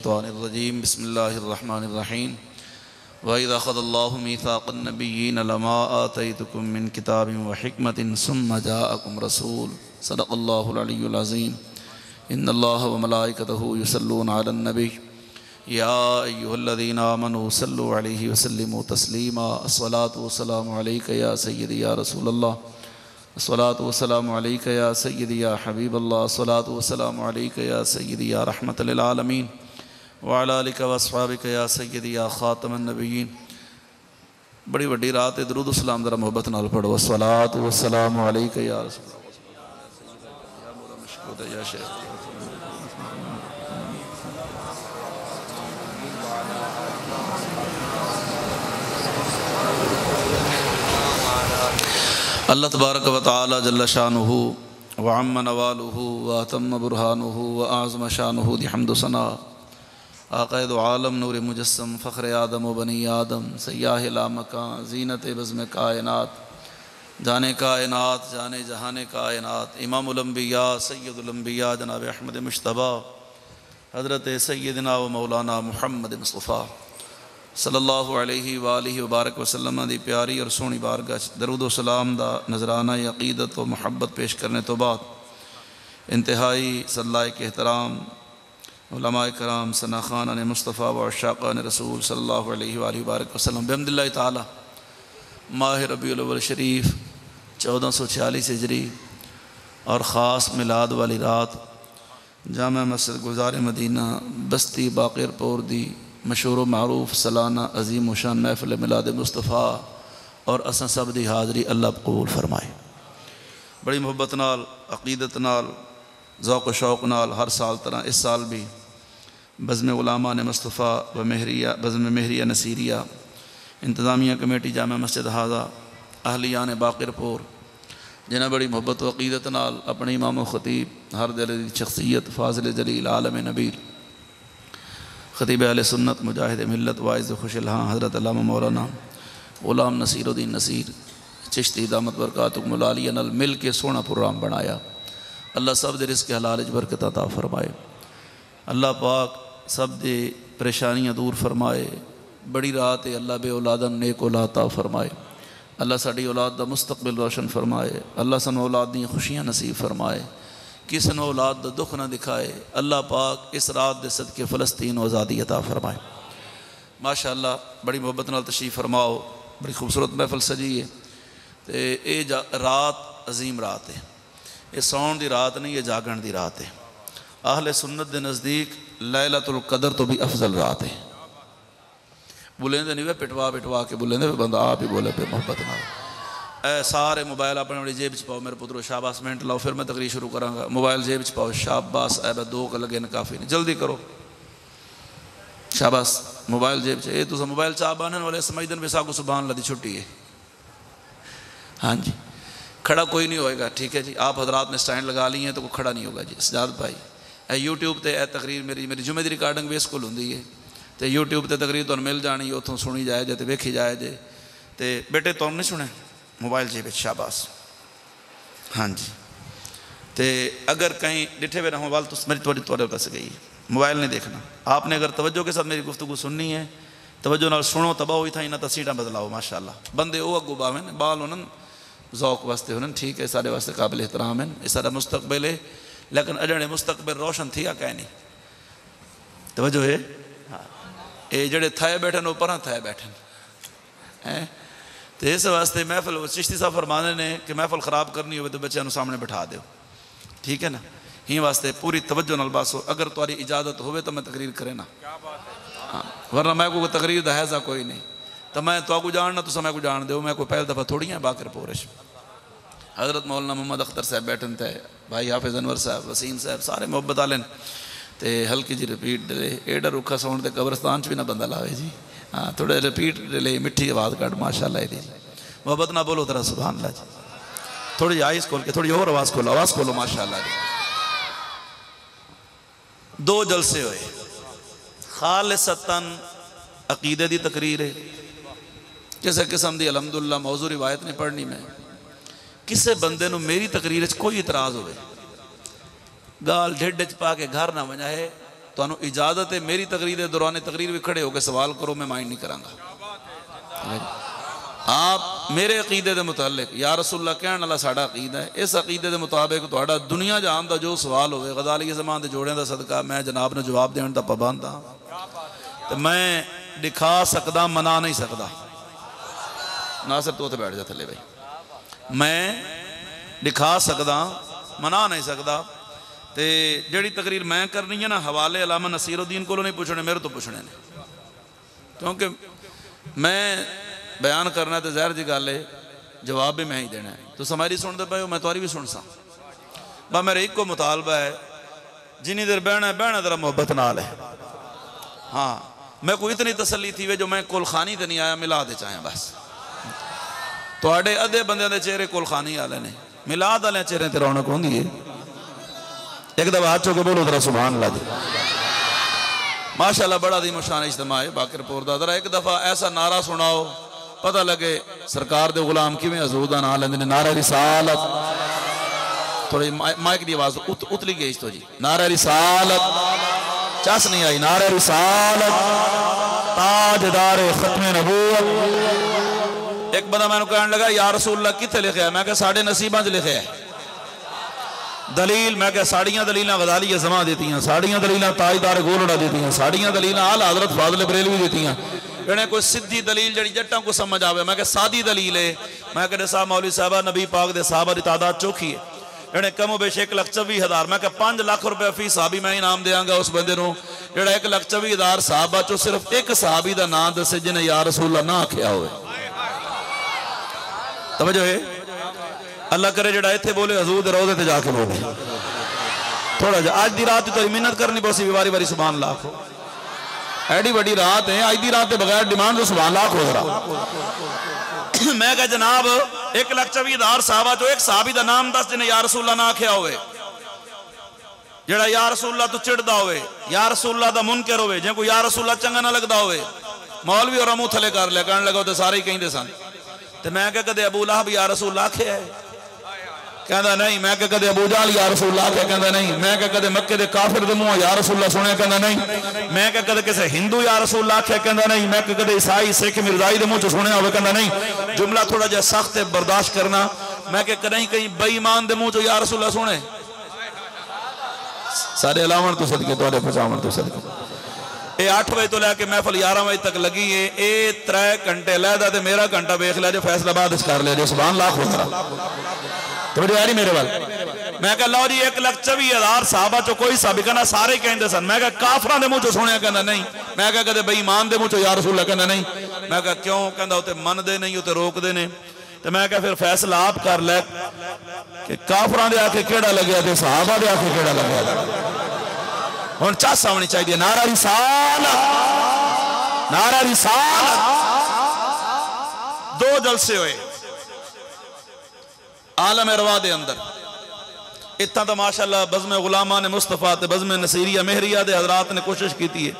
मिनश्शैतानिर्रजीम बिस्मिल्लाहिर्रहमानिर्रहीम वइज़ा अख़ज़ल्लाहु मीसाक़न नबिय्यीन लमा आतैतुकुम मिन किताबिन व हिकमतिन सुम्मा जाअकुम रसूल सदक़ल्लाहुल अलिय्युल अज़ीम इन्नल्लाह व मलाइकतहु युसल्लूना अलन नबी या अय्युहल्लज़ीना आमनू सल्लु अलैहि व सल्लिमू तस्लीमा अस्सलातु वस्सलामु अलैका या सय्यदी या रसूलल्लाह अस्सलातु वस्सलामु अलैका या सय्यदी या हबीबल्लाह अस्सलातु वस्सलामु अलैका या सय्यदी या रहमतल लिल आलमीन व अला आलिका व अस्हाबिका या सय्यदी या खातमन नबिय्यीन। बड़ी वड्डी रात है, दरूद सलाम ज़रा मोहब्बत नाल पढ़ो। अस्सलातु वस्सलामु अलैका या रसूलल्लाह या शेख अल्लाह तबारक व तआला जल्ल शानुहु व अम्मा नवालुहु व अतम्म बुरहानुहु व आज़म शानुहु दी हम्द सना आक़ाइद आलम नूर मुजस्सम फ़ख्र आदम व बनी आदम सय्याह लामकां ज़ीनत बज़्म कायनात जाने कायनात जाने जहान कायनात इमामुल अंबिया सय्यदुल अंबिया जनाब अहमद मुश्तबा हज़रत सय्यदना व मौलाना मुहम्मद मुस्तफ़ा सल्लल्लाहु अलैहि वालिहि व बारक वसल्लम दी प्यारी और सोहनी बारगाह दरूद व सलाम दा नजराना अक़ीदत व मुहब्बत पेश करने तो बाद इंतहाई सल्लाए के एहतराम उलमाए कराम सनाखान ने मुस्तफ़ा व अशाक़ान रसूल सल्लल्लाहु अलैहि वालिहि व बारक वसल्लम बिहम्दिल्लाहि ताला माह रबीउल अव्वल शरीफ 1446 हिजरी और ख़ास मिलाद वाली रात जामा मस्जिद गुज़ार मदीना बस्ती बाक़िरपुर दी मशहूर मारूफ सालाना अजीम शान महफिल मिलाद मुस्तफ़ा और असां सब दी हाज़री अल्लाह कबूल फरमाए। बड़ी मुहब्बत नाल अक़ीदत नाल ज़ौक़ शौक़ नाल हर साल तरह इस साल भी बज़्म उलमा ने मुस्तफ़ा व महरिया बज़्म महरिया नसीरिया इंतज़ामिया कमेटी जामा मस्जिद हाज़ा अहलिया ने बाक़िरपुर जिन्हें बड़ी मुहब्बत व अक़ीदत नाल अपने इमाम ख़तीब हर दिल दी शख्सियत फ़ाज़िल जलील आलम नबील ख़तीब अहले सुन्नत मुजाहिद मिल्लत वाइज़ खुशलहाँ हज़रत अल्लामा मौलाना ग़ुलाम नसीरुद्दीन नसीर चिश्ती दामत बरकातुहुमुल आलिया नाल मिल के सोहना प्रोग्राम बनाया। अल्लाह सब दे रिज़्क़ हलाल च बरकत अता फरमाए। अल्लाह पाक सब दे परेशानियाँ दूर फरमाए। बड़ी रात है, अल्लाह बे औलादन नेक औलाद अता फरमाए। अल्लाह साडी औलाद दा मुस्तकबिल रोशन फरमाए। अल्लाह सानू औलाद दी खुशियाँ नसीब फरमाए, किसी ने औलाद का दुख ना दिखाए। अल्लाह पाक इस रात के सदके फ़लस्तीन आज़ादी अता फरमाए। माशाअल्लाह बड़ी मुहब्बत नाल तशरीफ़ फरमाओ। बड़ी खूबसूरत महफिल सजी है तो ये रात अजीम रात है। ये सौन की रात नहीं, ये जागण की रात है। आहले सुन्नत के नज़दीक लैलतुल क़दर तो भी अफजल रात है। बुलेंदे नहीं वे पिटवा पिटवा के बुलेंदे, बंदा आप ही बोले पे मोहब्बत नाल। सारे मोबाइल अपने अपनी जेब च पाओ मेरे पुत्रो, शाबाश मिनट लाओ फिर मैं तकरीर शुरू कराँगा। मोबाइल जेब च पाओ, शाबाश ऐ दो लगे न काफ़ी नहीं, जल्दी करो शाबाश। मोबाइल जेब च तुस मोबाइल चाह बानने वाले समझदन भी साकू सुबहान अल्लाह दी छुट्टी है। हाँ जी, खड़ा कोई नहीं होएगा, ठीक है जी। आप हजरात ने स्टैंड लगा ली हैं तो कोई खड़ा नहीं होगा जी। सजाद भाई यूट्यूब पर यह तकरीर मेरी जुमे की रिकॉर्डिंग भी स्कूल होंगी है तो यूट्यूब पर तकरीर तुहानू मिल जानी, उतों सुनी जाए जे तो वेखी जाए जे। तो बेटे तुहानू नहीं सुने मोबाइल जेब शाबाश। हाँ जी, तो अगर कहीं डिठे हुए ना मोबाइल तो मेरी थोड़े दस गई है, मोबाइल नहीं देखना। आपने अगर तवज्जो के साथ मेरी गुफ्तगू सुननी है, तवज्जो नाल सुनो, तबाह हुई था इन्हें तो सीटा बदलाओ। माशाअल्लाह बंदे वो अगू बावें बाल होने ज़ौक़ वास्ते होने, ठीक है, सारे वास्ते काबिल एहतराम है, ये सारा मुस्तकबिल है। लेकिन अजने मुस्तकबिल रोशन थी कह नहीं तवज्जो है। हाँ, ये जड़े थाए बैठे वो पर थाए बैठे हैं। तो इस वास्ते महफिल चिश्ती साहब फरमाने ने कि महफिल ख़राब करनी हो तो बच्चों सामने बिठा दो, ठीक है ना। ही वास्ते पूरी तवज्जो नाल बस हो। अगर तुम्हारी इजाज़त हो तो मैं तकरीर करे ना, हाँ, वरना मैं कोई तकरीर का हैजा कोई नहीं। तो मैं तो जानना तो मैं को जान दो, मैं कोई पहली दफ़ा थोड़ी है। बाक़िरपुर हज़रत मौलाना मोहम्मद अख्तर साहब बैठन थे, भाई हाफिज़ अनवर साहब, वसीम साहब, सारे मुहब्बत आले तो हल्की जी रिपीट डले। एडा रुखा साउंड तो कब्रस्तान भी ना बंदा लावे जी। हाँ, थोड़े रिपीट डले, मिठी आवाज़ कट माशाअल्लाह दी मोहब्बत ना बोलो तरह सुभान अल्लाह जी। थोड़ी आइज़ खोल के थोड़ी और आवाज़ खोलो माशाअल्लाह जी। दो जलसे हुए, खालिसतन अकीदे की तकरीर है, किसी किस्म की अलहमदुलिल्लाह मौजू रिवायत नहीं पढ़नी। मैं किसी बंदे नूं मेरी तकरीर कोई इतराज़ होवे, गाल ढिड च पा के घर ना वजाए तुहानू इजाजत है मेरी तकरीर के दौरान तकरीर भी खड़े होकर सवाल करो, मैं माइंड नहीं करांगा। आप मेरे अकीदे के मुतालिक या रसूलुल्लाह कहने वाला साडा अकीदा है, इस अकीदे के मुताबिक तुहाडा दुनिया जहान का जो सवाल होवे गज़ाली ज़मान के जोड़ियां का सदका मैं जनाब ने जवाब देने का पाबंद हाँ। तो मैं दिखा सकदा मना नहीं सकदा। नासिर तू उत्थे बैठ जा थले भाई। मैं दिखा सकदा मना नहीं सकदा। तो जिहड़ी तकरीर मैं करनी है ना हवाले अलामा नसीरुद्दीन को नहीं पूछने, मेरे तो पूछने ने, क्योंकि मैं बयान करना तो ज़ाहिर जी गल है जवाब भी मैं ही देना है। तो हमारी सुनते पे हो, मैं तुम्हारी भी सुन सा। बस मेरा एक को मुतालबा है जिनी देर बहना बहना तेरा मोहब्बत नाल है। हाँ मैं कोई इतनी तसली थी वे जो मैं कुलखानी तो नहीं आया, मिला दे चाहे बस। थोड़े अद्धे बंदे के चेहरे कुलखानी वाले ने, मिलाद वाले चेहरे ते रौनक होंदी है। एक दफा हाथ चौके बोलो जरा सुभान अल्लाह जी। माशाल्लाह बड़ा दी मुशान इज्तिमा है बाकरपुर दा। जरा एक दफा ऐसा नारा सुनाओ पता लगे सरकार दे गुलाम किवें हजूर दा नाम लेंदे ने। नारा रिसालत, थोड़ी माइक की आवाज उतली गई तो जी। नारा रिसालत, चस नहीं आई। नारा रिसालत, ताजदार खत्मे नबूवत। एक बंदा मैंने कहने लगा या रसूलुल्लाह किथे लिखा है? मैं कहा साढ़े नसीबां च लिखा है। दलील मैं क्या साड़ियाँ दलील गज़ाली ज़मा देती, साड़ियाँ दलील ताजदार गोलड़ा देती, साड़ियाँ दलील आला हज़रत फाज़िल बरेलवी देती। इन्हें कोई सीधी दलील जी जट्टां को समझ आवे, मैं क्या सादी दलील है। मैं कहते साहब मौलवी साहबा नबी पाक दे साहबा की तादाद चौखी है। इन्हें कमो बेश 1,24,000, मैं क्या 5 लाख रुपये फी साहबी मैं इनाम देंगा उस बंदे को जो 1,24,000 साहबा चो सिर्फ एक साहबी का नाम दसे जिन्हें या रसूलुल्लाह ना आख्या हो। तवज्जो है? अल्लाह करे जो इतने बोले हजूर दे रोज़े ते जाके बोले थोड़ा जा। अज की रात तो मिन्नत करनी पौसी वारी वारी सुभान अल्लाह हो। एडी बड़ी रात है, अज की रात के बगैर डिमांड तो सुभान अल्लाह हो जरा। मैं कहा जनाब 1,24,000 साहबा चो एक साहबी का नाम दस जिन्हें या रसूलुल्लाह ना आख्या होवे, जेड़ा या रसूलुल्लाह तो चिड़दा होवे, या रसूलुल्लाह दा मुनकर होवे, जे कोई या रसूलुल्लाह चंगा ना लगदा होवे। मौलवी और मुंह थले कर लिया, कहने लगा तो सारे ही कहिंदे सन। तो मैं क्या कदे अबू लहब या रसूलुल्लाह आख्या है? कहता नहीं। मैं क्या कदे अबू जहल या रसूलुल्लाह आख्या? कहता नहीं। मैं क्या कदे मक्के दे काफिर दे मुंह या रसूलुल्लाह सुने? कहता नहीं। मैं क्या कदे किसी हिंदू या रसूलुल्लाह आख्या? कहता नहीं। मैं क्या कदे ईसाई सिख मिर्जाई दे मुंह च सुने होवे? कहता नहीं। जुमला थोड़ा जिहा सख्त है, बर्दाश्त करना। मैं क्या कहीं कहीं बेईमान दे मुंह चो या रसूलुल्लाह सुने? सारे अलावण तो सदके तुहाडे पहुंचावण तो सदके। ये 8 बजे तो लैके महफल 11 बजे तक लगी है। ये 3 घंटे लैदा तो मेरा घंटा वेख लिया जो फैसलाबाद कर लिया जो सुभान अल्लाह खुदा तो यारी मेरे वाल। मैं कह लो जी 1,24,000 साहबा चो कोई साहबी कहना सारे कहते सन। मैं कहा काफरां दे मुंह चो सुनिया? कहना नहीं। मैं कहा कदे बेईमान दे मुंह चो या रसूलुल्लाह? कहना नहीं। मैं कहा क्यों? कहता उते मनदे नहीं, उते रोकदे ने। तो मैं कहा फिर फैसला आप कर लै कि काफरां दे आके केड़ा लग्या ते साहबा दे आके केड़ा लग्या। हुण चस आनी चाहिए। नारा रिसालत, नारा रिसालत। 2 जलसे हुए आलम रवा दे अंदर। इतना तो माशाअल्लाह बज़्म गुलामा ने मुस्तफ़ा ते बज़्म नसीरिया मेहरिया दे हजरात ने कोशिश की है।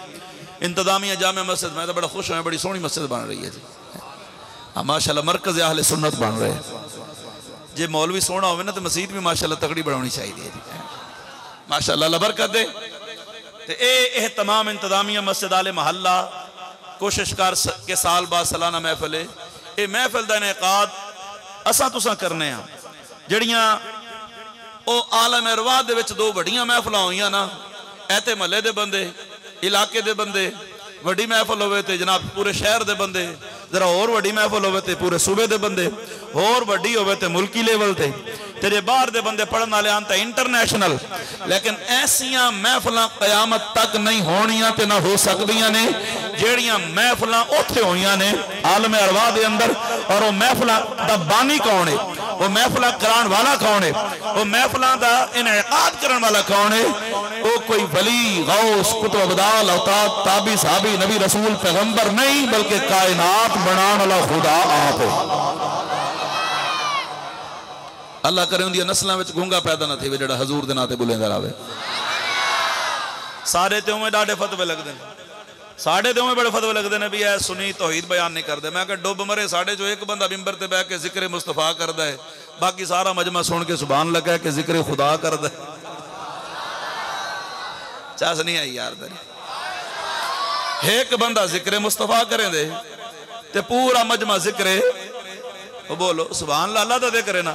इंतजामिया जामे मस्जिद, मैं तो बड़ा खुश हूँ, बड़ी सोहनी मस्जिद बन रही है जी। हाँ माशाअल्लाह मरकज़ अहले सुन्नत बन रहे हैं। जे मौलवी सोहना हो ना तो मस्जिद भी माशाअल्लाह तगड़ी बनानी चाहिए जी। माशाअल्लाह अल्लाह बरकत दे। तो ये तमाम इंतजामिया मस्जिद आले महल्ला कोशिश कर के साल बाद सालाना महफिल है। ये महफिल का इनेकाद असा तुसा करने हैं। जड़ियाँ वो आलम अरवाह दे विच 2 वड्डियां महफिलां होईयां ना, ऐते महल्ले दे बंदे, इलाके दे बंदे, वड्डी महफिल होवे ते जनाब पूरे शहर दे बंदे, जरा होर वड्डी महफिल होवे ते पूरे सूबे दे बंदे, होर वड्डी होवे ते मुल्की लेवल ते, तेरे बाहर दे बंदे पढ़न वाले आन ते इंटरनेशनल। लेकिन ऐसियां महफिलां कयामत तक नहीं होनियां ते ना हो सकदियां ने जेड़ियां महफिलां उत्थे होईयां ने आलम अरवाह दे अंदर। और वो महफिलां दा बानी कौन है? वो महफिलां कराने वाला कौन है? वो महफिलां दा इनेकाद करने वाला कौन है? वो कोई वली गौस कुतुब अब्दाल औताद ताबी साहबी नबी रसूल पैगंबर नहीं, बल्कि कायनात बनाने वाला खुदा आप है। अल्लाह करे उनकी नस्लों में गूंगा पैदा ना थे जो हजूर के नाते बुलेंदा रहे। सारे तो उमें डाढ़े फतवे लगते हैं, साढ़े तो उमें बड़े फतवे लगते हैं भी यह सुनी तौहीद बयान नहीं करते। मैं क्या डुब मरे साढ़े जो एक बंदा मिंबर ते बह के जिक्र मुस्तफा करता है, बाकी सारा मजमा सुन के सुभान लगा कि जिक्र खुदा करता है। चास नहीं आई यार तेरी। एक बंदा जिक्र मुस्तफा करें दे ते पूरा मजमा जिक्र वो बोलो सुभान अल्लाह तो दे करे ना।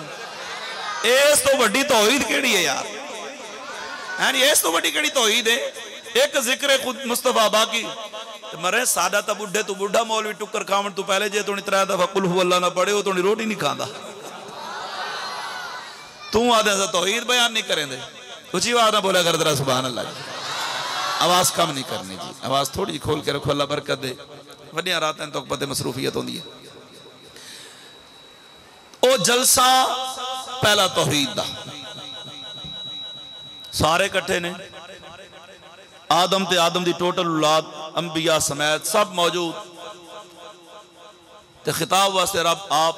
इस तो वड्डी तौहीद केड़ी है यार, है नी? इस तो वड्डी केड़ी तौहीद है? एक जिक्र खुद मुस्तफा बाकी मरे सादा तो बुढ़े तू बुढ़ा मौलवी टुक्कर खावन तू पहले जे तोनी 3 दफा कुल हुवल्लाह ना पढ़े वो तोनी रोटी नहीं खांदा। तू आदे सा तौहीद बयान नहीं करें दे, उची आवाज ना बोला कर जरा सुभान अल्लाह जी। आवाज कम नहीं करनी जी, आवाज थोड़ी खोल के रखो, अल्लाह बरकत दे। वड्डियां रातां तो पते मसरूफियत होंदी है। ओ जलसा पहला तौहीद दा, सारे इकट्ठे ने, आदम ते आदम दी टोटल औलाद अंबिया समेत सब मौजूद ते खिताब वास्ते रब आप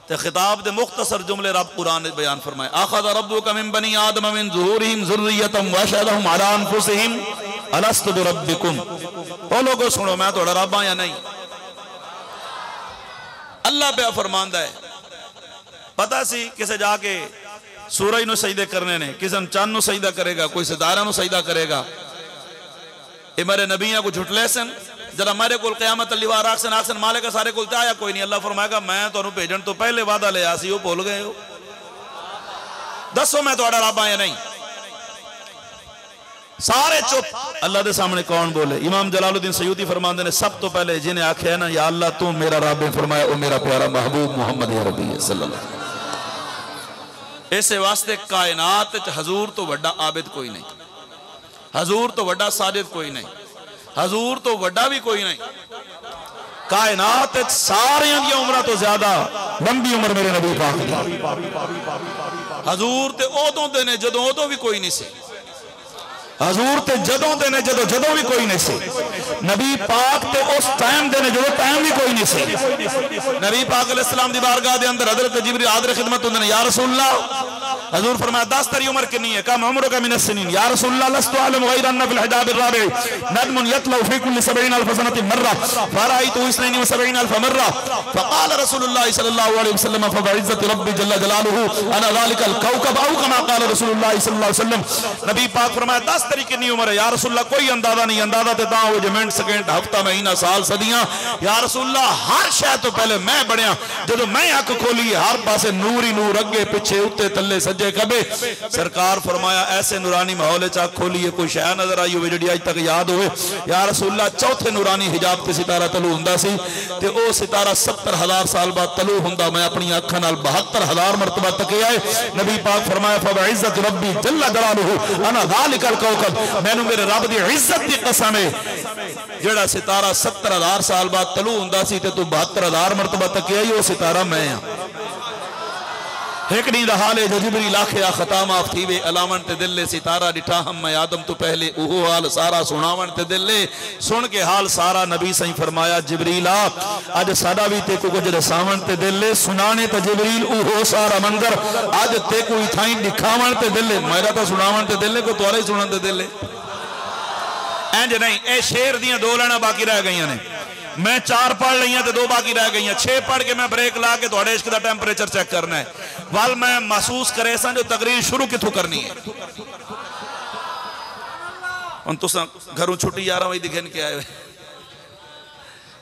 ते खिताब दे मुख्तसर जुमले रब कुरान बयान फरमाए। आखज़ रब्बुका मिन बनी आदम मिन ज़ुहूरिहिम ज़ुर्रियतहुम व अशहदहुम अला अनफुसिहिम अलस्तु बिरब्बिकुम। ओ लोगो सुनो, मैं थोड़ा रब हां या नहीं? अल्लाह पे फरमांदा है। पता सी किसे जाके सूरज नूं सजदे करने ने, किसे चंद नूं सजदा करेगा, कोई सितारा नूं सजदा करेगा। ये मेरे नबियां को झुटले सन, जरा मेरे को क़यामत लिवार आखसन आखसन मालिक सारे को आया कोई नहीं। अल्लाह फरमाएगा मैं तुहानू भेजण तो पहले वादा लिया सी, वो भुल गए हो। दसो मैं तुहाडा रब हां या नहीं? सारे चुप। अल्लाह के सामने कौन बोले? इमाम जलालुद्दीन सयूती फरमाते ने सब तो पहले जिन्हें आख्या ना या अल्लाह तू मेरा रब है, फरमाया ओ मेरा प्यारा महबूब मोहम्मद अरबी सल्लल्लाहु अलैहि वसल्लम। इस वास्ते कायनात हजूर तो वड्डा आबिद कोई नहीं, हजूर तो वड्डा साजिद कोई नहीं, हजूर तो वड्डा भी कोई नहीं। कायनात सारियां दी उम्र तो ज्यादा लंबी उम्र मेरे नबी पाक दी। हजूर ते उदों दे ने जदों उदों भी कोई नहीं सी। हजूर ते जदों दे ने जदों जदों भी कोई नहीं सी। नबी पाक ते उस टाइम दे ने जदों टाइम भी कोई नहीं सी। नबी पाक अलैहिस्सलाम दी बारगाह दे अंदर हजरत जिब्रील हाज़िर खिदमत होंदे ने, या रसूलल्लाह। हजूर फरमाया 10 तेरी उम्र कितनी है? कम उम्र का मिन सनीन। या रसूलल्लाह लस्तु अअलम गैर अन फिल हिजाब अर्राबि नदमुन यतलउ फी कुल्ली 70,000 सनतिन मर्रा फराइतु 72,000 मर्रा फक़ाल रसूलुल्लाह सल्लल्लाहु अलैहि वसल्लम फबिइज्जति रब्बी जल्ल जलालुहु अना ज़ालिकल कौकब औ कमा क़ाल रसूलुल्लाह सल्लल्लाहु अलैहि वसल्लम। नबी पाक फरमाया 10 तेरी कितनी उम्र है? या रसूलल्लाह कोई अंदाजा नहीं। अंदाजा ते तां हो जे मिनट सेकंड हफ्ता महीना साल सदियां। या रसूलल्लाह हर शय तो पहले मैं बनया, जदों मैं अख खोली हर पासे नूर ही नूर, अगे पिछे उत्ते थल्ले सज्जे खबे। सरकार फरमाया ऐसे नूरानी माहौल च अख खोली कोई शय नजर आई हो जी अज तक याद हो? या रसूलल्लाह चौथे नूरानी हिजाब ते सितारा तलू हुंदा सी ते ओ सितारा 70,000 साल बाद तलू हुंदा। मैं अपनी अखां नाल 72,000 मरतबा तकिया है। नबी पाक फरमाया फबिइज्जति रब्बी जल्ल जलालुहु अना ज़ालिकल कौकब। मैनू मेरे रब दी इज्जत दी कसम है, जेड़ा सितारा 70,000 साल बाद तलू हुंदा सी ते तू 72,000 मरतबा तकिया ही, वो सितारा मैं हां। एक नी दा हाल है जो जिब्रील आखिया खताम आप थीवे अलावन ते दिले सितारा डिठा हम मैं आदम तो पहले ओहो हाल सारा सुनावन ते दिले सुन के हाल सारा। नबी सही फरमाया जिब्रील अज साडा भी ते को कुछ दसावन ते दिले सुनाने ते जिब्रील ओहो सारा मंजर अज ते कोई थाई दिखावन ते दिले मेरा तो सुनावन ते दिले को तोरे सुनन ते दिले। इंज नहीं, ए शेर दियां 2 लाइनां बाकी रह गईयां ने। मैं 4 पढ़ ली तो 2 बाकी रह गई, 6 पढ़ के मैं ब्रेक ला के थोड़े इश्क का टेंपरेचर चेक करना है। वाल मैं महसूस करे सा जो तकरीर शुरू किथों करनी है। हम तुस घरों छुट्टी 11 बजे दिखन के आए,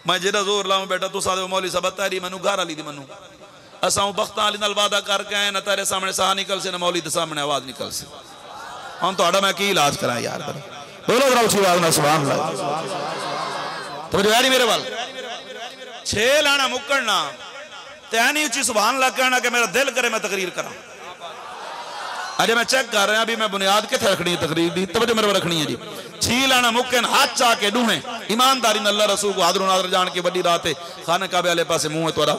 मैं जेड़ा जोर लाऊं बेटा तुस आदे मौलवी साहब तारी मैनू घर वाली दी मनू असा बख्तां वाली नाल वादा करके आए ना तेरे सामने साह निकल से ना मौलवी दे सामने आवाज निकल से। हम तो मैं की इलाज करा यार, बोलो जरा उसी आवाज ना सुभान अल्लाह। तो जो मेरे वाल 6 लाना मुक्कड़ना तैनी उची सुभान अल्लाह कहना कि मेरा दिल करे मैं तकरीर करा। अजय मैं चेक कर रहा अभी मैं बुनियाद किथे रखनी है तकरीर दी, तवज्जो मेरे रखनी है जी। 6 लाना मुक्कन हाथ चा के डूहे ईमानदारी नाल अल्लाह रसूल को हाज़िर नाज़िर जान के बड़ी रात है खाने काबे वाले पासे मुंह है तोरा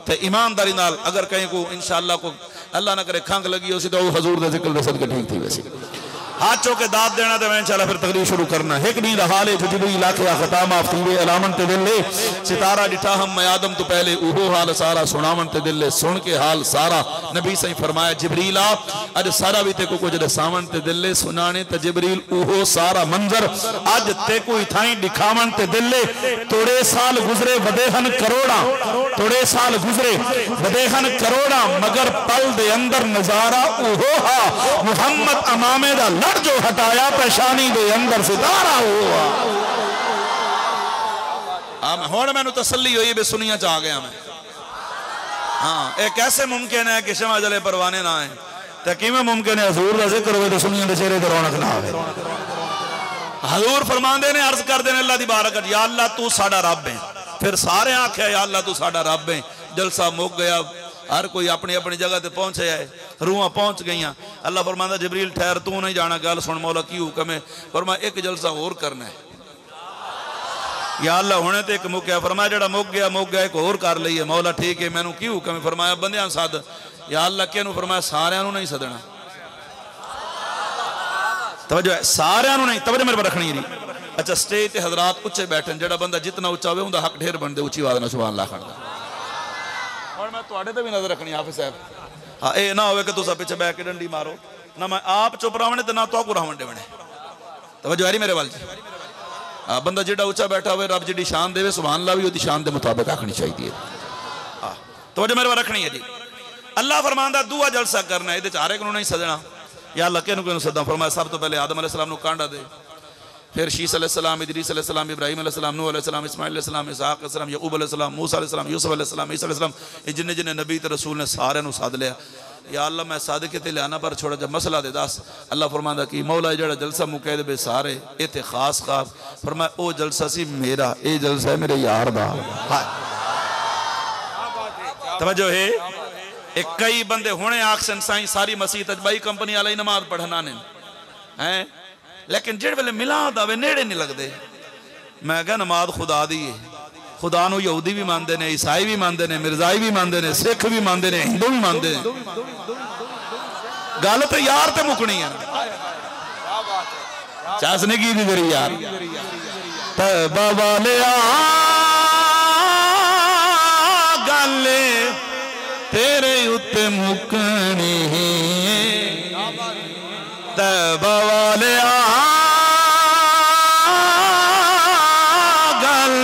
ते ईमानदारी नाल अगर कहीं को इंशाअल्लाह को अल्लाह ना करे खंग लगी हो सी तो हजूर दे जिक्र दे सदके ठीक थी वैसे हाथ चो के दाद देना तो मैं इंशाअल्लाह फिर तकरीर शुरू करना। एक नींद हाल है जो जिब्रील आखे खताम आफीवे अलामन ते दिले सितारा डिठा हम मैं आदम तो पहले ओहो हाल सारा सुनावन ते दिले सुन के हाल सारा। नबी सही फरमाया जिब्रील अज सारा भी ते को कुछ दसावन ते दिले सुनाने ते जिब्रील ओहो सारा मंजर अज ते कोई थाई दिखावन ते दिले। थोड़े साल गुजरे वदेहन करोड़ा, थोड़े साल गुजरे वदेहन करोड़ा मगर पल दे अंदर नजारा ओहो हा मुहम्मद अमामे दा घूंघट जो हटाया पेशानी दे अंदर सितारा हुआ। हुण मैनू तसल्ली हुई भी सुनिया च आ गया मैं। हाँ, ये कैसे मुमकिन है कि शमा जले परवाने ना आए? तो किवें मुमकिन है हजूर का जिक्र हो तो सुनिया के चेहरे ते रौनक ना आवे? हजूर फरमांदे ने, अर्ज करदे ने अल्लाह दी बारकत, या अल्लाह तू साडा रब है। फिर सारे आख्या या अल्लाह तू साडा रब है। जलसा मुक गया, हर कोई अपनी अपनी जगह ते पहुंचे है, रूहां पहुंच गई। अल्लाह फरमांदा जिबरील ठहर, तू नहीं जाना, गल सुन मौला की हुक्म है। फरमाया एक जलसा होर करना है। या अल्लाह हुणे तो एक मुक्या। फरमाया जेड़ा मुक गया एक होर कर लईए। मौला ठीक है, मैनू की हुक्म है? फरमाया बंदियां सद। या अल्लाह किनू? फरमाया सारियां नू नहीं सदना। तवज्जो है, सारियां नू नहीं, तवज्जो मेरे पर रखनी नहीं। अच्छा, स्टेज ते हजरात उच्चे बैठन, जेड़ा बंदा जितना उच्चा होवे उनका हक ढेर बनदे उच्ची आवाज़ नाल सुभान अल्लाह खड़दा। और मैं तुहाडे ते भी नजर रखनी हाफिज साहब। हाँ, ये ना होवे कि तुसा पिछे बैठ के डंडी मारो ना, मैं आप चुप रहावने ते ना तो रावण देवने। तवज्जो है री मेरे वाल जी? हाँ, बंदा जेड़ा उच्चा बैठा हुए रब जी शान देवे सुभान अल्लाह भी उसकी शान के मुताबिक आखनी चाहिए। हाँ, तवज्जो मेरे वाल रखनी है जी। अल्लाह फरमांदा दूआ जलसा करना है, हर एक नहीं सजना। या अल्लाह किनू सदा? फरमाया सब तो पहले आदम अलैहिस्सलाम नू कांडा दे, फिर शीस अलैहिस्सलाम, इदरीस अलैहिस्सलाम, इब्राहीम अलैहिस्सलाम, नूह अलैहिस्सलाम, इस्माइल अलैहिस्सलाम, इसहाक अलैहिस्सलाम, याकूब अलैहिस्सलाम, मूसा अलैहिस्सलाम, यूसुफ अलैहिस्सलाम, ईसा अलैहिस्सलाम, जिन्ने जिन्ने नबी ते रसूल ने सारे नू सद लिया। या अल्लाह मैं सद के लियाना पर छोड़ा जब मसला दे दस। अल्लाह फरमांदा कि मौला जेड़ा जलसा मुके दे सारे इत्थे खास खास। फरमाया ओ जलसा सी मेरा, ये जलसा है मेरे यार दा। तवज्जो है, एक कई बंदे हुणे आखसन साईं सारी मसीह तजबाई कंपनी वाले नमाज पढ़ना ने हैं, लेकिन जिस वेले मिलाद आवे नेड़े नहीं लगते। मैं क्या नमाज खुदा दी है, खुदा नू यहूदी भी मानते हैं, ईसाई भी मानते हैं, मिर्जाई भी मानते हैं, सिख भी मानते हैं, हिंदू भी मानते हैं। गल तो यार ते मुकनी है। चास ने की करी यार तैबा वाले गल तेरे उत्ते मुकनी तैबा वाले गल।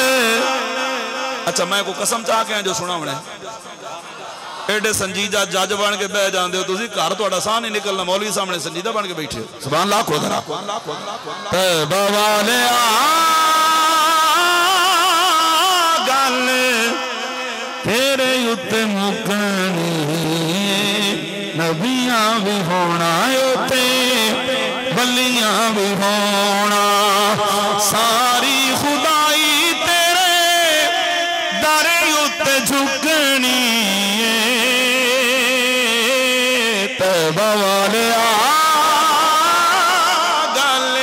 अच्छा, मैं को कसम चाह के जो सुना होना एडे संजीदा जज बन के बह जाते हो तुम, घर थोड़ा साह नहीं निकलना, मौलवी सामने संजीदा बन के बैठे हो। सुभान अल्लाह खुद तैबा वाले गल तेरे उत्ते मुकनी नबियां भी होना उते बलियां भी होना, सारी खुदाई तेरे दर उत्ते झुकनी तैबा वाले गल।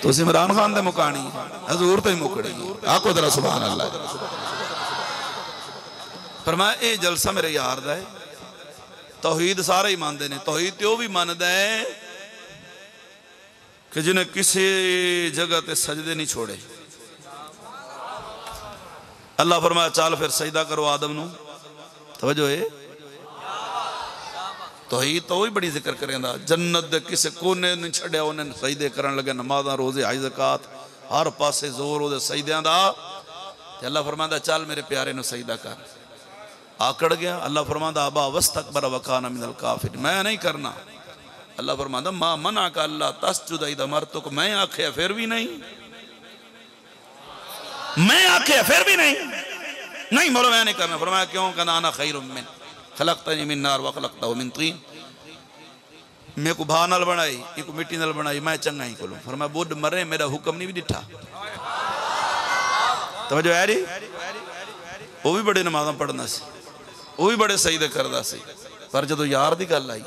तो इमरान खान दे मुकानी हजूर तो ही मुकड़ी। आखो जरा सुभान अल्लाह। फरमाया ये जलसा मेरे यार दा है। तौहीद सारे ही मानते हैं, तौहीद तो भी मानता है कि जिन्हें किसी जगह ते सजदे नहीं छोड़े। अल्लाह फरमाया चल फिर सजदा करो आदम नू। तवज्जो है, तौहीद तो ही बड़ी जिक्र करेंदा। जन्नत दे किसी कोने नहीं छड़िया, उन्हें सजदे करन लगे, नमाज़ां रोज़े हज ज़कात हर पासे जोर उहदे सजदियां दा। ते अल्लाह फरमांदा चल मेरे प्यारे नू सजदा कर। आकड़ गया। अल्लाह फरमांदा अबा वस्तकबर वकाना मिनल काफिर, मैं नहीं करना। अल्लाह फरमांदा मा मना का अल्लाह तस्जुद इदा मरतुक, मैं आख्या फिर भी नहीं, मैं आख्या फिर भी नहीं बोलो मैं नहीं करना। फरमाया क्यों? कहना अना खैरुम मिन खलक़तनी मिन नार व खलक़तहु मिन तीन, मेरे को भा नाल बनाई, इको मिट्टी नाल बनाई, मैं चंगा ही कोलो। फरमाया बुढ़ मरे मेरा हुक्म नहीं भी डिठा। तवज्जो है री? वो भी बड़े नमाज़ां पढ़ना सी, वो भी बड़े सजदे करदा सी, पर जदों यार दी गल आई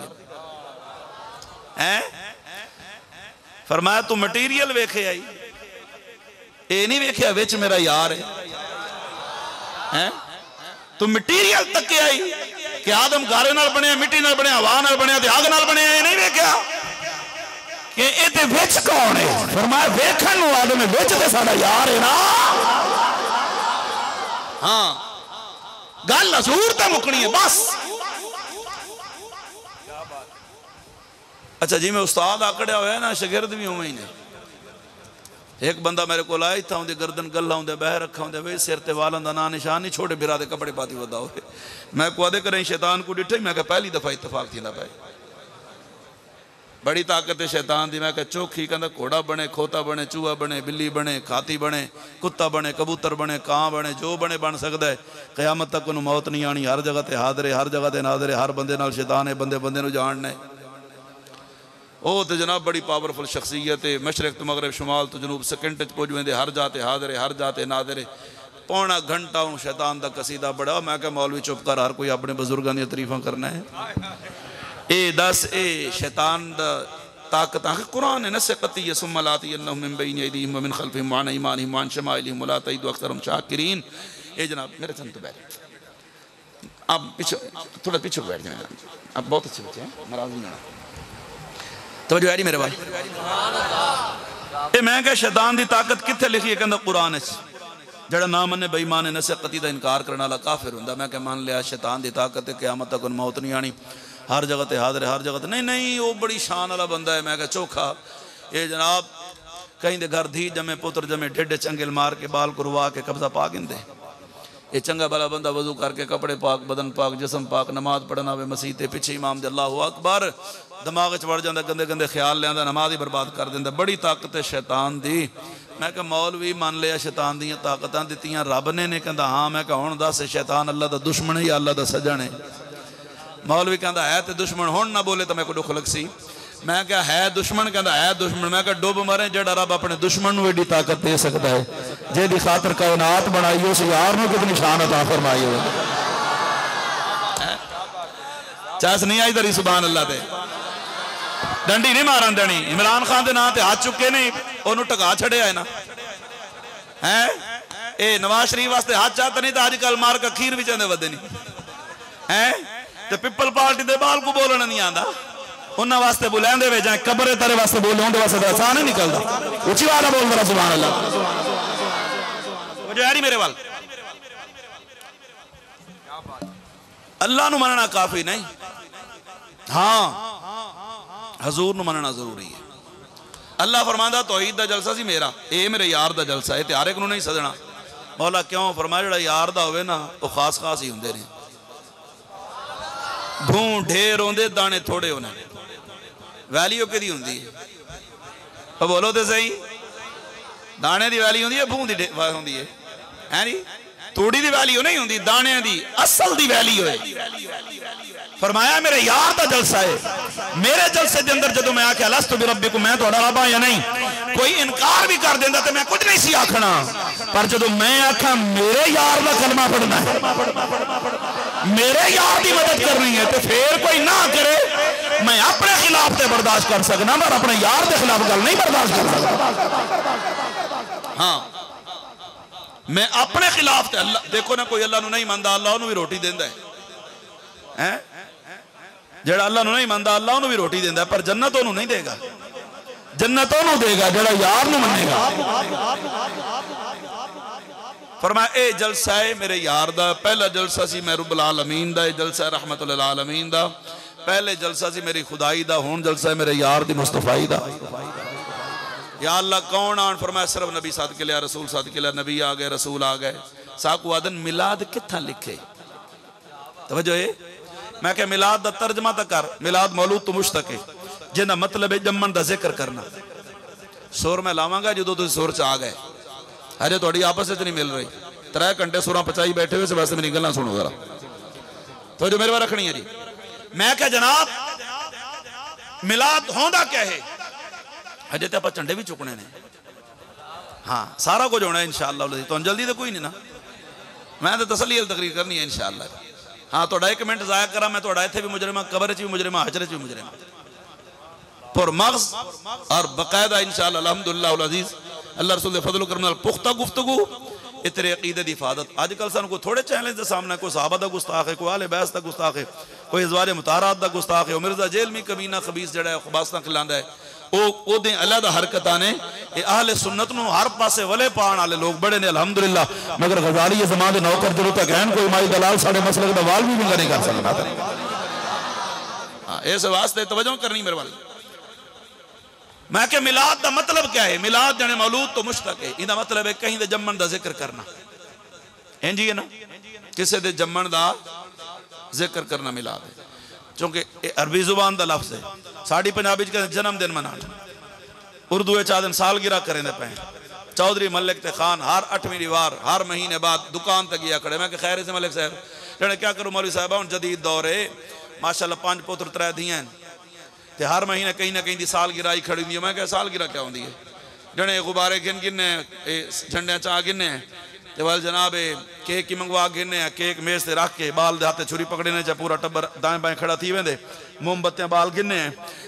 है फरमाया तू मटीरियल वेखे आई, ये नहीं वेख्या विच मेरा यार है। तू मटीरियल तक आई कि आदम गारे नाल बने, मिट्टी नाल बने, हवा नाल बने, आग नाल बने, ये नहीं वेख्या कि इहदे विच कौन है। फरमाया वेखण नूं आदम विच ते साडा यार है ना। हाँ, गल हजूर ते मुकनी है बस। अच्छा जी, मैं उस्ताद आकड़िया होया ना, शागिर्द भी उवें ही ने। एक बंदा मेरे को आया इतना उनकी गर्दन गला होंगे बह रखा होंगे वे सिर ते वालों का ना निशान नहीं छोटे बिरा के कपड़े पाती वदा हो मैं को आदे करें शैतान को डिठे मैं पहली दफा इतफाक थी पे बड़ी ताकत है शैतान की मैं चौखी कहता घोड़ा बने खोता बने चूहा बने बिल्ली बने खाती बने कुत्ता बने कबूतर बने कां बने जो बने बन सकता है कयामत तक उन्होंने मौत नहीं आनी हर जगह ते हादरे हर जगह ते नादरे हर बंदे नाल शैतान है बंदे बंदे नूं जानना है वो तो जनाब बड़ी पावरफुल शख्सियत है मशरक तो मगरब शुमाल तो जनूब सेकंड पहुँच वेंदे हर जाते हादरे हर जाते नादरे पौना घंटा उन शैतान का कसीदा बड़ा मैं क्या मौलवी चुप कर हर कोई अपने बजुर्गों दी तरीफा करना है ए दस ए शैतान दा ताकत आख कुरान है नसकती यसमलाती अन्नहुम मिन बैन यदीहिम व मिन खल्फिहिम व अन ऐमानिहिम व अन शमाइलिहिम व ला तजिदु अक्सरहुम शाकिरीन। ए जनाब मेरे सन तो बैठ आप पीछे थोड़ा पीछे बैठ जाए आप बहुत अच्छे बच्चे हैं नाराज नहीं होना तवज्जो है मेरे वाल ए मैं क्या शैतान की ताकत कित्थे लिखी है कहंदा कुरान विच जड़ा ना मने बेईमान नसकती का इनकार करने वाला काफिर हुंदा मैं क्या मान लिया शैतान की ताकत है क़यामत तक उन्हें मौत नहीं आनी हर जगह ते हादरे हर जगह नहीं नहीं वो बड़ी शान वाला बंदा है मैं क्या चोखा ये जनाब कहीं दे घर धी जमे पुत्र जमे ढेडे चंगेल मार के बाल कुरवा के कब्जा पा गिंदे ये चंगा भला बंदा वजू करके कपड़े पाक बदन पाक जिसम पाक नमाज पढ़ना वे मसीह पिछे इमाम दे अल्लाहु अकबर दिमाग च वड़ जाता गंदे गंदे ख्याल लिया नमाज ही बर्बाद कर देंदा बड़ी ताकत है शैतान दी मैं क्या मौलवी मान लिया शैतान दी ताकतां दित्तियां रब ने कहंदा हाँ मैं क्या हुण दस शैतान अल्लाह दा दुश्मन है या अल्लाह दा सजन है मौलवी कहता है तो दुश्मन हुण ना बोले तो मैं को दुख लग सी मैं क्या है दुश्मन कहता है दुश्मन मैं क्या डुब मरे जेड़ा रब अपने दुश्मन नूं एडी ताकत दे सकता है जेदी खातर कायनात बनाई उस यार नूं कितनी शान अता फरमाई हो चास नहीं आई तरी सुभान अल्लाह ते डंडी नहीं मारन देनी इमरान खान दे नाम ते हाथ चुके नहीं ओनू टका छड़िया है ना है ए नवाज शरीफ वास्ते हाथ चाहता नहीं तो अजकल मार का खीर भी चाहते वधे नहीं है तो पिपल पार्टी दे बाल को बोलना नहीं आता उन्होंने वास्ते बुलाते वे जाए कब्र तेरे वास्ते बोले उनके वास्ते तो आसान ही निकलता उची वाला बोल रहा सुभान अल्लाह जो यारी मेरे वाल अल्लाह नु मनना काफी नहीं हाँ हजूर नु मनना जरूरी है अल्लाह फरमांदा तौहीद दा जलसा सी मेरा ए मेरे यार दा जलसा है ते हर एक नु नहीं सदना मौला क्यों फरमाया जेड़ा यार दा होवे ना वो खास खास ही हुंदे ने भूं ढेर होंदे दाने थोड़े होने वैल्यू किहदी हुंदी है बोलो तो सही दाने दी वैल्यू हुंदी है भूं दी हुंदी है नी तूड़ी दी वैल्यू नहीं हुंदी दाने दी असल दी वैल्यू है फरमाया मेरे यार दा जलसा है मेरे जलसे के अंदर जदों मैं आख्या लस्तु बिरब्बिकुम मैं तुहाडा रब हां या नहीं कोई इनकार भी कर देंदा तो मैं कुछ नहीं सी आखना पर जदों मैं आखा मेरे यार दा कलमा पढ़ना है मेरे यार की मदद करनी है तो फिर कोई ना करे मैं अपने खिलाफ से बर्दाश्त कर सकना पर अपने यार के खिलाफ गल नहीं बर्दाश्त कर सकता हाँ मैं अपने खिलाफ ते अल्लाह देखो ना कोई अल्लाह नूं नहीं मानदा अल्लाह उन्होंने भी रोटी देंदा है जेड़ा अल्लाह नूं नहीं मानदा अल्लाह उन्होंने भी रोटी देंदा है पर जन्नत उन्होंने नहीं देगा जन्नत उन्होंने देगा जेड़ा यार नूं मन्नेगा फरमाया ए जलसा है मेरे यार दा पहला जलसा सी मैं रब्बुल आलमीन दा जलसा रहमतुल लिल आलमीन दा पहले जलसा सी मेरी खुदाई दा हुण जलसा है मेरे यार दी मुस्तफाई दा या अल्लाह कौन आन फरमाया सिर्फ नबी साद के लिया रसूल साद के लिया नबी आ गए रसूल आ गए साकू आदन मिलाद कित्था लिखे तवज्जो है मैं क्या मिलाद दा तर्जमा तक कर मिलाद मौलूद तो मुश्तक है जिंदा मतलब है जम्मन दा जिक्र करना सुर मैं लावांगा जो तुम सुर च आ गए अरे थोड़ी आपस में नहीं मिल रही 3 घंटे सुरा पचाई बैठे हुए वैसे मेरी गल्लां सुनो जरा तो जो मेरे बारे रखनी है जी मैं क्या जनाब मिलाद होंदा क्या है अजे तो आप झंडे भी चुकने ने हाँ सारा कुछ होना है इंशाअल्लाह तो जल्दी तो कोई नहीं ना मैं तो तसल्ली तकरीर करनी है इंशाअल्लाह हाँ थोड़ा 1 मिनट जाया करा मैं थोड़ा इत्थे भी मुजरिमा कबर च भी मुजरिमा हजर च भी मुजरिमा पुर मग़ज़ और बाकायदा इंशाअल्लाह अल्हम्दुलिल्लाह उल अज़ीज़ अल्लाह रसूल दे फज़ल करम नाल पुख्ता गुफ्तगू इतरे अकीदे दी हिफाजत अजकल सानू कोई थोड़े चैलेंज दे सामने कोई सहाबा दा गुस्ताख है कोई आले बैस दा गुस्ताख है कोई अज़वाज मुताहरात दा गुस्ताख है मिर्जा जेलमी कमीना खबीस जड़ा है खबासतां खिलांदा है ओ दे अलग हरकतां ने ए अहले सुन्नत नु हर पासे वले पाण वाले लोग बड़े ने अल्हम्दुलिल्लाह मगर गजाली ये ज़माने नौकर जरूर तक हैं कोई माई दलाल साडे मसले दा वाल भी नहीं कर सकता हां इस वास्ते तवज्जो करनी मेरे वाले मैं क्या मिलाद का मतलब क्या है? मिलाद जाने मौलूद तो मुश्तक है, इहदा मतलब है कहीं दे जम्मन का जिक्र करना। इंज ही है ना, किसी दे जम्मन का जिक्र करना मिलाद है, क्योंकि अरबी जुबान का लफ्ज है। साड़ी पंजाबी जन्मदिन मनाना, उर्दू चादन सालगिरह करेंदे पे। चौधरी मलिक ते खान हर 8वीं दीवार हर महीने बाद दुकान तक गया खड़े। मैं कि खैर से मलिक साहब जने क्या करूँ मौलवी साहब, हम जदीद दौर है माशाअल्लाह 5 पुत्र 3 धियां ते हर महीने कहीं ना कहीं की सालगिरह ही खड़ी हुंदी है। मैं क्या सालगिरह क्या होंगी है? जने गुब्बारे गिन गिने झंडिया चा गिने ते वाल जनाब केक की मंगवा गिने, केक मेज से रख के बाल दे हाथ छुरी पकड़े ने, चाहे पूरा टब्बर दाएं बाएं खड़ा थी वेंदे, मोमबत्तियां बाल गिने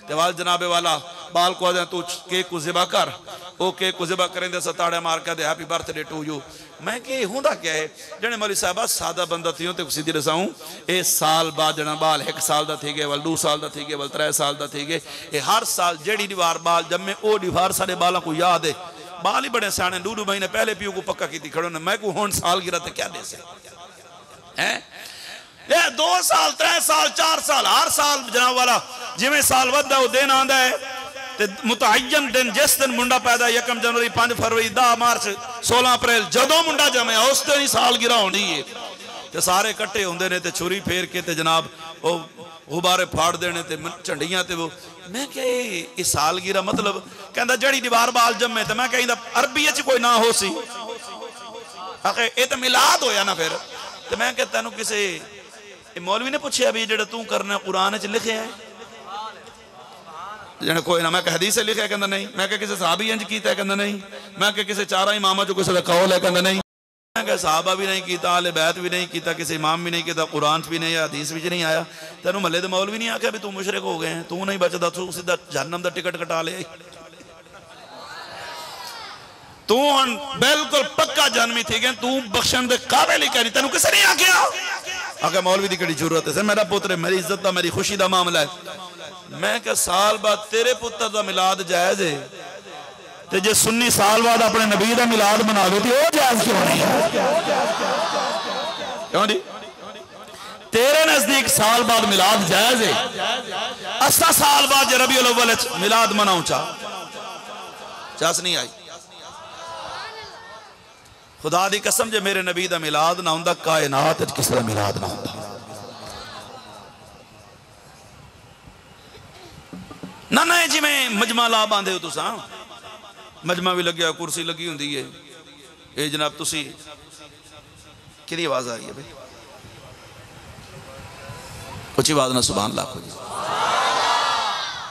ते वाल जनाबे वाला बाल को आदे तू केक को ज़िबा कर, वो केक को ज़िबा करेंदे सताड़े मार के दे हैप्पी बर्थडे टू यू। मैं कि होंदा क्या है? जने मौलवी साहब सादा बंदा थियो ते सीधी दसाऊं ए साल बाद जना बाल 1 साल दा थी गए, वल 2 साल दा थी गए, वल 3 साल दा थी गए। ए हर साल जेड़ी दीवार बाल जम्मे ओ दीवार सारे बालों को याद है। बाल ही बड़े सियाने 2 महीने पहले पियो को पक्का की खड़ो ने। मैं को हुण सालगिरह ते क्या दे से हैं? ये 2 साल 3 साल 4 साल हर साल जनाब वाला जिवें साल वधदा वो दिन आंदा है ते मुतअय्यन दिन जिस दिन मुंडा पैदा 1 जनवरी 5 फरवरी 10 मार्च 16 अप्रैल जदों मुंडा जमया उस दिन ही सालगिरह होनी है ते सारे इकट्ठे होंदे ने ते छुरी फेर के ते जनाब वो गुब्बारे फाड़ देने ते झंडियां ते वो। मैं क्या ये सालगिरह मतलब कहंदा जड़ी दीवार बाल जमे ते मैं कहंदा अरबी च कोई ना हो सी आखे ये तो मिलाद होया ना फिर। ते मैं क्या तेनू किसी मौलवी ने पूछया भी जेड़ा तू करना कुरान च लिखे है जने कोई ना? मैं कह हदीस से लिखा है कहंदा नहीं। मैं कह किसी सहाबी इंज कीता है कहंदा नहीं। मैं कह किसी 4 इमामां चो किसी दा कौल है कहंदा नहीं। मैं कह सहाबा भी नहीं कीता, अहले बैत भी नहीं कीता, किसी इमाम भी नहीं कीता, कुरान भी नहीं, हदीस भी नहीं आया। तेनू महल्ले दे मौलवी नहीं आख्या भी तू मुशरिक हो गए, तू नहीं बचदा, तू सीधा जहन्नम दा टिकट कटा ले, तू हुण बिल्कुल पक्का जहन्नमी थी गया, तू बख्शण दे काबिल ही नहीं। तेनू किसी नहीं आख्या? आख्या मौलवी दी केड़ी जरूरत है? मेरा पुत्र मेरी इज्जत दा मेरी खुशी दा मामला है। मैं क्या साल बाद तेरे पुत्र दा मिलाद जायज है ते जे सुन्नी साल बाद अपने नबी दा मिलाद मनावे ते ओ जायज क्यों नहीं है? क्यों जी? तेरे नजदीक साल बाद मिलाद जायज है, असा साल बाद जे रबीउल अव्वल मिलाद मनाऊं चास नहीं आई। खुदा दी कसम जे मेरे नबी दा मिलाद ना हुंदा कायनात च किसी दा मिलाद ना हुंदा। ना ना जिमें मजमा ला बांधे हो तुसा, मजमा भी लगे कुर्सी लगी होंदी है। ये जनाब तुसी किहदी आवाज आ रही है भाई? उच्ची आवाज ना सुभान अल्लाह को जी।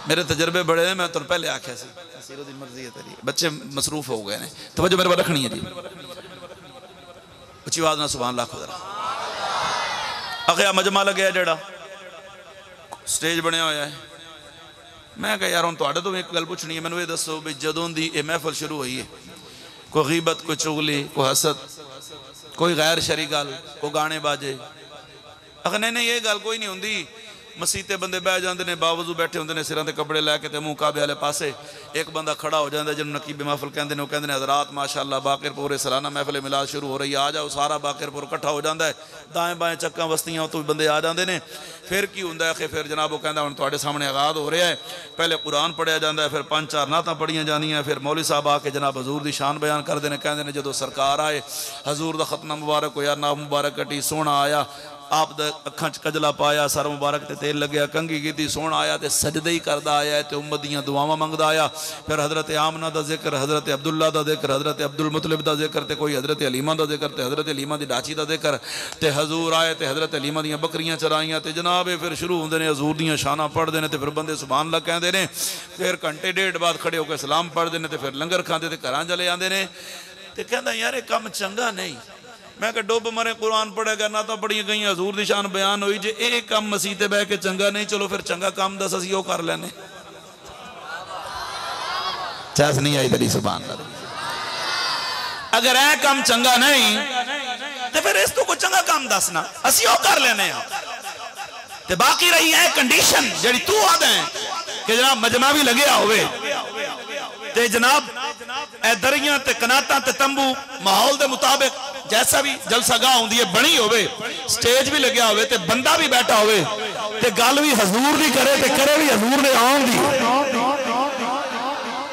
मेरे तजर्बे बड़े हैं, मैं तुम पहले आख्या सी दी मर्जी है तेरी, बच्चे मसरूफ हो गए ने, तवज्जो मेरे पर रखनी है जी। उच्ची आवाज ना सुभान अल्लाह को जरा। आखिया मजमा लगे जेड़ा स्टेज बनया होया है। मैं कहा यार हम तुहाडे तो एक गल पूछनी है, मैनू ये दसो भी जदों दी ये महफिल शुरू हुई है कोई गीबत, कोई चुगली, कोई हसद, कोई गैर शरी गल, कोई गाने बाजे? आखिर नहीं नहीं ये गल कोई नहीं होंदी। मसीते बंदे बह जाते हैं, बावजू बैठे होंगे ने सिरों के कपड़े लैके ते मुँह काबे वाले पासे, एक बंदा खड़ा हो जाता है जिन्होंने नकीबे महफिल कहते हैं, वो कहते हैं हज़रात माशाअल्लाह बाकिरपुर सालाना महफिल मिलाद शुरू हो रही है, आ जाओ। सारा बाकिरपुर इकट्ठा हो जाता है, दाएं बाएं चक्का बस्तियां तो भी बंदे आ जाते हैं। फिर की होंगे आखिर फिर जनाब वो कहता हूँ तुहाडे सामने आगाज़ हो रहा है। पहले कुरान पढ़िया जाता है, फिर 5-4 नातां पढ़ियां जांदियां, फिर मौलवी साहब आके जनाब हजूर की शान बयान करते हैं, कहते हैं जो सरकार आए हजूर का खतना मुबारक होया, नाम मुबारक कटी, सोहना आया, आप अखां च कजला पाया, सर मुबारक ते तेल लग्या, कंघी की सोहना आया तो सजदे ही करता आया तो उम्मत दियां दुआवां मंगदा आया। फिर हज़रत आमना का जिक्र, हज़रत अब्दुल्ला का जिक्र, हज़रत अब्दुल मुतलिब का जिक्र, तो कोई हज़रत हलीमा का जिक्र, तो हज़रत हलीमा की डाची का जिक्र, तो हजूर आए तो हज़रत हलीमा दियां बकरियां चराइयां, तो जनाब फिर शुरू होंगे ने हजूर दियां शाना पढ़ते हैं, तो फिर बंदे सुभान अल्लाह कहते हैं। फिर घंटे डेढ़ बाद खड़े होकर सलाम पढ़ते हैं, तो फिर लंगर खाते तो घर चले आते हैं। तो कहता यार ये काम चंगा नहीं। मैं कहा डुब मरे कुरान पढ़ेगा ना तो पढ़ी गई हजूर दी शान बयान हुई, जे ये काम मसीते बह के चंगा नहीं, चलो फिर चंगा काम दस असीं कर लेने। चस नहीं आई तेरी सुभान अल्लाह। अगर यह काम चंगा नहीं तो फिर इस तो कोई चंगा काम दसना, असीं कर लेने। ते बाकी रही है कंडीशन जी तू आदा है कि जनाब मजमा भी लगे होवे ते जनाब ए दरियां ते कनातां ते तंबू माहौल के मुताबिक जैसा भी जलसागाह होंदी है बनी होवे, स्टेज भी लग्या होवे ते बंदा भी बैठा होवे ते गल भी हजूर दी करे ते करे भी हजूर दे आउण दी।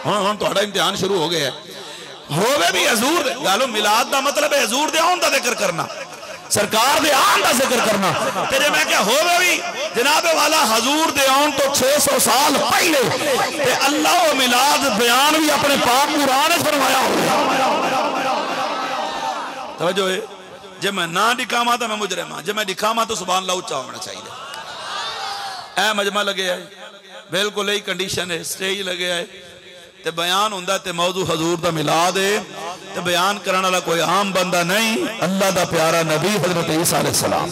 हुण तुहाडा इम्तिहान शुरू हो गया है। होवे भी हजूर गल मिलाद का मतलब है हजूर दे आउण दा जिक्र करना, सरकार दे आउण दा जिक्र करना। ते जे मैं क्या होवे भी जनाब वाला हजूर दे आउण तो 600 साल पहले ते अल्लाह ओ मिलाद बयान भी अपने पाक कुरान में फरमाया हो। तवज्जो है, जे मैं ना दिखावा तो मैं मुजरिम हां, जे मैं दिखावा तो सुभान अल्लाह उच्चा होना चाहिए। ए मजमा लगे है बिल्कुल यही कंडीशन है, स्टेज लगे है ते बयान हुंदा ते मौजू हजूर दा मिलाद है ते बयान करने वाला कोई आम बंदा नहीं, अल्लाह दा प्यारा नबी हजरत ईसा अलैहि सलाम।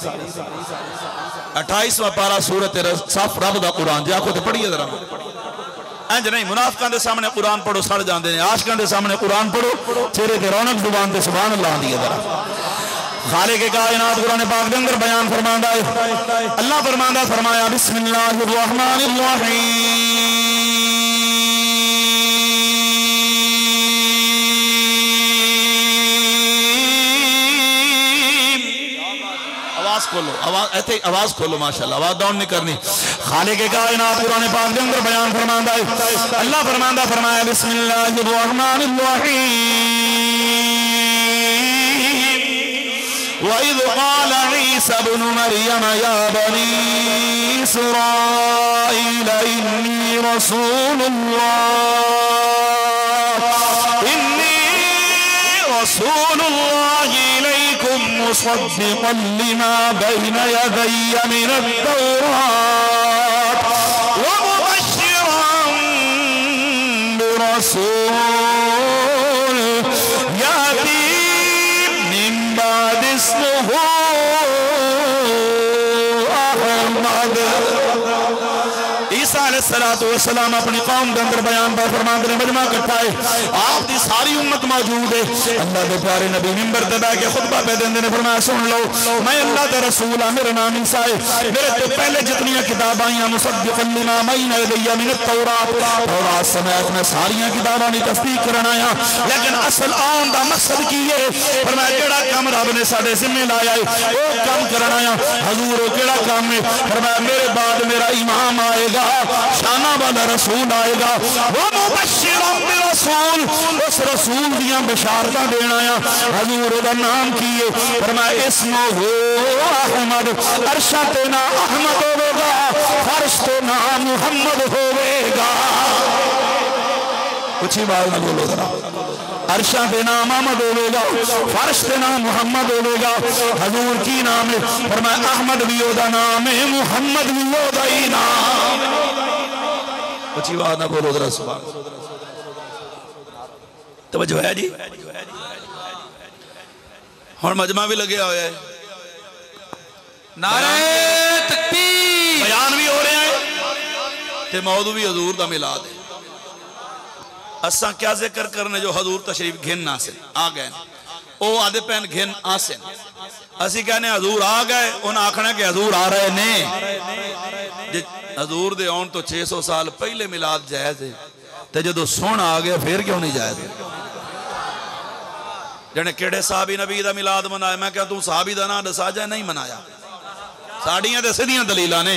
28वां पारा सूरत सफ रब दा कुरान जाको ते पढ़िए जरा। इंज नहीं मुनाफिकां दे सामने कुरान पढ़ो सड़ जाते हैं, आशिकां दे सामने कुरान पढ़ो चेहरे ते रौनक जुबान ते सुभान अल्लाह दी जरा। खालिक कायनात कुरान पाक के अंदर बयान फरमांदा है, अल्लाह फरमांदा फरमाया बिस्मिल्लाहिर रहमानिर रहीम। आवाज खोलो, आवाज ऐसे आवाज खोलो माशाल्लाह, आवाज डाउन नहीं करनी। खालिक कायनात कुरान पाक के अंदर बयान फरमांदा है, अल्लाह फरमांदा फरमाया बिस्मिल्लाहिर रहमानिर रहीम। वइज़ क़ाल ईसा इब्नु मरियम या बनी इस्राईल इन्नी रसूलुल्लाह इलैकुम मुसद्दिक़न लिमा बैना यदैय मिनत-तौरात व मुबश्शिरन बिरसूल याती मिन बाद इस्मुहु अहमद। ईसा अलैहिस्सलातु वस्सलाम अपनी कौम के अंदर बयान पर फरमाते हैं, मजमा इकट्ठा है, आपकी सारी उम्मत मौजूद है। अल्लाह के प्यारे नबी मिंबर पे बैठ के खुतबा पे देंदे ने, फरमाया सुन लो मैं अल्लाह का रसूल हां, मेरा नाम ईसा है, मेरे तो पहले जितनी किताबां आईयां मुसद्दिक़न लिमा बैना यदैय मिनत-तौरात, तौरात समेत मैं सारी किताबां दी तस्दीक करन आया। लेकिन असल आन दा मकसद की है, फरमाया जेड़ा काम रब ने साडे जिम्मे लाया है वो काम करन आया। हजूर वो केड़ा काम है? फरमाया मेरे बाद मेरा इमाम आएगा, शाना वाला रसूल आएगा, वो मुबश्शिरन बिरसूल, उस रसूल दियां बशारतां देना आया। हजूर दा नाम की है? फरमाया इस्मुहु अहमद, अर्शा ते नाम अहमद होवेगा, फर्श ते नाम मुहम्मद होवेगा। कुछ ही बात ना बोलो जरा। अर्शा पे नाम अहमद होगा, फर्श पे नाम मुहम्मद होगा। हजूर की नाम है? फरमाया अहमद भी ओदा नाम है, मुहम्मद भी ओदा ही नाम। कुछ ही बात ना बोलो जरा। सुभान तवज्जो है जी। हुण मजमा भी लगे होया है, नारे तकबीर, बयान भी हो रहा है ते मौजू भी हजूर दा मिलाद है। असा क्या जिक्र करने जो हजूर तशरीफ घिन आसे आ गए, वो आदे पैन घिन आसे, असी कहने हजूर आ गए, उन्हें आखना कि हजूर आ रहे ने। हजूर दे आउण तो 600 साल पहले मिलाद जायज है, तो जो सुन आ गया फिर क्यों नहीं जायज? जने केड़े साहबी नबी दा मिलाद मनाया, मैं क्या तू साहबी दा नाम दसा जाए? नहीं मनाया, साड़ियां ते सीधियां दलीलां ने।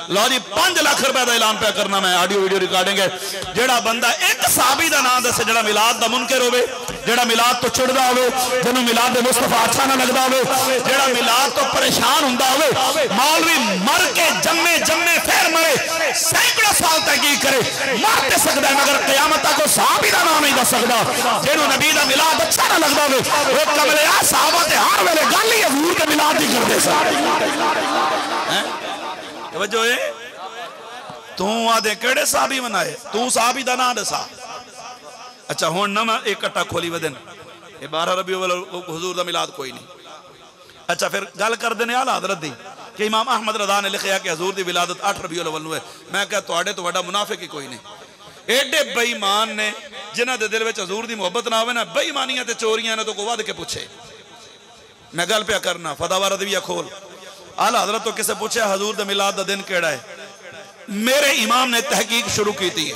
लो जी 5 लाख रुपए का ऐलान पे करना, मैं ऑडियो वीडियो रिकॉर्डिंग है। जेड़ा बंदा एक साहबी दा नाम दसे जेड़ा मिलाद दा मुनकर होवे, जेड़ा मिलाद तो चिड़दा होवे, जिन्हों मिलाद दे मुस्तफा अच्छा ना लगदा होवे, जेड़ा मिलाद तो परेशान हुंदा होवे, मौलवी मर के जम्मे जम्मे फिर मरे, सैकड़ों साल तहकीक करे, मर ते सकदा है मगर क़यामत तक वो साहबी दा नाम नहीं दस सकदा। जिन्हों नबी दा मिलाद अच्छा ना लगदा होवे, वो कमले आ साहबा ते हर वेले गल ही हजूर दे मिलाद दी करदे सन। तवज्जो है, तू आदे केड़े साहबी मनाए, तू साहबी दा नाम दसा। अच्छा हुण ना मैं एक कट्टा खोली वदन, ये 12 रबीउल अव्वल हुजूर दा मिलाद कोई नहीं। अच्छा फिर गल कर देने आला हजरत दी कि इमाम अहमद रज़ा ने लिखा कि हजूर दी विलादत 8 रबीउल अव्वल है। मैं क्या तुहाडे तो वड्डा मुनाफिक ही कोई नहीं। एडे बेईमान ने जिन्हां दे दिल विच हजूर दी मुहब्बत ना होवे ना, बेईमानियां ते चोरियां ने तो को वध के पूछे। मैं गल पिया करना, फतावा रज़विया खोल। आला हजरत तो किसे पूछे हजूर दा मिलाद दा दिन केड़ा है? मेरे इमाम ने तहकीक शुरू की थी,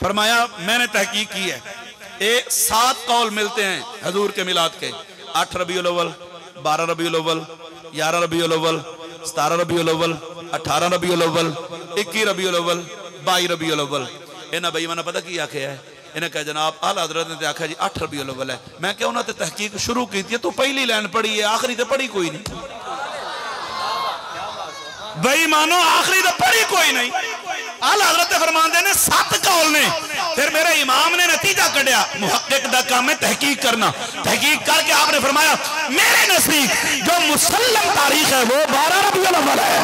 फरमाया मैंने तहकीक की है, ये 7 कौल मिलते हैं हजूर के मिलाद के। 8 रबीउल अव्वल, 12 रबीउल अव्वल, 11 रबीउल अव्वल, 17 रबीउल अव्वल, 18 रबीउल अव्वल, 21 रबीउल अव्वल, 22 रबीउल अव्वल। इन्हें बेईमाना पता की आख्या है, इन्हें कहा जनाब आला हज़रत ने आख्या जी 8 रबीउल अव्वल है। मैं क्या उन्होंने तहकीक शुरू की थी, तू पहली लाइन पढ़ी है, आखिरी तो पढ़ी कोई नहीं। बेईमानो आखिरी तो पढ़ी कोई नहीं। आला हज़रत फरमाते ने 7 कौल ने, फिर मेरे इमाम ने नतीजा कढ़िया, मुहक्किक दा काम है तहकीक करना। तहकीक करके आपने फरमाया मेरे नजदीक जो मुसल्लम तारीख है वो 12 रबीउल अव्वल है।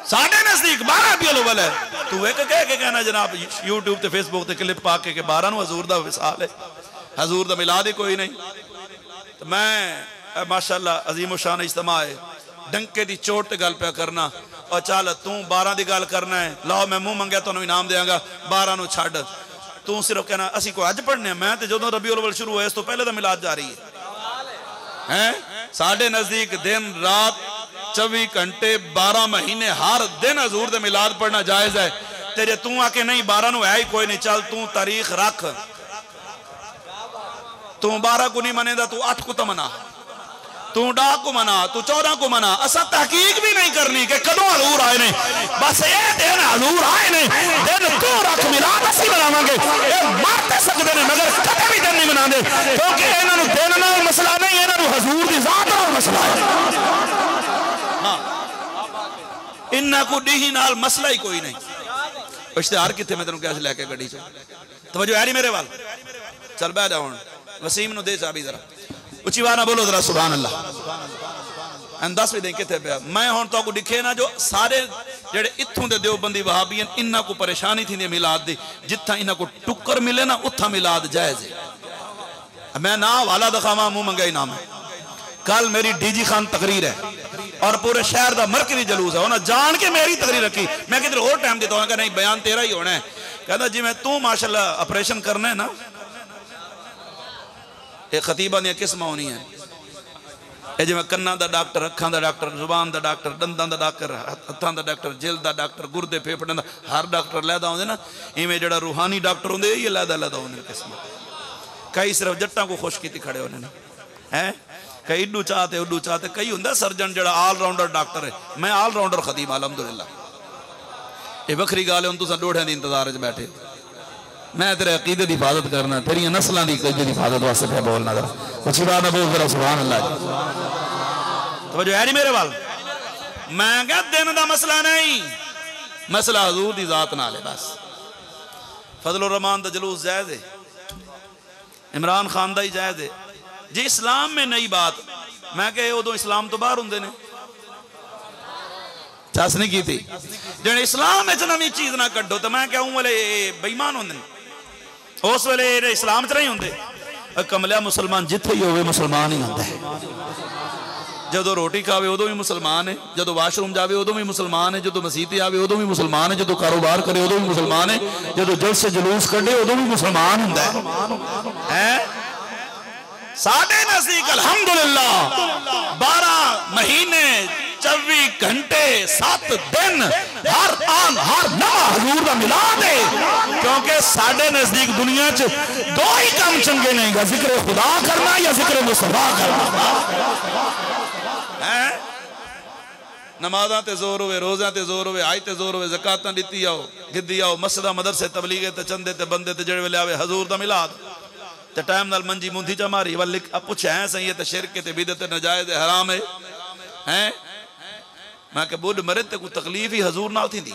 साढ़े नजदीक 12 रबीउल अव्वल है। तू एक कह के कहना जनाब यूट्यूब ते फेसबुक ते क्लिप पा के 12 नूं हजूर दा विसाल है, हजूर दा मिलाद ही कोई नहीं। तो मैं माशाअल्लाह अजीम शान इज्तिमा है, डंके दी चोट ते गल पे करना और चल तू 12 की गल करना है, लाओ मैं मुंह मंगया तुहानू इनाम देंगा, 12 नूं छड्ड। तू सिर्फ कहना असी को अज पढ़ने, मैं तो जो रबीउल अव्वल शुरू होया इस तो पहले तो मिलाद जारी है। साढ़े नजदीक दिन रात 24 घंटे 12 महीने हर दिन हजूर दे मिलाद पढ़ना जायज है। तेरे तू आके नहीं 12 नूं है ही कोई नहीं, चल तू तारीख रख, तू 12 को नहीं मनेगा, तू 8 को तो मना, तू 10 को मना, तू 14 को मना। असा तहकीक भी नहीं करनी कि कदों हजूर आए ने, बस ये दिन हजूर आए ने दिन तू रख मिलाद असी मनावांगे। ये मारते सकते हैं मगर कदे भी दिन नहीं मनाते, क्योंकि इन्होंने दिन नाल मसला नहीं, इन्होंने हजूर की जात नाल मसला है। हाँ इन्ना को डी नाल मसला ही कोई नहीं। इश्तिहार कितने मैं तेन क्या लैके गड्डी च तवज्जो है नहीं मेरे वाल, चल बह जाओ वसीम नु दे चाबी जरा उची वार ना बोलो जरा सुभान अल्लाह। दस भी दें कितने पे मैं हुण तो को दिखे ना जो सारे जेड़े इत्थों दे देवबंदी वहाबी इन्हां को परेशानी थी मिलाद दी, जिथा इन्हां को टुक्कर मिले ना उथा मिलाद जायज है। मैं ना हवाला दिखावा मुंह मंगा ही नाम है। कल मेरी डीजी खान तकरीर है और पूरे शहर का मरकजी जलूस है, उन्हें जान के मेरी तकरीर रखी। मैं किधर और टाइम देता हूँ, नहीं बयान तेरा ही होना है। कहता जी मैं तू माशाल्लाह ऑपरेशन करना है ना, ये खतीबा दी किस्म होनी है, ये जिवें कन्ना दा डॉक्टर, अखां दा डॉक्टर, जुबान दा डॉक्टर, दंदां दा डॉक्टर, हत्थां दा डॉक्टर, जिल्द दा डॉक्टर, गुरदे फेफड़े दा हर डॉक्टर लैदा होंदे ना, इवें जेड़ा रूहानी डॉक्टर होंदे ये लैदा लैदा होंदे किस्म। कई सिर्फ जट्टां को खुश कीती खड़े होने हैं, कई इडू चाहते उडू चाहते, कई होंदा सर्जन जड़ा ऑलराउंडर डॉक्टर है। मैं ऑलराउंडर खतीब अलहमदुलिल्लाह। ये वखरी गल है, तुम डोढ़िया की इंतजार च बैठे, मैं तेरे अकीदे की हिफाजत करना, तेरिया नस्लों की अकीदे की हिफाजत वास्ते पे बोलना। जरा अच्छी बात है, बोल जरा सुभान अल्लाह। तो जो है नहीं मेरे वाल, मैं क्या दिन का मसला नहीं, मसला हजूर की जात नाल है बस। फजल रहमान का जलूस जायज है, इमरान खान का ही जायज है जी। इस्लाम में नई बात, मैं कहे उदो इस्लाम तो बाहर होंगे ने, चस नहीं की थी जो इस्लाम में नवी चीज ना कड्डो, तो मैं कहूँ वाले बेईमान होंगे, उस वेले इस्लाम च नहीं होंगे। कमलिया मुसलमान जिथे ही होवे मुसलमान ही होता है। जो रोटी खावे उदो भी मुसलमान है, जो वाशरूम जावे उदो भी मुसलमान है, जो मसीते आवे उदो भी मुसलमान है, जो कारोबार करे उदो भी मुसलमान है, जो जलसे जुलूस कढ़े उदो भी मुसलमान होंदा है। साढ़े नजदीक अल्हम्दुलिल्लाह 12 महीने 24 घंटे 7 दिन हर आन हर नवा हजूर का मिलाद है। क्योंकि साढ़े नजदीक दुनिया च 2 ही काम चंगे नहीं, जिक्र खुदा करना या जिक्र मुस्तफा करना है। नमाज़ां ते जोर होवे, रोज़ा ते जोर होवे, हज ते जोर होवे, ज़कातां दित्ती आओ, गिद्दी आओ, मस्जिदां मदरसे तबलीगे ते चंदे ते बंदे ते जेड़े वेले आवे हजूर दा मिलाद ते टाइम नाल मंजी मुंधी चा मारी वल पुछे है सही है ते शिरक ते बिदत नजायज हराम है हैं। मैं के बुढ़ मरे ते कोई तकलीफ ही हजूर नाल थींदी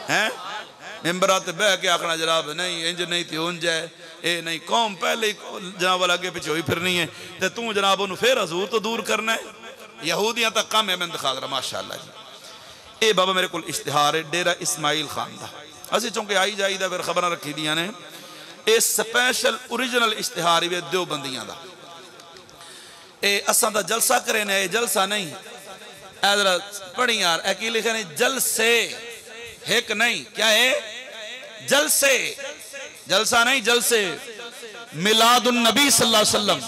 है। मिंबरा ते बह के आखना जनाब नहीं इंज नहीं थी उंज है, ये नहीं कौम पहले ही जनाब अगे पिछे हुई फिरनी है, ते तू जनाब उन्होंने फिर हजूर तो दूर करना है। यहूदियां तक कम है, मैं दिखा रहा माशाअल्लाह जी। ये बाबा मेरे को इश्तिहार है डेरा इस्माइल खान का, असं चूंकि आई जाईदा फिर खबर रखी दियां ने। ये स्पैशल ओरिजिनल इश्तिहार ही देवबंदियां का। ये असा दा जलसा करे ने, ये जलसा नहीं जरा पढ़ी यार की लिखे नहीं, जलसे एक नहीं, क्या है जलसे, जलसा नहीं जलसे। मिलादुन नबी सल्लल्लाहु अलैहि वसल्लम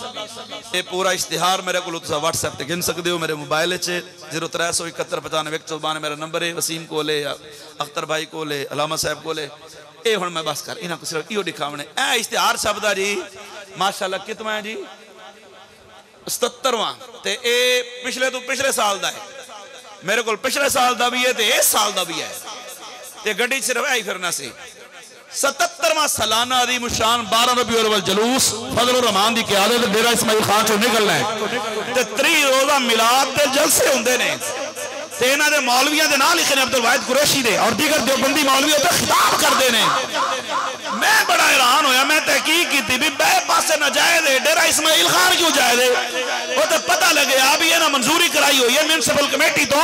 ये पूरा इश्तिहार मेरे को व्हाट्सएप ते गिन सकते हो, मेरे मोबाइल 037195 मेरा नंबर है। वसीम को ले, अख्तर भाई को ले, अलामा साहब को ले। ये हुण मैं बस कर इन्हां को सिर्फ इहो दिखावने। ए इश्तिहार शब्द है जी माशाअल्लाह कितना है जी 77वां ते ए पिछले तो पिछले साल दा है। मेरे को पिछले साल दा भी है ते इस साल दा भी है। ते गड्डी सिर्फ आई फिरना सी 77वां सालाना अदीम शान 12 रबीउल अव्वल जुलूस फजलुर रहमान दी क़यादत डेरा इस्माइल खान चो निकलना है ते 3 रोज़ा मिलाद दे जलसे होंदे ने ते इन्हां दे मौलवियां दे नाम लिखे ने अब्दुल वाहिद कुरैशी दे और दीगर देवबंदी मौलवी ते खिताब करदे ने। मैं बड़ा हैरान होया, मैं तहकीक की भी बे पासे ना जाए दे डेरा इस्माइल खान क्यों जाए दे वो तो पता लगे अभी इन्हें मंजूरी कराई हुई है म्युनिसिपल कमेटी तो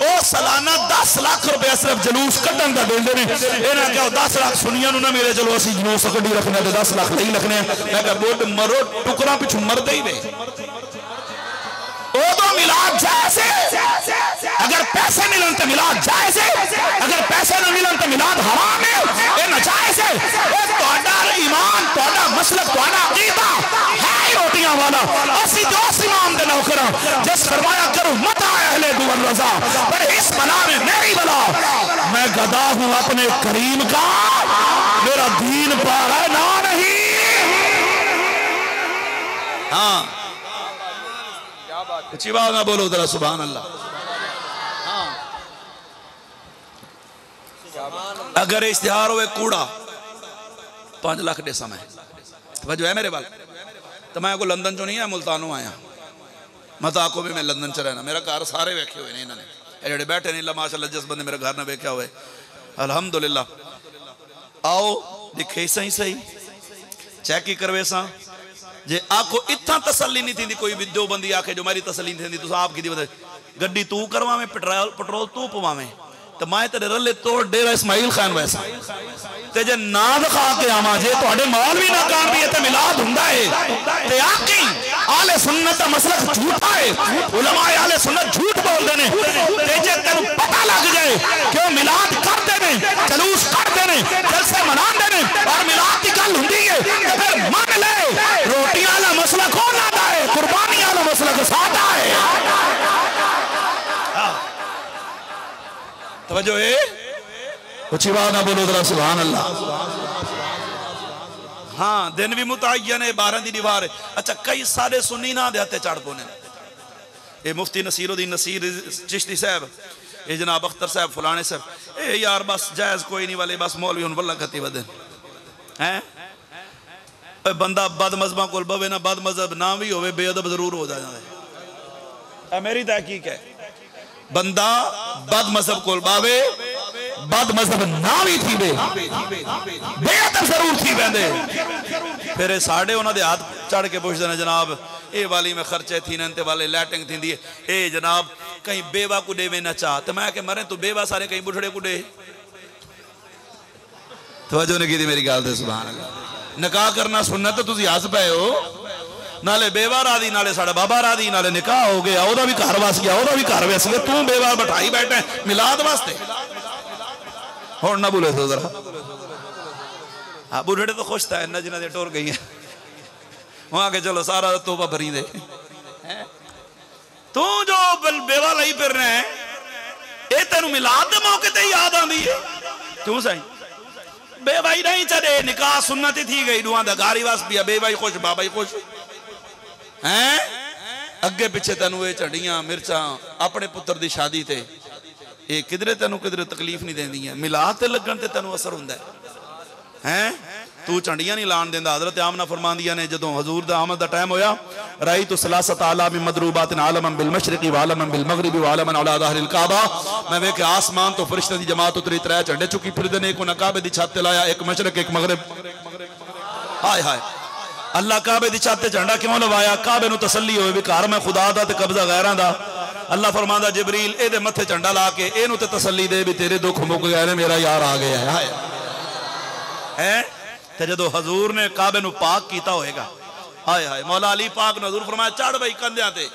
वो सालाना 10 लाख रुपया सिर्फ जुलूस कड्डन का देंदे ने। इन्हें क्या 10 लाख सुनिया ना मेरे चलो असं जुलूस कड्डी रखने 10 लाख नहीं रखने। मैं क्या बोट मरो टुकड़ा पिछू मरते ही वे तो मिलाद जायज़ है। अगर पैसे मिलन तो मिलाद जायज़ है, अगर पैसे ना मिलन तो मिलाद हराम है, ये नाजायज़ है। तोड़ा ईमान तोड़ा मसलक तोड़ा अकीदा है रोटियां वाला असी जो इमाम दे नौकर जिस फरमाया करो मत अहले दुआ रज़ा पर इस बला में मेरी बला मैं गदा हूं अपने करीम का मेरा दीन पर है ना नहीं। हाँ अच्छी बात ना बोलो जरा सुभान अल्लाह। हाँ अगर इश्तिहार हुए कूड़ा 5 लाख दे समय वजह है मेरे वाल तो मैं को लंदन चो नहीं है मुल्तानों आया मत आको भी मैं लंदन च रहना मेरा घर सारे वेखे हुए ने इन्होंने जेडे बैठे नहीं माशाअल्लाह जिस बंदे मेरे घर ना वेख्या हुए अल्हम्दुलिल्लाह आओ दिखे सही सही चेक ही करवे सा जे आखो इतना तसल्ली नहीं थी कोई भी दो बंदी आखे जो मेरी तसल्ली नहीं थी आप की गड्डी तू करवावे पेट्रोल तू पवावे तो मैं तेरे रले तोड़ डेरा इस्माइल खान वैसा ते जे ना दिखा के आवा जे तुहाडे मौलवी ना कान भी ते मिलाद हुंदा है ते आकी आले सुन्नत दा मसलक झूठा है उलमा आले सुन्नत झूठ बोलदे ने ते जे तेनु पता लग जाए कि वो मिलाद करदे ने जुलूस करदे ने जलसे मनांदे ने और मिलाद दी गल हुंदी है ते फिर मान ले रोटियां वाला मसला कौन लादा है कुर्बानी वाला मसला सादा है। तवज्जो है कुछ बात ना बोलो जरा सुभान अल्लाह। हाँ दिन भी मुतय्यन है 12 दी दीवार है। अच्छा कई सारे सुन्नी ना देते चढ़ पोने ये मुफ्ती नसीरुद्दीन नसीर चिश्ती साहब ये जनाब अख्तर साहब फलाने साहब ए यार बस जायज़ कोई नहीं वाले बस मौलवी उन वल्ला कती बदन हैं बंदा बद मजहबा को बवे ना बद मजहब ना भी होवे बेअदब जरूर हो जाता है। मेरी तहकीक है बंदा बद मजहब को बावे बद मजहब ना भी थी बेअदब जरूर थी बंदे फिर साढ़े उन्होंने हाथ चढ़ के पुछते हैं जनाब ये वाली में खर्चे थी नंते वाले लैटिंग थी ए जनाब कहीं बेवा को देवे ना चाह तो मैं मरे तू बेवा सारे कहीं बुढ़ड़े को दे तवज्जो ने की थी मेरी गाल से सुभान अल्लाह। निकाह करना सुनना तो तुम हस पे हो नाले बेवा राधी नाले साड़ा बाबा राधी नाले निकाह हो गया ओदा भी घर वस गया ओदा भी घर वस गया तू बेवा बैठाई बैठे मिलाद वास्ते हुण ना बोले तो जरा हाँ बुढ़े तो खुश था इन्ना जिन्हें टोर गई है वहां के चलो सारा तोबा भरी दे तू जो बेवा लाई फिर रहे हैं ये तेन मिलाद के मौके ते याद आती है क्यों सही बेवाई नहीं चले निकाह सुन्नत थी गई दुआ दा गारी वास पिया बेवाई खुश बाबा ही खुश हैं अगे पिछे तेन ये झंडियां मिर्चा अपने पुत्र की शादी ते ये किधरे तेन किधरे तकलीफ नहीं देंदी मिलाद ते लगन ते तेन असर हुंदा है तू झंडियां नहीं लान देंदा। हज़रत आमना फरमांदियां ने जदों हजूर दा आमद दा टाइम होया राई तो सलासत आला में मदरूबात आलमन बिल मशरिकी व आलमन बिल मगरिबी व आलमन अला ज़हरिल काबा मैं वेखे आसमान तो फरिश्ते दी जमात उतरी 3 झंडे चुकी फिरदे ने एक उन्हां काबे दी छत ते लाया एक मशरक एक मगरिब हाय हाय अल्लाह काबे दी छत ते झंडा क्यों लवाया काबे नूं तसल्ली होवे भी घर मैं खुदा दा ते कब्जा गैरां दा अल्लाह फरमांदा जिबरील एदे मथे झंडा ला के एनू ते तसल्ली दे भी तेरे दुख मुक गए ने मेरा यार आ गया है हैं ते जदों हजूर ने काबे नूं पाक कीता होएगा हाय हाय मौला अली पाक ने हजूर फरमाया चढ़ बई कंधियां ते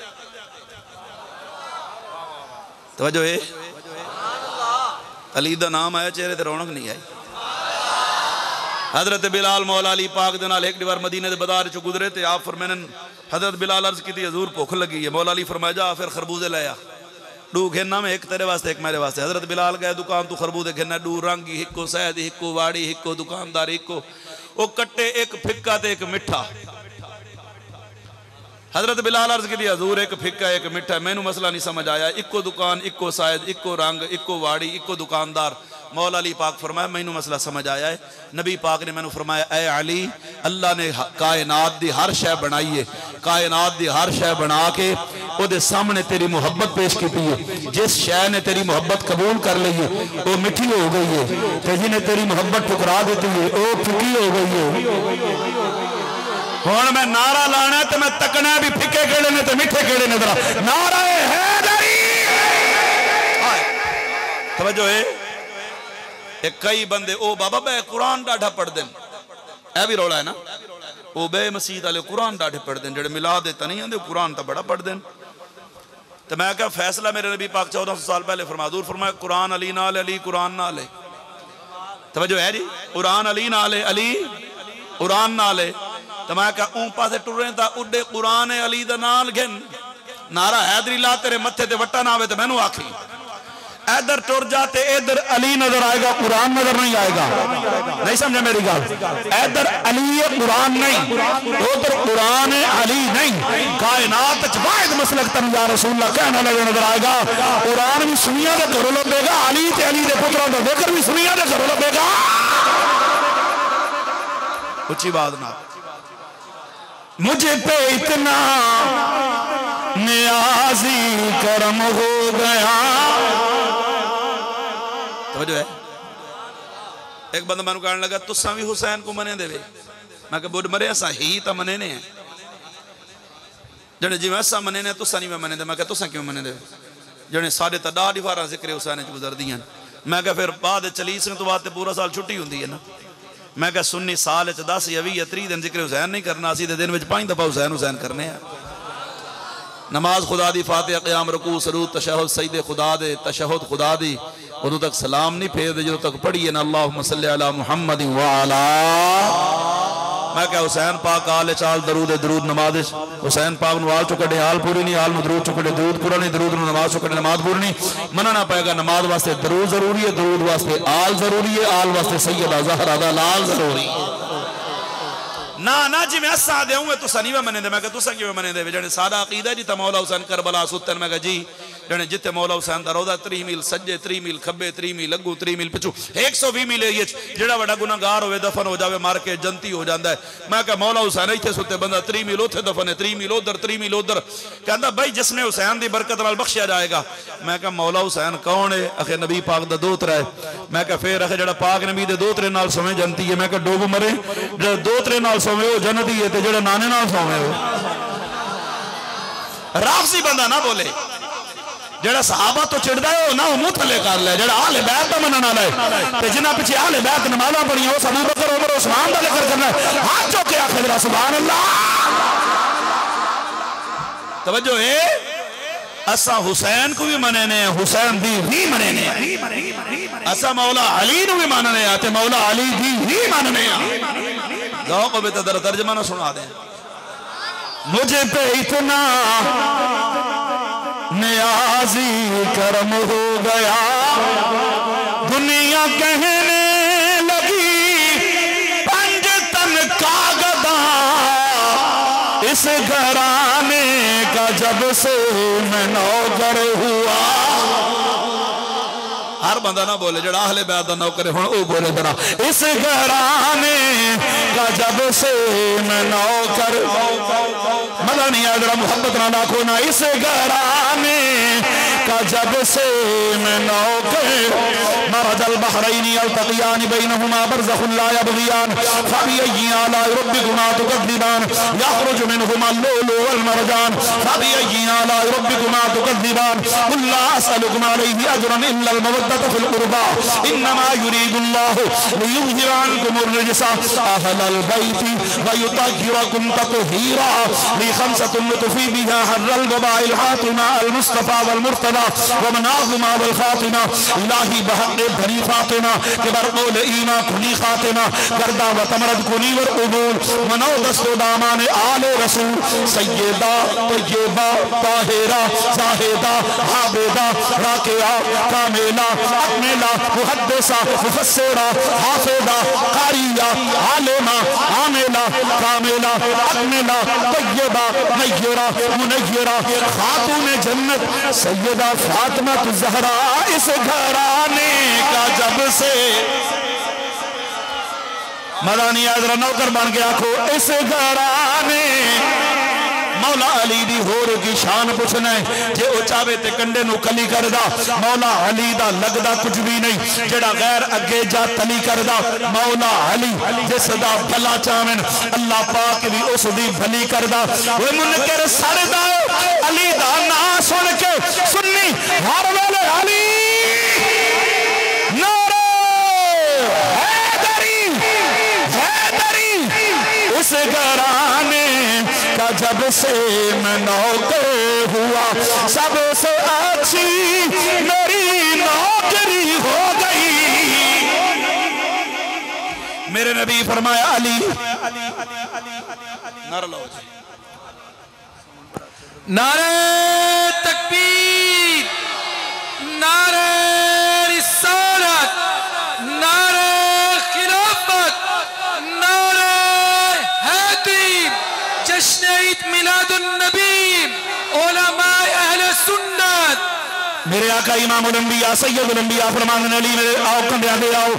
तवज्जो है अली दा नाम आया चेहरे ते रौनक नहीं आई। हजरत बिलाल मौला अली पाक दे नाल एक बार मदीने दे बाजार चो गुजरे ते आप फरमाने हजरत बिलाल अर्ज की हजूर भुख लगी है मौला अली फरमाया जा फिर खरबूजे लाया डू घेना में एक तेरे वास्ते एक मेरे वास्ते हजरत बिलाल गए दुकान तू खरबूजे घेना डू रंगी हिको शहद हिको वाड़ी हिको दुकानदार हिको वो कट्टे एक फिक्का ते एक मिठा हजरत बिलाल अर्ज की हजूर एक फिक्का एक मिठा मैनू मसला नहीं समझ आया इको दुकान इको शायद इको रंग इको वाड़ी इको दुकानदार मौला अली पाक फरमाया मैनू मसला समझ आया है। नबी पाक ने मैनू फरमाया ऐ अली, अल्लाह ने कायनात दी हर शय बनाई है, कायनात दी हर शय बना के ओदे सामने तेरी मुहब्बत पेश की है। जिस शय ने तेरी मुहब्बत कबूल कर ली है वो मिठी हो गई है, ते जिन्हें तेरी मुहब्बत ठुकरा दी है वो फिकी हो गई है। हुण मैं नारा लाना तो मैं तकना भी फिके केड़े ने ते मिठे केड़े ने, जरा नारा हैदरी। तवज्जो है। एक कई बंदे ओ बाबा बे कुरान डाढ़ा पढ़ते हैं, यह भी रौला है ना, वो बे मसीत वाले कुरान डाढ़े पढ़ते हैं, जेडे मिला देता नहीं आते कुरान तो बड़ा पढ़ते हैं। तो मैं क्या फैसला मेरे नबी पाक 1400 साल पहले फरमादूर फरमाया कुरान अली नाल, अली कुरान नाल है। तवज्जो है जी, कुरान अली नाल है, अली कुरान नाल है। तो मैं क्या ऊं पासे टुरे ता उडे कुरान अली दा नाल घिन, नारा हैदरी ला तेरे मत्थे ते वट्टा ना आवे तो मैनू आखी। इधर टुर जाते इधर अली नजर आएगा, कुरान नजर नहीं आएगा। नहीं समझे मेरी गल? इधर अली है कुरान नहीं, उधर कुरान है अली नहीं। कायनात वाहिद मसलक तन या रसूलुल्लाह कहने लगे नजर आएगा। कुरान भी सुनिया दे घरों लभेगा, अली ते अली दे पुत्रों दा जिक्र भी सुनिया दे घरों लभेगा। उच्ची बात ना, मुझे पे इतना नियाज़ी करम हो गया। तो है एक बंदा मैं कहने लगा तुसा भी हुसैन को मने देवे। मैं बुढ़ मरे असा ही तो मने ने जने जिवें असा मने ने तुसा नहीं मने दे। मैं तुसा क्यों मने दे? जने साढ़े तो डाढ़ ही फारा जिक्र हुसैन गुजर दियां। मैं फिर बाद चलीस तो बाद पूरा साल छुट्टी होंगी है ना। मैं सुन्नी साल 10 या 20 या 30 दिन जिक्र हुसैन नहीं करना, असी दिन में 5 दफा हुसैन हुसैन करने हैं। नमाज खुदा दी, फातिहा, क़याम, रुकू, सरूद, तशहुद, सजदे खुदा दे, तशहुद खुदा दी, उदों तक सलाम नहीं फेर दे जो तक पढ़िए ना अल्लाहुम्मा सल्ली अला मुहम्मद व अला। मैं क्या हुसैन पाक आले चाल दरूद दरूद नमाज हुसैन पाक नवाज चुकड़े हाल पूरी नहीं, हाल दरूद चुकड़े दरूद पूरा नहीं, दरूद नमाज चुकड़े नमाज पूरी नहीं। मनना पाएगा नमाज वास्ते दरूद जरूरी है, दरूद वास्ते आल जरूरी है, आल वास्ते सैयदा ज़हरा दा लाल जरूरी है। ना ना जी मैं असा देऊंगा तुसा नहीं मने दे। मैं तुसा क्यों मने दे? जने सादा अकीदा जी तो मौला हुसैन करबला सुतन। मैं जी जने जिते मौला हुसैन दा रोदा 3 मील सज्जे, 3 मील खब्बे, 3 मील अगू, 3 मील पिछू 120 मील एरिया जेड़ा बड़ा गुनाहगार होवे दफन हो जावे, मार के जनती हो जाता है। मैं क्या मौला हुसैन इत्थे सुते, बंदा 3 मील उथे दफन है, 3 मील उधर, 3 मील उधर। कहंदा भाई जिसने हुसैन दी बरकत नाल बख्शिया जाएगा। मैं क्या मौला हुसैन कौन है? आखे नबी पाक दा दोतरा है। मैं क्या फिर आखे जेड़ा पाक नबी दे दोतरे नाल सोवे जनती है। मैं क्या डूब मरे जेड़ा दोतरे नाल सोवे वो जन्नती है, ते जेड़ा नाने नाल सोवे वो राफसी बंदा ना बोले। जेड़ा सहाबा तो चिड़दा है ना मुंह थले कर ले। जेड़ा आले बैत दा मनन वाला है ते जिन्हां पिछे आले बैत नमाज़ां पढ़ियां उस अबू बकर उमर उस्मान दा जिक्र करना है। हाथ चुक के आखे जरा सुभान अल्लाह। तवज्जो है, असा हुसैन को भी मने ने, हुसैन दी भी मने ने। असा मौला अली नु भी मानने आते, मौला अली दी भी मानने आ। ज़ौक़ बे तर्जुमा ना सुना दे। मुझे पे इतना नियाज़ी करम हो गया, दुनिया कहने लगी पंज तन का गदा, इस घराने का जब से मैं नौकर हुआ। हर बंदा ना बोले जड़ा अहले बैत दा नौकर है, हुण ओ बोले जरा इस घराने का जब से मैं नौकर। मजा नहीं आया जरा मोहब्बत ना लाखो ना। इस घराने का जब से मैं नौकर। मरजल बहरैनी अल्तक़ियान बैनहुमा बरज़ख़ुन ला यबग़ियान फ़बिअय्यि आलाइ रब्बिकुमा तुकज़्ज़िबान यख़रुजु मिनहुमा अल-लुअ्लुअु वल-मरजान फ़बिअय्यि आलाइ रब्बिकुमा तुकज़्ज़िबान क़ुल ला असअलुकुम अलैहि अजरन इल्ला अल-मवद्दता फ़िल क़ुरबा इन्नमा युरीदुल्लाहु लियुज़हिबा अन्कुम अर्रिजसा अहलल बैति व युतह्हिरकुम तत्हीरा लिखम्सतिन तुफ़ी बिहा हर्रल क़बाइल हातिमा अल-मुस्तफ़ा वल-मुर्तज़ा व मनाहुमा वल-ख़ातिमा इलाही बहक़ बनी फ़ातिमा के बरक़ौल ईमा कुनी ख़ातिमा गर्दा व तमरद कुनी वर उबूल मनो दस्तो दामान आले रसूल सय्यदा तय्यबा ताहिरा ज़ाहिदा आबिदा राकिया कामिला अकमिला मुहद्दिसा मुफस्सिरा हाफ़िदा क़ारिया आलिमा आमिला कामिला अकमिला तय्यबा नय्यरा मुनय्यरा खातून जन्नत सय्यदा फ़ातिमा ज़हरा। इस घराने का जब से मदानी आजरा नौकर बन के आखो इस घराने मौला अली दी होर की शान पूछना है जे ओ चावे ते कंडे नु कली करदा मौला अली दा लगदा कुछ भी नहीं जेड़ा गैर अगे जा तली करदा मौला अली जिस दा भला चावन अल्लाह पाक भी उस दी भली करदा ओए मुनकर सड़दा अली दा नाम सुन के सुन्नी हर वेले अली नारे हैदरी हैदरी उस घराने का जब से मैं नौकर हुआ सबसे अच्छी मेरी नौकरी हो गई। मेरे नबी फरमाया अली नारे तकबीर, नारे रिसालत, नारे खिलाफत, नारे हैदरी, जश्न ईद मिलादुन नबी, उलमाए अहले सुन्नत। मेरे आका इमाम उलंबिया सैयद उलंबिया फरमाने अली मेरे आओ कंधे दे आओ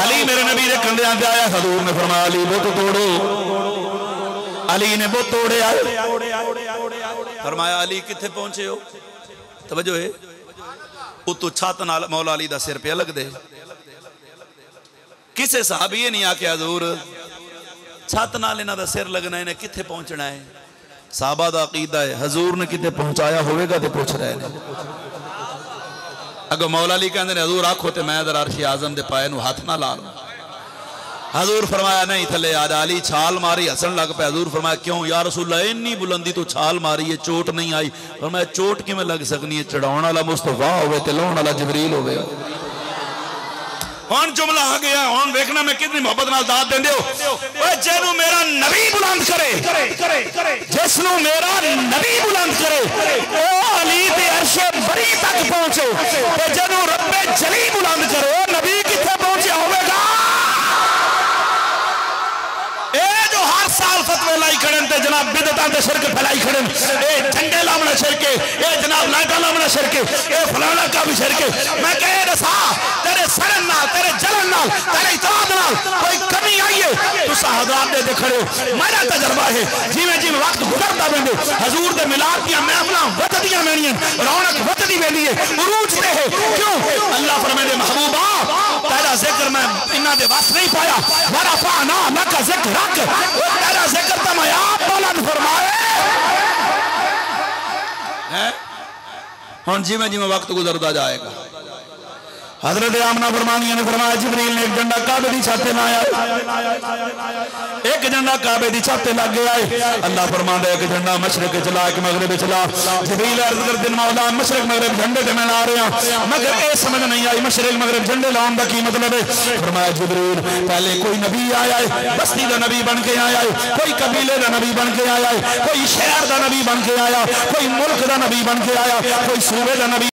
अली मेरे नबी दे कंधे दे आया हजूर ने फरमाया अली बुत तोड़ो अली ने बुत तोड़े आए फरमाया अली किथे पहुंचे हो तवज्जो है उतो छत नाल मौला अली दा सिर पे लग दे किसे सहाबी नहीं आके हजूर छत नाल इन्हां दा सिर लगना इन्हें किथे पहुंचना है साहबा दा अकीदा है हजूर ने किथे पहुंचाया होवेगा ते पूछ रहे ने अगो मौला अली कहंदे ने हजूर आखो ते मैं जरा अर्श आजम दे पाए नु हाथ ना ला लूं हजूर फरमाया नहीं थले आजा अली छाल मारी हसन लग पे हजूर फरमाया क्यों या रसूलल्लाह इन्नी बुलंदी तो छाल मारी है चोट नहीं आई फरमाया चोट किवें लग सकनी है चढ़ाउण वाला मुस्तफा होवे ते लाउण वाला जिबरील होवे हुण जुमला आ गया हुण देखना मैं कितनी मोहब्बत नाल दात देंदे हो ओए जेनु मेरा नबी बुलंद करे जिसनु मेरा नबी बुलंद करे ओ अली ते अर्शे बरी तक पहुंचे ते जेनु रब्बे जली बुलंद करे ओ नबी किथे पहुंचे होवेगा साल फतवे लाई खड़न ते जनाब बिदतां ते शिरक फैलाई खड़न ए झंडे लावना शिरक ए जनाब लाइटा लावना शिरक ए फलाना का भी शिरक मैं कह दसा तेरे सड़न नाल तेरे जलन नाल तेरे इताअत नाल कोई कमी आई है तुसा हजरात दे खड़े हो मेरा तजर्बा है जिवें जिवें वक्त गुजरदा वेंदे हजूर दे मिलाद दी महफिलां वधदियां वेंदियां रौनक वधदी वेंदी है उरूज ते है क्यों अल्लाह फरमाए महबूबा तेरा जिक्र मैं इन्हां दे वास नहीं पाया वरा पाना लका जिक्र रख तेरा जिक्र तो मैं आप बुलंद फरमाए हैं हुण जिवें जिवें वक्त गुजरदा जाएगा हजरत आमना फरमानिया ने फरमाया जिब्रील ने एक झंडा काबे दी छत ते लाया एक झंडा काबे दी छत ते लग गया अल्लाह फरमांदा एक झंडा मशरिक च ला एक मगरिब च ला जिब्रील अर्ज कर दिन मौला मशरिक मगरिब झंडे ते मैं ला रहा मगर ए समझ नहीं आई मशरिक मगरिब झंडे लाउन दा की मतलब है फरमाया जिब्रील पहले कोई नबी आया है बस्ती दा नबी बन के आया है कोई कबीले दा नबी बन के आया है कोई शहर दा नबी बन के आया कोई मुल्क दा नबी बन के आया कोई सूबे दा नबी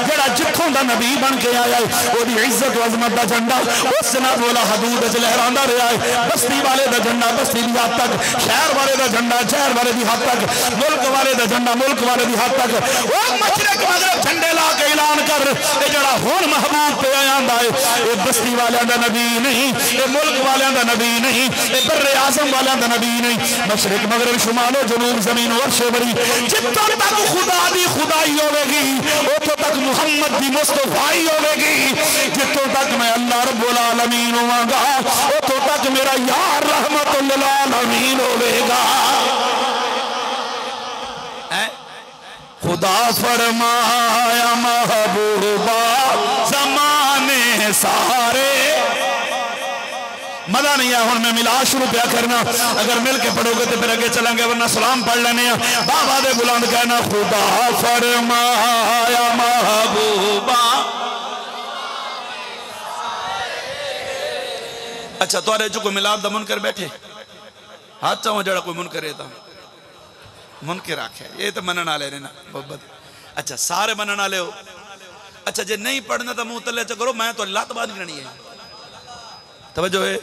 जेड़ा जिथों दा नबी बन के आया है ओदी इज्जत व अजमत दा झंडा उस जनाब वाला हदूद च लहरांदा रहा है बस्ती वाले दा झंडा बस्ती दी हद तक शहर वाले दा झंडा शहर वाले दी हद तक मुल्क वाले दा झंडा मुल्क वाले दी हद तक ओ मशरिक मगरिब झंडे ला के ऐलान कर ए जेड़ा हुण महबूब पे आंदा है ए बस्ती वाले दा नबी नहीं ए मुल्क वाले दा नबी नहीं ए बर्रे आज़म वाले दा नबी नहीं मशरिक मगरिब शुमालो जनूब जमीन अर्श बरी जितों तक खुदा दी खुदाई होवेगी ओथों तक मुहम्मद दी मुस्तफाई होवेगी जितों तक मैं अल्लाह रब्बुल आलमीन होवांगा उतों तक मेरा यार रहमतुल लिल आलमीन होवेगा खुदा फरमाया महबूबा जमाने सारे मजा नहीं है हुण मैं मिलाद शुरू पिया करना अगर मिल के पढ़ोगे तो फिर अगे चलेंगे वरना सलाम पढ़ लेने बाबा दे बुलंद कहना खुदा फरमाया महबूबा अच्छा तुहाडे जो कोई मिलाद दा मुनकर बैठे हाथ चाहो जड़ा कोई मुनकर है ता मुनकर आखे ये तो मनन वाले ने ना मोहब्बत अच्छा सारे मनन वाले हो अच्छा जे नहीं पढ़ना तो मुंह तले च करो मैं तो लत बांध करनी है तवज्जो है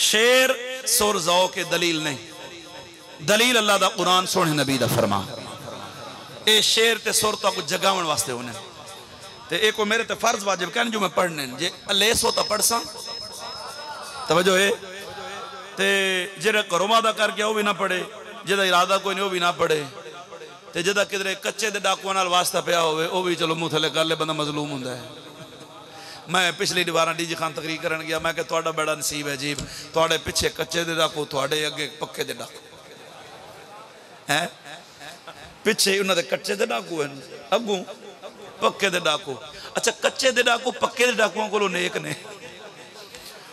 शेर सुर ज़ौ के दलील नहीं दलील अल्लाह दा कुरान सोने नबी दा फरमान ए शेर ते सुर तो कुछ जगावन वास्ते होने ते एक को मेरे ते फर्ज वाजिब कहने जो मैं पढ़ने जे लेस हो तो पढ़ सा तवज्जो है ते जेड़ा घरों वादा कर गया वो भी ना पढ़े जेदा इरादा कोई नहीं वो भी ना पढ़े ते जेदा किधरे कच्चे दे डाकुआं नाल वास्ता पिया होवे वो भी चलो मुंह थले कर ले बंदा मजलूम हुंदा है। मैं पिछली दीवार डीजी खान तकरीर करन गया मैं कि तुहाडा बड़ा नसीब है जी तुहाडे पिछे कच्चे दे डाकू तुहाडे अगे पक्के दे डाकू हैं पिछे उन्हां दे कच्चे दे डाकू हैं अगू पक्के दे डाकू। अच्छा कच्चे दे डाकू पक्के दे डाकुआं कोलों नेक ने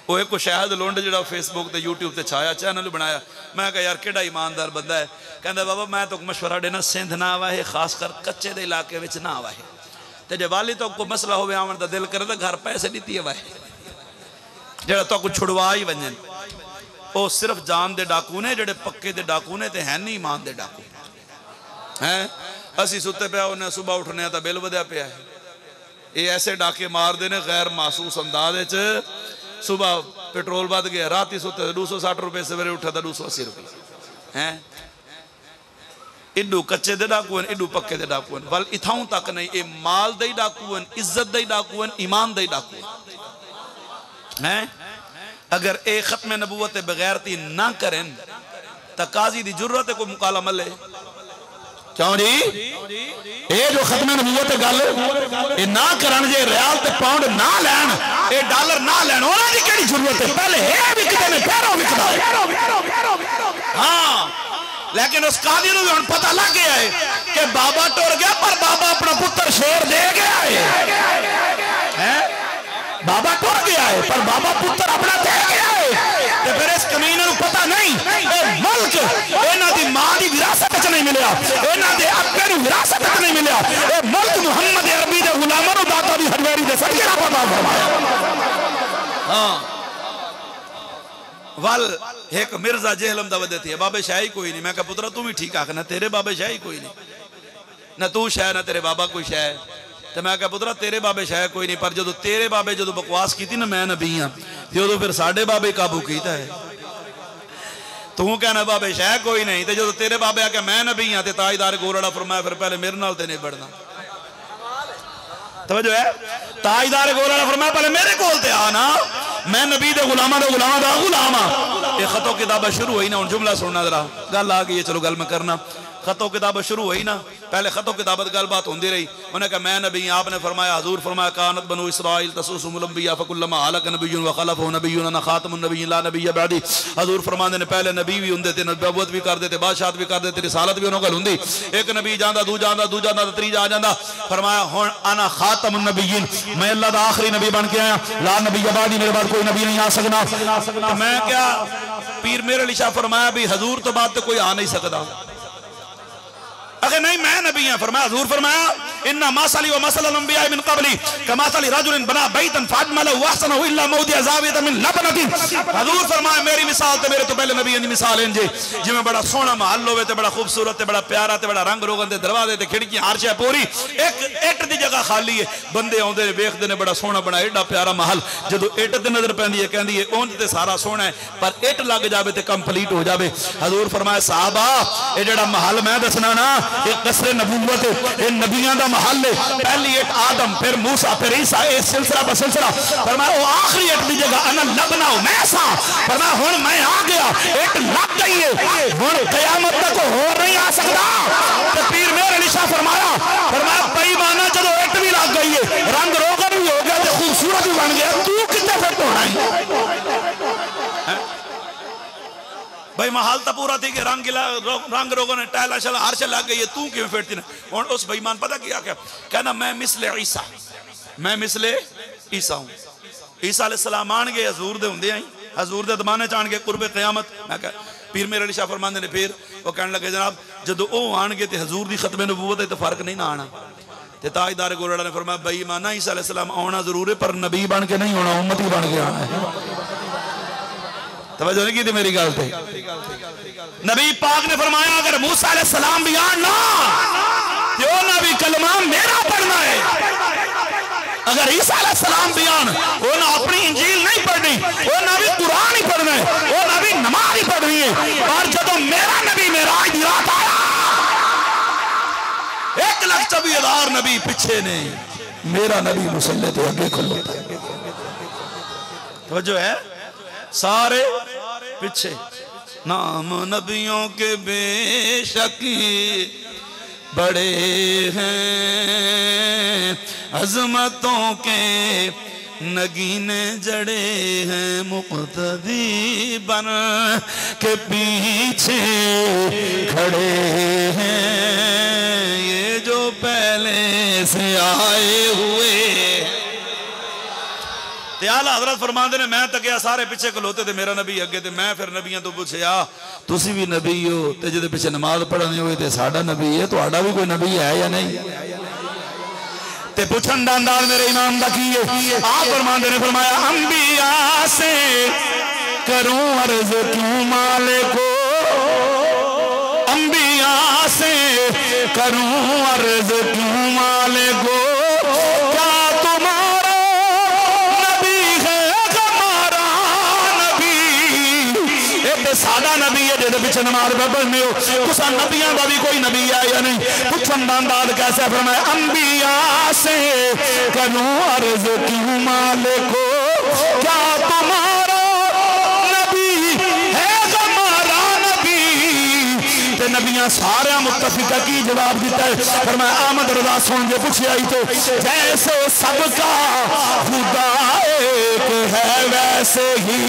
वो एक शायद लुंड जो फेसबुक ते यूट्यूब ते छाया चैनल बनाया मैं कहा यार केड़ा ईमानदार बंदा है कहता बाबा मैं तो मशवरा देना सिंध ना वाहे खास कर कच्चे दे इलाके में ना वाहे ते जे वाली तो को मसला हो आवन का दिल करे तो घर पैसे दी वाहे जो तो छुड़वा ही वजन वो सिर्फ जान दे डाकू ने जेडे पक्के दे डाकू ने ते है नहीं ईमान दे डाकू हैं असी सुते पे उन्हें सुबह उठने तो बिल वध्या पिया है ये ऐसे डाके मारते ने गैर महसूस अंदाज सुबह पेट्रोल बद गया रात सुते 260 रुपये सवेरे उठा था 280 रुपये हैं इडू कच्चे दे डाकू हैं इडू पक्के दे डाकू हैं बल इथाऊं तक नहीं ये माल दे डाकू हैं इज्जत दे डाकू हैं ईमान दे डाकू हैं अगर ये खत्म नबूवत बगैरती ना करें तो काजी की जरूरत है कोई मुकाला मले क्यों जी ये जो खत्म नबूवत गल ये ना करन जे रियाल ते पाउंड ना लैन ये डॉलर ना लैन उन्हां दी केड़ी जरूरत है पहले ये विकदे ने पैरों विकदा है हां लेकिन उस कादी नूं हुण पता लग गया है कि बाबा टुर गया पर बाबा अपना पुत्र शेर दे गया है हैं बाबा टुर गया है पर बाबा पुत्र अपना दे गया है ते फिर इस कमीने नूं पता नहीं ए मुल्क इन्हां दी मां दी विरासत च नहीं मिलिया इन्हां दे अब्बे नूं विरासत च नहीं मिलिया ए मुल्क मुहम्मद अरबी दे गुलामां नूं दाता दी हडवेरी दे सदके दा पता फरमाया हां वल एक मिर्जा जेहलम दा वदे थी बाबे शाही कोई नहीं मैं कहा पुत्रा तू भी ठीक आखना तेरे बाबे शाही कोई नहीं ना तू शाह ना तेरे बाबा कोई शाह तो मैं क्या पुत्रा तेरे बाबे शाह कोई नहीं पर जो तेरे बाबे जो बकवास की ना मैं नबी हाँ तो उदों फिर साडे बाबे काबू किया है तू कहना बाबे शाह कोई नहीं तो जो तेरे बाबे आके मैं नबी हाँ तो ताजदार गोरड़ा फरमाया फिर पहले मेरे नाल ते नहीं बढ़ना तो जो है ताजदार गोरड़ा फरमाया पहले मेरे कोल ते आना मैं नबी दे गुलामा दा गुलाम हाँ ये खतो किताबा शुरू हुई ना हूँ जुमला सुनना जरा गल आ गई है चलो गल मैं करना खतो किताब शुरू हुई ना पहले खतो किताबत गलबात होती रही उन्हें कहा मैं नबी आपने फरमाया हजूर फरमाया कानत बनु इसराइल तसूसुहुमुल अंबिया फकुल्लमा हलक नबियुन व खलफहु नबियुन अना खातमुन नबिय्यिन ला नबिय्य बअदी हजूर फरमाते ने पहले नबी भी हुंदे ते नबुवत भी करदे ते बादशाहत भी करदे ते रिसालत भी उन्हां कोल हुंदी एक नबी जांदा दूजा आंदा तीजा आ जांदा फरमाया हुण अना खातमुन नबिय्यिन मैं अल्लाह दा आखिरी नबी बन के आया ला नबिय्य बअदी मेरे बाद कोई नबी नहीं आ सकदा मैं क्या पीर मेरे अली शाह फरमाया भी हजूर तो बाद तो कोई आ नहीं सकता अगर नहीं मैं नबी हां फरमाया हजूर फरमाया इन्ना मासली व मसलन अंबिया मिन कबली कमासली रजुलिन बना बैतन फादमला वहसनहु इल्ला मौदिअ जावियत मिन लबनतिन हजूर फरमाया मेरी मिसाल ते मेरे तो पहले नबी दी मिसाल है जे जिवें बड़ा सोहना महल होवे ते बड़ा खूबसूरत ते बड़ा प्यारा ते बड़ा रंग रोगन दे दरवाजे ते खिड़कियां हर शै पूरी एक इट दी जगह खाली है बंदे आउंदे ने वेखदे ने बड़ा सोहना बना एडा प्यारा महल जदों इट ते नजर पैंदी है कहंदी है उंज ते सारा सोहना है पर इट लग जावे ते कंप्लीट हो जावे हजूर फरमाया साहबा ये जेड़ा महल मैं दसना ना ये कसरे नबूवत ये नबियां दा महल है पहली एक आदम फिर मूसा फिर ईसा ये सिलसिला बसिलसिला फरमाया वो आखिरी एक दी जगह अना लगना मैं सा फरमाया हुण मैं आ गया एक लग गई है हुण कयामत तक और नहीं आ सकदा ते पीर मेरे अली शाह फरमाया बेईमाना जदों एक भी लग गई है रंग रोगन भी हो गया ते खूबसूरत भी बन गया तू कित्थे फिट होना है भाई महल तो पूरा थी कि रंग रोगों ने टाइला शला हर शे लग गई है तू क्यों फिरती ना और उस बेईमान पता क्या कहना मैं मिसले ईसा हूँ ईसा अलैहिस्सलाम आन गए हजूर दे हुंदे आई हजूर दे दमाने च आन गए कुर्बे क़यामत मैं कह पीर मेरे अली शाह फरमांदे ने फिर वो कहने लगे जनाब जदों ओ आन गए ते हजूर दी खत्मे नबूवत ते फर्क नहीं ना आना ते ताजदार गोरड़ा ने फरमाया बेईमाना ईसा अलैहिस्सलाम आना जरूर है पर नबी बन के नहीं होना उम्मती बन के आना है तवज्जो नहीं की थी मेरी गल पे नबी पाक ने फरमाया अगर मूसा अलैहिस्सलाम भी आन ना तो ना भी कलमा मेरा पढ़ना है अगर ईसा अलैहिस्सलाम भी आन वो ना अपनी इंजील नहीं पढ़नी वो ना भी कुरान ही पढ़ना है वो ना भी नमाज ही पढ़नी है और जब मेरा नबी मेराज दी रात आया 1,24,000 नबी पीछे ने मेरा नबी मुसल्ले ते अगे खलोता है। तो जो है सारे पीछे। नाम नबियों के बेशक बड़े हैं, अजमतों के नगीने जड़े हैं, मुक़्तदी बन के पीछे खड़े हैं, ये जो पहले से आए हुए। ते आला हज़रत फरमाते ने मैं तकिया सारे पीछे खलोते थे, मेरा नबी अगे, ते मैं फिर नबियां तो पूछया तुसी भी नबी हो ते जिहदे पीछे नमाज पढ़नी होए ते साडा नबी है, तुहाडा भी कोई नबी है या नहीं? ते पुछन दा अंदाज मेरे इमाम दा की है। आप फरमाते ने फरमाया अंबिया से करूं अर्ज क्यों मालिको, अंबिया से करूं अर्ज क्यों मालिको, क्या तुम्हारा नबी है हमारा नबी? एक सादा नबी है जिहदे पीछे नमाज पढ़ने हो, तुसा नबियां दा भी कोई नबी है या नहीं? पुछन दा अंदाज कैसे फरमाया अंबिया से करूं अर्ज क्यों मालिको, क्या तुम्हारा नबी है हमारा नबी? ते नबियां सारे मुत्तफिका की जवाब दिता है। फरमाया अहमद रज़ा सुन के पूछया ही तो जैसे सबका खुदा एक है वैसे ही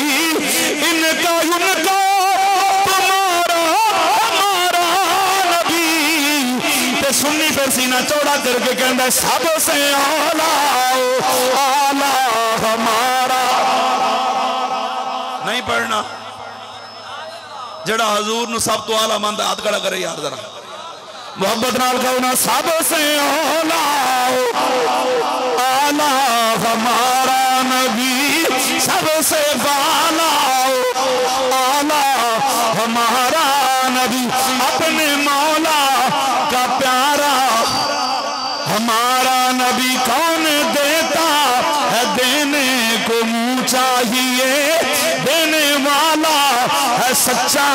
इनका उनका सुन्नी फिर सीना चौड़ा करके कहता है सबसे आला आला हमारा। नहीं पढ़ना जड़ा हजूर नु सब तो आला मानता हाथ खड़ा करे यार जरा मोहब्बत नाल कहो ना, सबसे आला आला हमारा नबी, सबसे बाला आला हमारा नबी, अपने मौला का प्यारा हमारा नबी। कौन देता है देने को मुँह चाहिए, देने वाला है सच्चा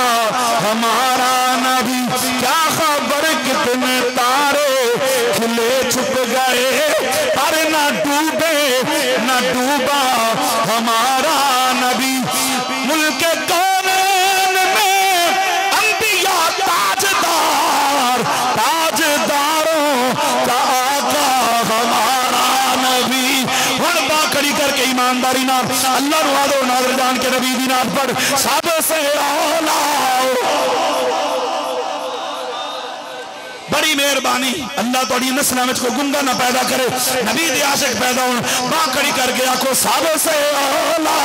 हमारा नबी। क्या खबर कितने तारे खिले छुप गए, पर न डूबे न डूबा हमारा नबी। मुल्क कौनैन में अंबिया ताजदार, ताजदारों का आका हमारा नबी। हुण बाखड़ी करके ईमानदारी नाल अल्लाह नु आदो नाज़र जान के नबी दी नात पढ़ सबसे औला। बड़ी मेहरबानी अल्लाह तुहाडी नस्लां विच कोई गुंगा ना पैदा करे, नबी दे आशिक पैदा होण। बाखड़ी करके आखो सबसे औला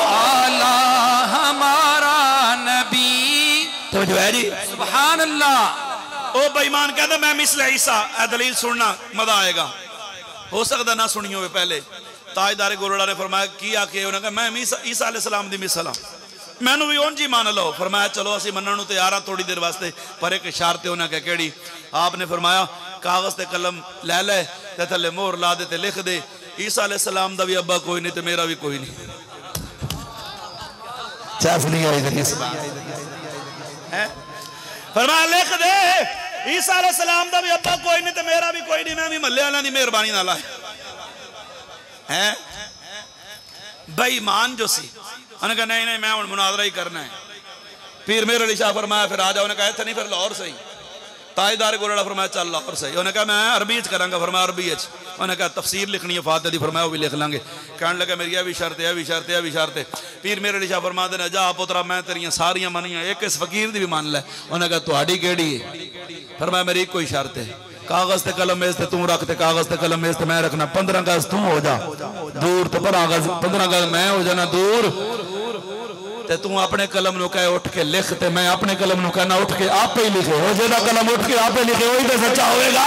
आला हमारा नबी। तो जो है जी सुभान अल्लाह। ओ बेईमान कहता मैं मिसले ईसा, ए दलील सुनना मजा आएगा। हो सकता ना सुनी हो पहले। ताजदारे गोरड़ा ने फरमाया की आके उन्हें कहा मैं ईसा अलैहिस्सलाम दी मिसल हां, मैनू भी उंज ही मान लो। फरमाया चलो असीं मनण नूं तैयार हां थोड़ी देर वास्ते, पर एक शर्त है। उन्हें कहा केड़ी? आपने फरमाया कागज ते कलम लै लै ते थल्ले मोहर ला दे ते लिख दे ईसा अलैहिस्सलाम दा भी अब्बा कोई नहीं ते मेरा भी कोई नहीं। चाफ नहीं आई है फरमाया लिख दे ईसा अलैहिस्सलाम दा भी अब्बा कोई नहीं ते मेरा भी कोई नहीं, मैं भी महल्ले वालों दी मेहरबानी नाल आया है। बेईमान जो सी उन्हें कहा नहीं नहीं मैं हुण मुनाजरा ही करना है। पीर मेरे अली शाह फरमाया फिर आ जाओ। उन्हें कहा इत्थे नहीं फिर लाहौर सही। ताजदार गोलड़ा फरमाया चल लाहौर सही। उन्हें कहा मैं अरबी च करांगा। फरमाया अरबी च। उन्हें कहा तफसीर लिखनी है फातिहा दी। फरमाया वो भी लिख लांगे। कहने लगा मेरी यह भी शर्त है, भी शर्त है, भी शर्त है। पीर मेरे अली शाह फरमाते ने जा पुत्रा मैं तेरियां सारियां मनियां, एक इस फकीर दी भी मान लै। उन्हें कहा तुहाडी केड़ी है? फरमाया मेरी कोई शर्त है, कागज ते कलम मेज ते तू रख ते कागज ते कलम मेज ते मैं रखना। 15 गज तू हो जा दूर तो 15 गज मैं हो जाना दूर, ते तू अपने कलम नु कहे उठ के लिख ते मैं अपने कलम नु कहना उठ के आप ही लिखे। हो जेदा कलम उठ के आप ही लिखे वही तो सच्चा होएगा।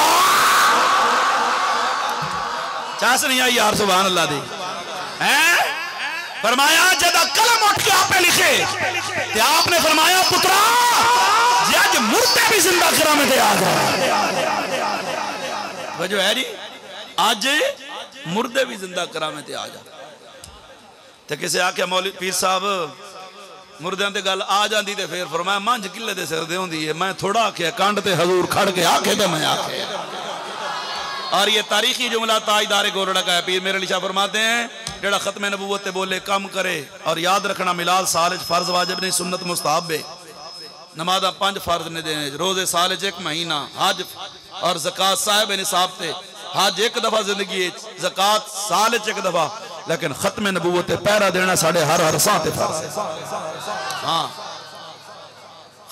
चास नहीं आई यार सुभान अल्लाह दी हैं। फरमाया जेदा कलम उठ के आप ही लिखे ते आपने फरमाया पुत्रा जज मुर्दे भी जिंदा करा में ते आ जा। वजह है जी आज मुर्दे भी जिंदा करा में ते आ जा। ते किसे आख्या मौलवी पीर साहब मुर्दे ते गल आ जाती तो फिर फरमाया मंझ किले दे सिर दे होंदी है। मैं थोड़ा आख्या कंड ते हजूर खड़ के आखे तो मैं आखे और ये तारीखी जुमला ताजदार गोरड़ा का है। पीर मेरे अली शाह फरमाते हैं जेड़ा खत्म नबूवत बोले कम करे। और याद रखना मिलाद साल फर्ज वाजिब नहीं, सुन्नत मुस्ताहब है। नमाज़ 5 फर्ज ने देने, रोजे साल 1 महीना, हज और ज़कात साहिब निसाब थे। हज 1 दफा जिंदगी, ज़कात साल 1 दफा, लेकिन खत्म नबूवत पहरा देना साढ़े हर साह ते फर्ज है। हाँ,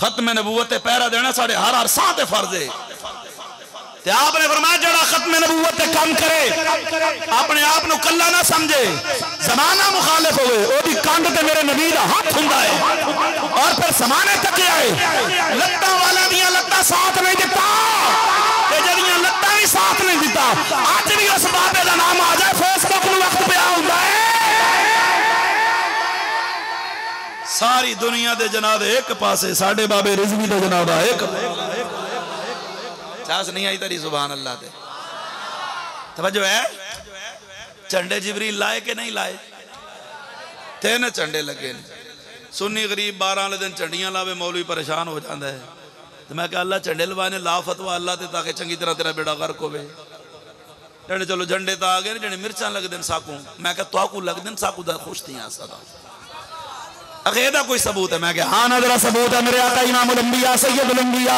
खत्म नबूवत पहरा देना साढ़े हर साह ते फर्ज है। ते आपने फरमाया जड़ा खत्म नबूवत कम करे, अपने आप को कल्ला ना समझे, जमाना मुखालिफ होवे, ओदी कंध ते मेरे नबी दा हाथ हुंदा है। और फिर समाने तक आए लत्तां वाला दियां लत्तां साथ नहीं दिता, ते जड़ियां लत्तां ही साथ नहीं दिता। अज भी उस बाबे दा नाम आ जाए फेसबुक नूं वक्त पिया हुंदा है। सारी दुनिया दे जनादे एक पासे, साडे बाबे रिजवी दा जनादा एक। चास नहीं आई तेरी सुभान अल्लाह ते तवज्जो है। झंडे जिबरील लाए के नहीं लाए? 3 झंडे लगे ने। सुन्नी गरीब 12 वाले दिन झंडियां लावे, मौलवी परेशान हो जाता है। तो मैं कहा अल्लाह झंडे लवाने, ला फतवा अल्लाह ते ताकि चंगी तरह तेरा बेड़ा गर्क होवे। जने चलो झंडे तो आ गए, जने मिर्चां लगदे न साकू, मैं कहा तुआकू लगदे न साकू दा खुश थी सदा। अकेदा कोई सबूत है? मैं क्या हाँ नजरा सबूत है। मेरे आका इमामुल अंबिया सैयदुल अंबिया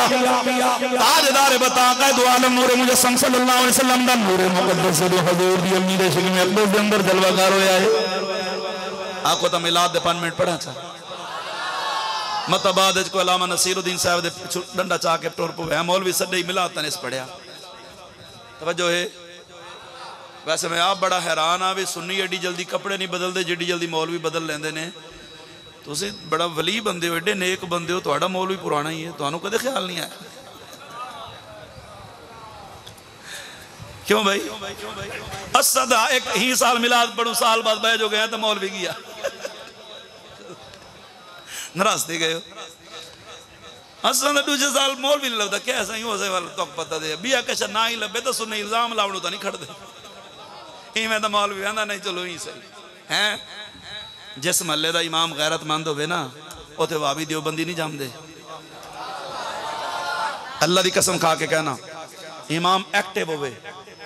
ताजदार बता कायद आलम नूर मुजस्सम सल्लल्लाहु अलैहि वसल्लम दा नूर मुकद्दस दे हुजूर दी अम्मी दे शिकम अकबर दे अंदर जलवागार होया है। आको तो मिलाद दे 5 मिनट पढ़ा चा मतबाद को अलामा नसीरुद्दीन साहब दे डंडा चा के टुर पवे मौलवी सदे मिलाद तने पढ़िया। तवज्जो है। वैसे मैं आप बड़ा हैरान आ भी सुन्नी एडी जल्दी कपड़े नहीं बदलते जिड्डी जल्दी मौलवी बदल लेंदे ने। तुसी बड़ा वली बंदे हो, एडे नेक बंदे हो, तुहाडा मौलवी पुराना ही है, तुहानू कदे ख्याल नहीं आया? क्यों भाई? असद एक ही साल मिलाद पढ़ू, साल बाद बह जो गया तो मौलवी गया नाराजते गए। असद दूसरे साल मौलवी नहीं लगता क्या ऐसा ही हो वाला तो पता दे बिया कशा ना ही लभे तो सुने इल्जाम लावणू तो नहीं खड़ते। इवें तो मौलवी आंदा नहीं चलो ही सही है। जिस महल्ले का इमाम गैरतमंद होवे ना उथे वाबी देवबंदी नहीं जमदे। अल्लाह की कसम खा के कहना, इमाम एक्टिव होवे,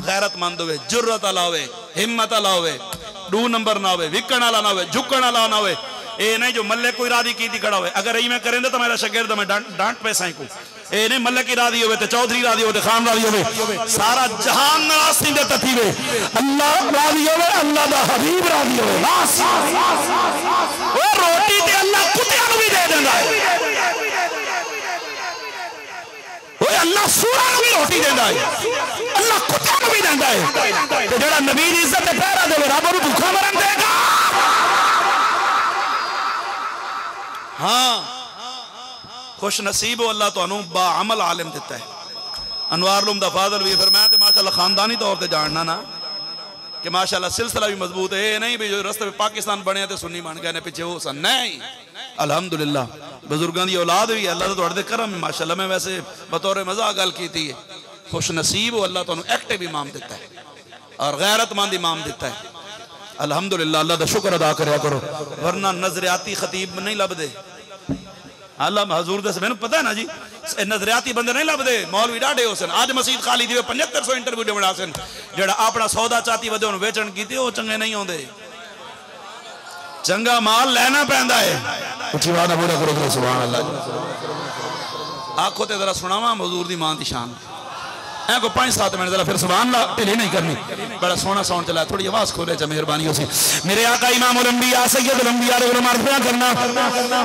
गैरतमंद होवे, जुर्रत वाला होवे, हिम्मत वाला होवे, 2 नंबर ना होवे, विकण वाला ना होवे, झुकण वाला ना होवे। ये नहीं जो मल्ले कोई राधी की खड़ा होवे। अगर यही मैं करेंगे तो मेरा शगिर्द मैं डांट पे साई को ये नहीं मल्ले की राधी होवे तो चौधरी राधी होवे खान राधी होवे, सारा जहान नाराज़ी दे तथी वे अल्लाह राधी होवे, अल्लाह दा हबीब राधी होवे। बस वो रोटी ते अल्लाह कुत्तियां नूं भी दे देंदा है। वो अल्लाह सूअरां नूं भी रोटी देंदा है, अल्लाह कुत्तियां नूं भी देंदा है। ते जेड़ा नबी दी इज्जत ते पहरा देवे रब नूं भुखा मरन देगा। हाँ खुश नसीब हो अल्लाह तुहानू बाअमल आलिम दिता है। अनवार उलूम दा फादल भी फरमाया ते माशाअल्लाह खानदानी तौर ते जानना ना कि माशाअल्लाह सिलसिला भी मजबूत है। ये नहीं भी जो रस्ते में पाकिस्तान बने तो सुन्नी बन गए ने पीछे वो सन नहीं। अल्हम्दुलिल्लाह बुजुर्गों की औलाद भी अल्लाह तो तुहाडे करम है माशाअल्लाह। मैं वैसे बतौर मजाक गल की है। खुश नसीब हो अल्लाह तुहानू एक्टिव इमाम दिता है और गैरतमंद इमाम दिता है। अल्हम्दुलिल्लाह अल्लाह का शुक्र अदा करया करो, वरना नजरियाती खतीब नहीं लभदे। अल्लाह हजूर दस मैंने पता है ना जी, नजरियाती बंदे नहीं लभदे। मौलवी डाढ़े हो सन, अज मसीद खाली दी 7500 इंटरव्यू देवड़ा सन। जेड़ा अपना सौदा चाती वधे हुण वेचण कीते वो चंगे नहीं आउंदे। चंगा माल लेना पैंदा है। उची बात पूरा करो सुभान अल्लाह। आखो ते जरा सुनावा हजूर दी मान दी शान है को 5-7 मिनट जरा फिर सुभान अल्लाह ढिली नहीं करनी। बड़ा सोहना साउंड चला, थोड़ी आवाज खोले चा मेहरबानी हो सी। मेरे आका इमामुल अंबिया सैयदुल अंबिया रे मर्तबा करना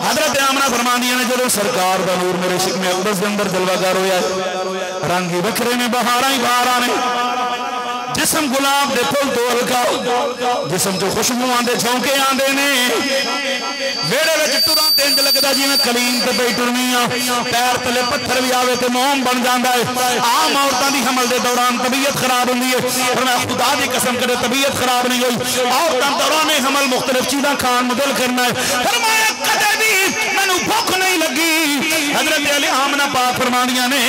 हजरत आमना फरमांदियां ने जदों सरकार दा नूर मेरे शिक में अकबस दे अंदर जलवागार होया, रंग ही बखरे ने, बहारां ही बहारां ने, जिसम गुलाब दे फुल तो हल्का, जिसम चो खुशबू आंदे झोंके आंदे ने, वेड़े विच टुरां ते इंज लगदा जिवें कलीन ते पई टुरनी आ, पैर तले पत्थर भी आवे ते मोम बन जांदा है। आम औरतां दी हमल दे दौरान तबीयत खराब हुंदी है, पर मैं खुदा दी कसम करे तबीयत खराब नहीं हुई। औरतां दौरान हमल मुख्तलिफ चीज़ां खाण नूं दिल करना है। फरमाया कदे भी मैनूं भुख नहीं लगी। हजरत अली आमना पाक फरमांदियां ने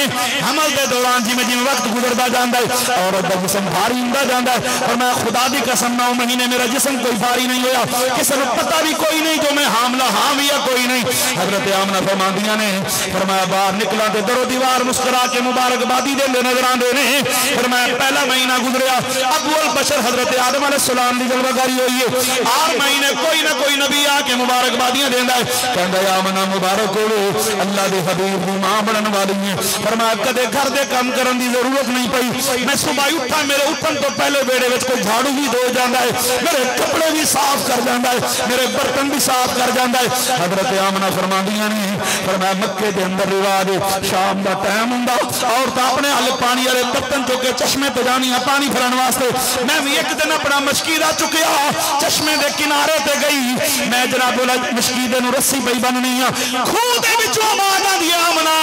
हमल दे दौरान जिवें जिवें वक्त गुजरदा जांदा है औरत दा जिस्म भारी हुंदा जांदा है, और मैं खुदा दी कसम 9 महीने मेरा जिस्म कोई भारी नहीं होया। किसी नूं पता भी कोई नहीं जो मैं हामला हां भी या कोई नहीं। हजरत आमना फरमांदियां ने फरमाया बाहर निकला तो दरो दीवार मुस्कुरा के मुबारकबादी देंदे नजर आंदे ने। फरमाया पहला महीना गुजरिया अव्वल बशर हजरत आदम अलैहिस्सलाम दी जलवाकारी हुई है। हर महीने कोई ना कोई नबी आके मुबारकबादियां देंदा है, कहंदा आमना मुबारक हो अल्लाह दे हबीब दी मां बनन वाली है। फरमाया कदे घर दे काम करन दी जरूरत नहीं पई, मैं सुबह उठा मेरे उठन तो पहले बेड़े विच कोई झाड़ू भी धो जांदा है, मेरे कपड़े भी साफ कर जांदा है, मेरे बर्तन भी साफ कर जांदा है। हजरत आमना फरमांदियां ने फरमाया मक्के दे अंदर रिवाज शाम दा टाइम हुंदा औरतां अपने हल पानी वाले बर्तन चुक के चश्मे ते जानियां पानी भरन वास्ते। मैं भी एक दिन अपना मशकीदा चुकिया चश्मे दे किनारे ते गई, मैं जनाब बोला मशकीदे नूं रस्सी पई बननी आ, खूह दे विचों आवाज़ आंदी आमना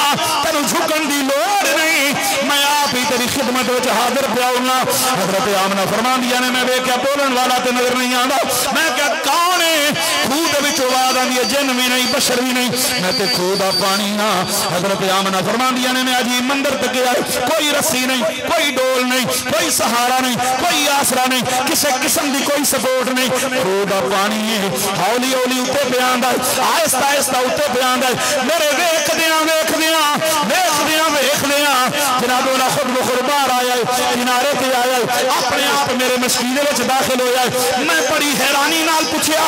तैनूं झुकण दी लोड़ नहीं, मैं आप ही तेरी खिदमत विच हाजिर पिया हुंदा। हजरत आमना फरमांदियां ने मैं वेख्या बोलण वाला ते नजर नहीं आंदा, मैं क्या कौन है? खूह दे विचों आवाज़ आंदी है, जिन भी नहीं बशर भी नहीं, मैं ते खूह दा पानी हां। हजरत आमना फरमांदियां ने मैं अजीब मंदिर तक गया, कोई रस्सी नहीं, कोई डोल नहीं, कोई सहारा नहीं, कोई आसरा नहीं, किसी किस्म की कोई सपोर्ट नहीं, खूह दा पानी है, हौली हौली उत्ते पे आंदा है, आहिस्ता आहिस्ता उत्ते पे आंदा है। मेरे वेखदियां वेखदियां वेखदियां वेखदियां जनाब वाला खुद ब खुद बाहर आया है, किनारे पे आया है, अपने आप मेरे मस्कीदे विच दाखिल होया है। मैं बड़ी हैरानी नाल पूछया,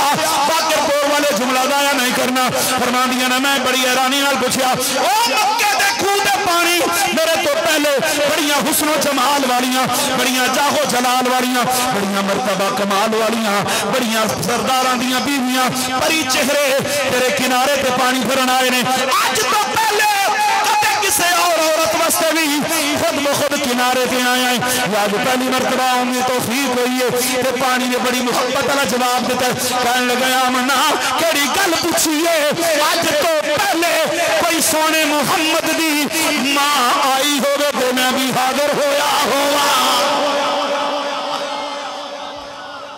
बाकरपुर वाले जुमला दाया नहीं करना, फरमांदियां ने मैं बड़ी हैरानी नाल पूछया ओ मक्के दे खूह दे पानी मेरे तो पहले बड़ियां हुस्नो जमाल वालियां, बड़ियां जाहो जलाल वालियां, बड़ियां मर्तबा कमाल वालियां, बड़ियां सरदारां दियां बीवियां परी चेहरे तेरे किनारे ते पानी भरन आए ने। अज तो पहले कदे किसी और औरत वास्ते भी खुद ब खुद किनारे पे आया है, आज पहली मर्तबा उम्मीद तौफीक हुई है ते पानी ने बड़ी मुहब्बत वाला जवाब दिता, कहने लगा आमना केड़ी गल पूछिए, अज तो पहले कोई सोने मुहम्मद दी मां आई होवे ते मैं भी हाजिर होया होवा।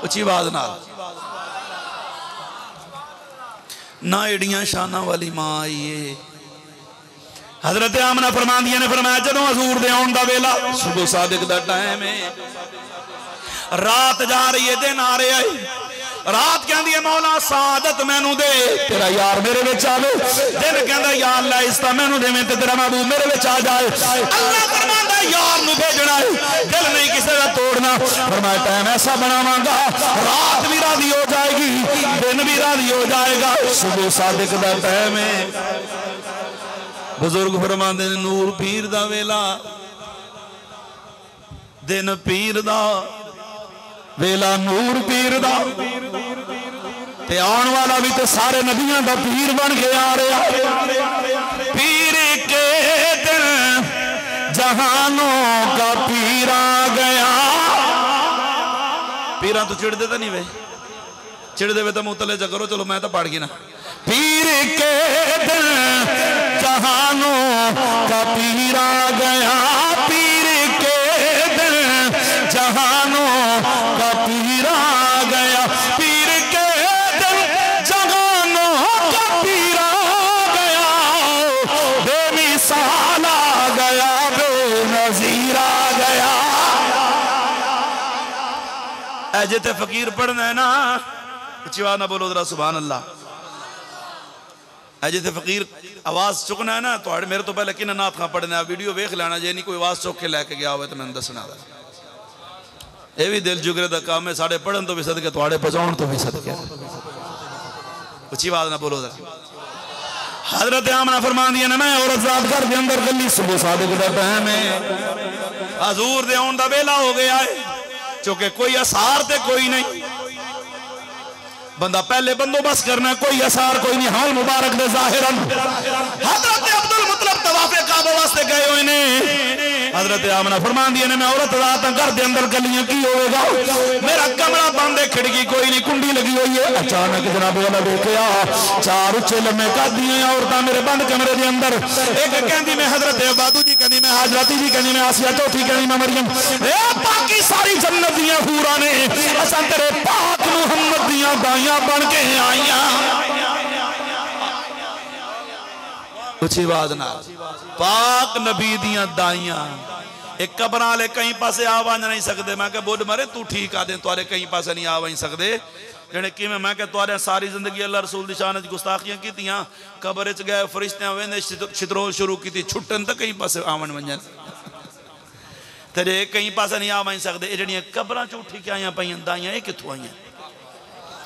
उच्ची आवाज नाल ना एडियां शाना वाली मां आई है। हजरत आमना फरमांदियां ने फरमाया जदों हजूर दे आउण दा वेला सुबह सादिक दा टाइम है, रात जा रही है दिन आ रहा है, रात कहती है मौला सादत मैनू दे तेरा यार मेरे विच आवे, दिन कहंदा या अल्लाह इसता मैनू देवें ते तेरा महबूब मेरे विच आ जाए। अल्लाह फरमांदा यार नू भेजना है, दिल नहीं किसी दा तोड़ना। फरमाया टाइम ऐसा बनावांगा रात भी राजी हो जाएगी, दिन भी राजी हो जाएगा। सुबह सादिक दा टाइम है, बुजुर्ग फरमांदे ने नूर पीर दा वेला, दिन पीर दा वेला, नूर पीर दा ते आने वाला भी तो सारे नबियों का पीर बन के आ रहा। पीर के दिन जहानों का पीर आ गया। पीरा तो चिड़दे तो नहीं वे, चिड़दे वे तो मुतले च करो, चलो मैं तो पढ़ गई ना। पीर के दिन जहानों का पीर आ गया, पीर के दिन जहानों का पीर आ गया, पीर के दिन जहानों का पीर आ गया, बेमिसाल आ गया, बेनज़ीर आ गया। ऐजे ते फकीर पढ़ना है ना, उच्ची ना बोलो जरा सुभान अल्लाह। ऐजे ते फकीर आवाज चुकना है ना, तो मेरे तो पहले किन्ना नात खां पढ़ना, वीडियो वेख लेना, जे नहीं कोई आवाज चुक के लैके गया हो तो मैंने दसना। ये भी दिल जुगरे का काम है, साढ़े पढ़न तो भी सदके, थोड़े पहुंचाने तो भी सदके। उच्ची आवाज ना बोलो जरा। हजरत आमना फरमांदियां ने मैं औरत जात घर के अंदर गली, सुबह सादिक दा टाइम है, हजूर दे आउण दा वेला हो गया है, चूंकि कोई असार ते कोई नहीं, बंदा पहले बंदोबस्त करना, कोई असार कोई नहीं। हाल मुबारक दे ज़ाहिरन हजरत अब्दुल मुतलब तवाफ़े काबा वास्ते गए हुए ने। हजरत आमना फरमांदियां ने मैं औरत रात घर दे अंदर गलियां की होगा, मेरा कमरा बंद है, खिड़की कोई नहीं, कुंडी लगी हुई है। अचानक जनाब वाला देखा चार उच्चे लम्मे कदियां औरतां मेरे बंद कमरे दे अंदर, एक कहंदी मैं हजरत अबादू जी, कहनी मैं हाजराती जी, कहनी मैं आसिया, चौथी कहनी मैं मरियम। ए बाकी सारी जन्नत दियां हूरां ने, असां तेरे पाक मुहम्मद दियां दाइयां बन के आईयां। उच्ची आवाज नाल पाक नबी दियां दाइयां। एक कबरां वाले कई पासे आ वंज नहीं सकते, मैं क्या बुढ़ मरे तू ठीक आ दे, तुआरे कई पासे नहीं आ वंज सकते, जेने कि मैं क्या तुआरे सारी जिंदगी अल्लाह रसूल दी शान च गुस्ताखियां कीतियां कब्र च गए फरिश्तियां वेंदे छितरोल शुरू की छुट्टन तो कई पासे आवन वंजन तेरे कई पासे नहीं आ वहीं सकते ये जड़ियां कब्रां च उठी के आईयां पाइयां दाइयां ये कित्थों आईयां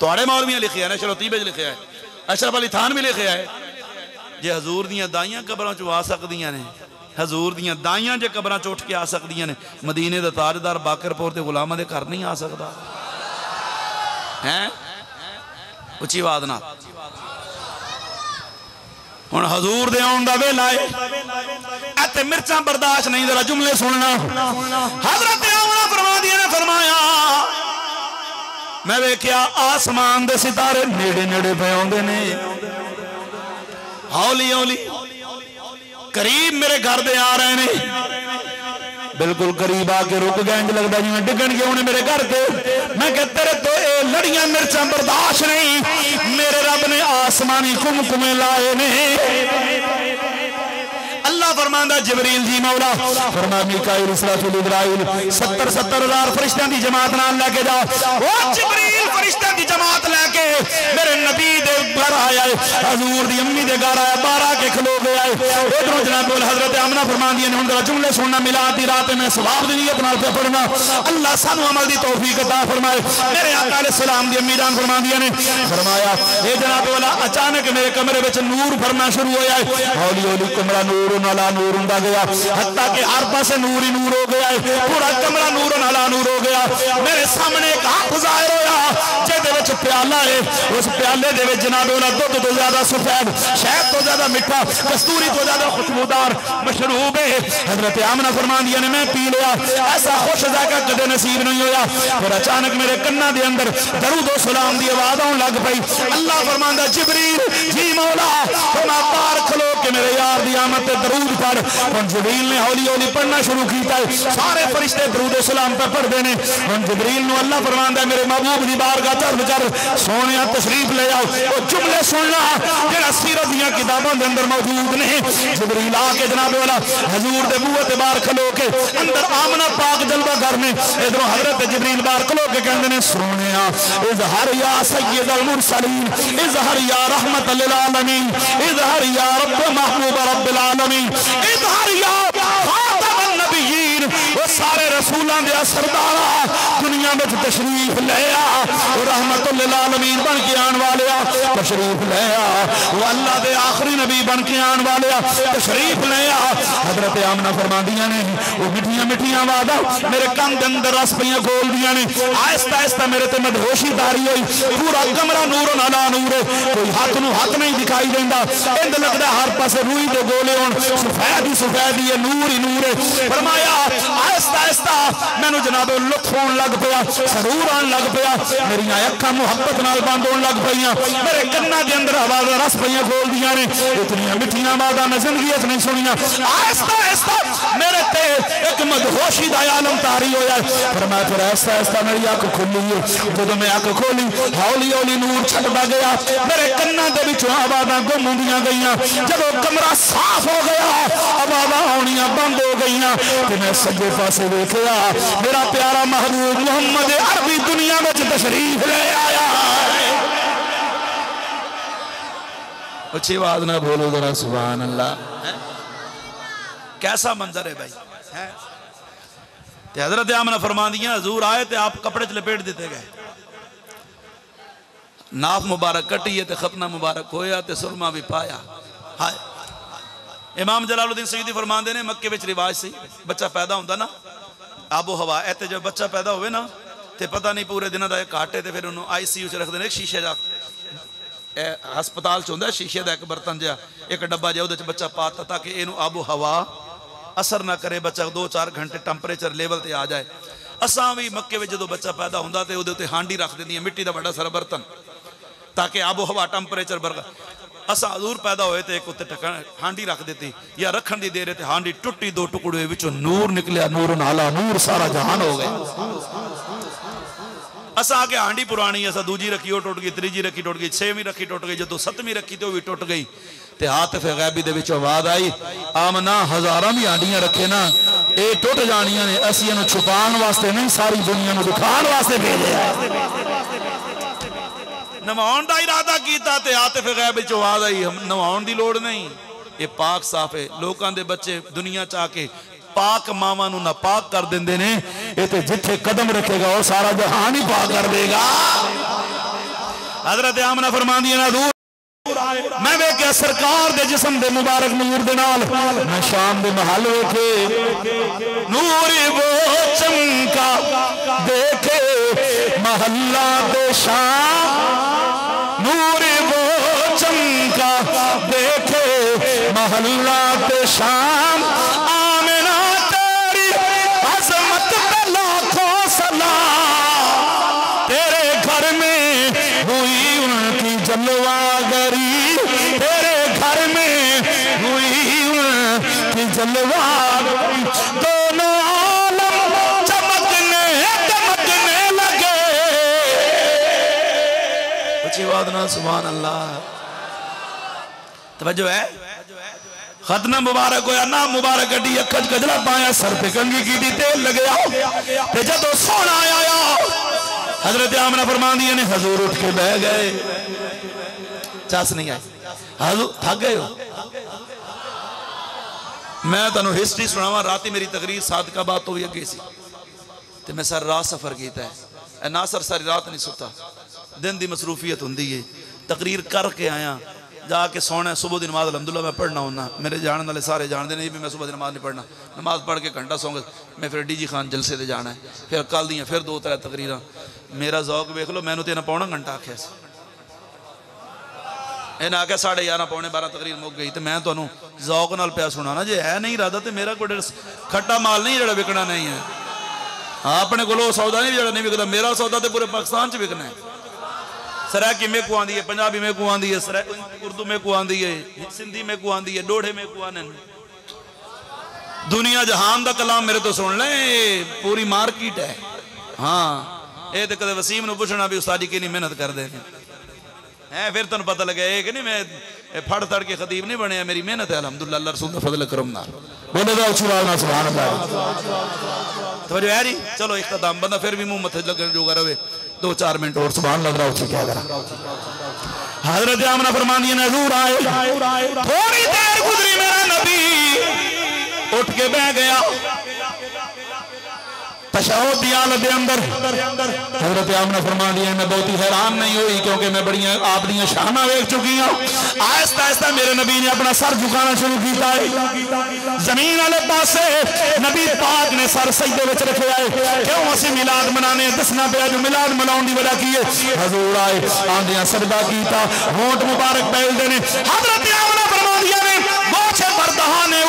तुआरे मौलवियां लिखिया है शरोती बिच लिखिया है अशरफ अली थान भी लिखिया है जे हजूर दियां दाइयां कब्रां च आ सकदियां ने हजूर दियां दाइयां जे कब्रां च उठ के आ सकदियां ने मदीने दा ताजदार बाकरपुर ते गुलामां दे घर नहीं आ सकदा हैं उच्ची आवाज ना हुण हजूर दे आउण दा वेला है इत्थे मिर्चां बर्दाश्त नहीं जरा जुमले सुनना हजरत आमना फरमादियां ने फरमाया मैं वेख्या आसमान दे सितारे नेड़े नेड़े पे आउंदे ने हौली हौली करीब मेरे घर दे आ रहे ने बिल्कुल करीब आके रुक गए इंज लगता जिवें डिगण गए होने मेरे घर ते मैं कह तेरे तो ये लड़ियां मिर्चां बर्दाश्त नहीं मेरे रब ने आसमानी कुमकुमे लाए ने अल्लाह फरमांदा जिबरील जी मौला फरमा मिकाईल इसराफील इजराइल 70,000 फरिश्तियां दी जमात नाल लेके जाओ ओ जिबरील फरिश्तियां दी जमात लेके मेरे नबी दे घर आया हजूर दी अम्मी दे घर आया 12 के खलो गया उधरों जनाब हजरत आमना फरमांदी ने हुण जुमले सुनना मिलाद दी रात में सवाब दी नियत नाल पे पढ़ना अल्लाह सानू अमल दी तौफीक अता फरमाए मेरे आका अलैहि सलाम दी अम्मी जान फरमांदी ने फरमाया ए जनाब वाला अचानक मेरे कमरे विच नूर भरना शुरू होया हौली हौली कमरा नूर नाला नूर हुंदा गया हत्ता कि हर पासे नूर ही नूर हो गया पूरा कमरा नूर नाला नूर हो गया मेरे सामने एक हाथ जाहिर होया जेदे विच प्याला है उस प्याले दे विच जनाब वाला दूध तो ज्यादा सफेद शहद तो ज्यादा मीठा कस्तूरी तो ज्यादा खुशबूदार मशरूब है हजरत आमना फरमांदियां ने मैं पी लिया ऐसा खुश जायका कदे नसीब नहीं होया फिर अचानक मेरे कन्ना दे अंदर दरूद व सलाम दी आवाज आउण लग पई अल्लाह फरमांदा जिबरील जी मौला फरमा बाहर खलो के मेरे यार दी आमद ते दरूद पढ़ हुण जिबरील ने हौली हौली पढ़ना शुरू कीता सारे फरिश्ते दरूद व सलाम पे पढ़दे ने हुण जिबरील नु अल्लाह फरमांदा मेरे महबूब दी बारगाह चल कर सोनिया तशरीफ ले आओ ओ जुमले सुनना जेड़ा सीरत दी किताबां दे अंदर मौजूद ने जिबरील आके जनाब वाला हजूर दे बूहे ते बाहर खलो के अंदर आमना पाक जलवा करने इधरों हजरत जिबरील बाहर खलो के कहंदे ने सोनिया इज़हर या सय्यद अल मुरसलीन इज़हर या रहमत लिल आलमीन इज़हर या रब महबूब रब्बिल आलमीन इज़हर या खातमन नबिय्यीन वो सारे रसूलां दे सरदारा दुनिया में तशरीफ ले आ रहमतुल लिल आलमीन बन के आने वाले तशरीफ ले आ वो अल्लाह दे आखिरी नबी बन के आने वाले तशरीफ ले आ हजरत आमना फरमांदियां ने वो मिठियां मिठियां आवाज़ां मेरे कान दे अंदर रस पईयां गोलदियां ने आहिस्ता आहिस्ता मेरे ते मदहोशी तारी हुई पूरा कमरा नूर नाला नूर कोई हाथ नू हाथ नहीं दिखाई देंदा इंज लगदा हर पासे रूई दे गोले होण सफेद ही ये नूर ही नूर फरमाया आहिस्ता आहिस्ता मैनू जनाब लुत्फ होण लग पिया सरूर आन लग पिया मेरी अखां मुहब्बत नाल बंद होण लग पईयां मेरे कन्ना दे अंदर आवाज़ रस पईयां खोलदियां ने इतनियां मिठियां आवाज़ां मैं जिंदगी च नहीं सुनियां आहिस्ता आहिस्ता मेरे ते एक मदहोशी दा आलम तारी होया फरमाया फिर आहिस्ता आहिस्ता मेरी अख खुली जदों मैं अख खोली हौली हौली नूर छटदा गया मेरे कन्ना दे विचों आवाज़ां गुम हुंदियां गईयां जदों कमरा साफ हो गया आवाज़ां आउणियां बंद हो गईयां ते मैं सज्जे पासे वेखिया मेरा प्यारा महबूब मुहम्मद अरबी दुनिया में तशरीफ ले आया अच्छी आवाज ना बोलो जरा सुभान अल्लाह कैसा मंजर है भाई हजरत आमना फरमांदियां हजूर आए थे आप कपड़े च लपेट देते गए नाफ मुबारक कटिए ते खतना मुबारक होया ते सुरमा भी पाया हाय इमाम जलालुद्दीन सयूती फरमांदे ने मक्के विच रिवाज सी बच्चा पैदा होंदा ना आबो हवा ऐते जब बच्चा पैदा होवे ना ते पता नहीं पूरे दिन का घाटे ते फिर उन्होंने ICU च रखते हैं शीशे का हस्पताल च होंदा शीशे का एक बर्तन जहा एक डब्बा जहा उहदे च बच्चा पाता ताकि इनू आबो हवा असर ना करे बच्चा 2-4 घंटे टैंपरेचर लेवल ते आ जाए असां भी मक्के में जो बच्चा पैदा होंदा ते उहदे उत्ते हांडी रख देंदी मिट्टी का बड़ा सारा बर्तन ताकि आबो हवा टैंपरेचर बरगा असा हजूर पैदा होए तो एक उत्ते हांडी रख देती या रखन दी देर ते हांडी टुटी 2 टुकड़े विचों नूर निकलिया नूर नाला नूर सारा जहान हो गया असा आके हांडी पुरानी असा दूजी रखी वो टुट गई तीजी रखी टुट गई 6वीं रखी टुट गई जो 7वीं रखी तो भी टुट गई ते हाथ फिर गैबी दे विचों आवाज आई आमना हजारां भी हांडियां रखे ना ये टुट जानियां ने असीं इहनूं छुपाउण वास्ते नहीं सारी दुनिया नूं दिखाउण वास्ते भेजे नवाउण दा इरादा कीता ते आतिफ गैब विचों आ गई, नवाउण दी लोड़ नहीं। ये पाक साफ है। लोगों के बच्चे दुनिया च आके पाक मावां नूं नापाक कर देंदे ने, ये ते जिथे कदम रखेगा वो सारा जहान ही पाक कर देगा। हजरत आमना फरमांदी है ना दूर मैं वेख्या सरकार दे जिस्म दे मुबारक नूर दे नाल मैं शाम दे महल वेखे, नूर वो चमका देखे महल्ला दे शाम, नूर वो चमका देखे महल्ला दे शाम। आमिना तेरी अजमत पे लाखों सलाम, तेरे घर में हुई उनकी जलवागरी, तेरे घर में हुई उनकी जलवागरी। दोनों आलम चमकने दमकने लगे। अच्छी बात ना, सुभान अल्लाह। तवज्जो है। खतना मुबारक होया, ना मुबारक गड्डी अखज गजला पाया, सर पे कंगी की दी, तेल लगे आओ ते जदों सोना आया हजरत आमना फरमांदी ने हजूर उठ के बह गए। चस नहीं आई, हजूर थक गए हो। मैं तुहानू हिस्ट्री सुनावा। राती मेरी तकरीर सादकाबाद तो भी अगे सी ते मैं सारी रात सफर किया है। नासर सारी रात नहीं सुता, दिन की मसरूफियत होंदी है। तकरीर करके आया, जाके सोना। सुबह की नमाज अलहमदुल्ला मैं पढ़ना होना, मेरे जाने वाले सारे जानते नहीं भी मैं सुबह की नमाज नहीं पढ़ना। नमाज पढ़ के घंटा सौंगा, मैं फिर DG खान जलसे से जाना है, फिर कल दी फिर 2-3 तकरीर। मेरा जौक वेख लो, मैंने तो इन्हें पौना घंटा आख्या, इन्हें आख्या 11:30 पौने 12 तकरीर मुक गई। तो मैं तुम्हें जौक नाल पिया सुनाना, जे है नहीं इरादा तो मेरा कोई खट्टा माल नहीं जो विकना नहीं है। हाँ, अपने को सौदा नहीं जो नहीं विकता, मेरा सौदा तो पूरे पाकिस्तान च विकना है। सराकी में को आंदी है, पंजाबी में को आंदी है, उर्दू में को आंदी है, सिंधी में को आंदी है, डोढ़े में को आने। दुनिया जहान का कलाम मेरे तो सुन ले, पूरी मार्केट है। हाँ, ये तो कदे वसीम ने पूछना भी उस्ताद जी कितनी मेहनत करते हैं, फिर तुम पता लगे कि नहीं मैं फड़ तड़ के खतीब नहीं बने, मेरी मेहनत है अल्हम्दुलिल्लाह, अल्लाह रसूल दा फजल करम नाल। बोले दा सुभान अल्लाह, सुभान अल्लाह। तो है जी, चलो इख्तिताम बंदा फिर भी मुंह मथे लगन जोगा रहे। 2-4 मिनट और सुभान अल्लाह रहा क्या करा। हजरत आमना फरमानी ने हजूर आए, थोड़ी देर गुजरी मेरा नबी उठ के बह गया तशहुद दी हालत दे अंदर। हजरत आमना फरमानी मैं बहुत ही हैरान नहीं हुई, क्योंकि मैं बड़ियां आप दी शाना वेख चुकी हूं। आहिस्ता आहिस्ता मेरे नबी ने अपना सर झुकाना शुरू किया है। जमीन वाले पासे नबी पाक ने सर सजदे विच रखे आए। क्यों असीं मिलाद मनाने, दसना पिया जो मिलाद मनाउण दी वजह की है। हजूर आए, आंदियां सजदा कीता, होंठ मुबारक पहलदे ने। हजरत आमना फरमानी ने मोछे बरदहा ने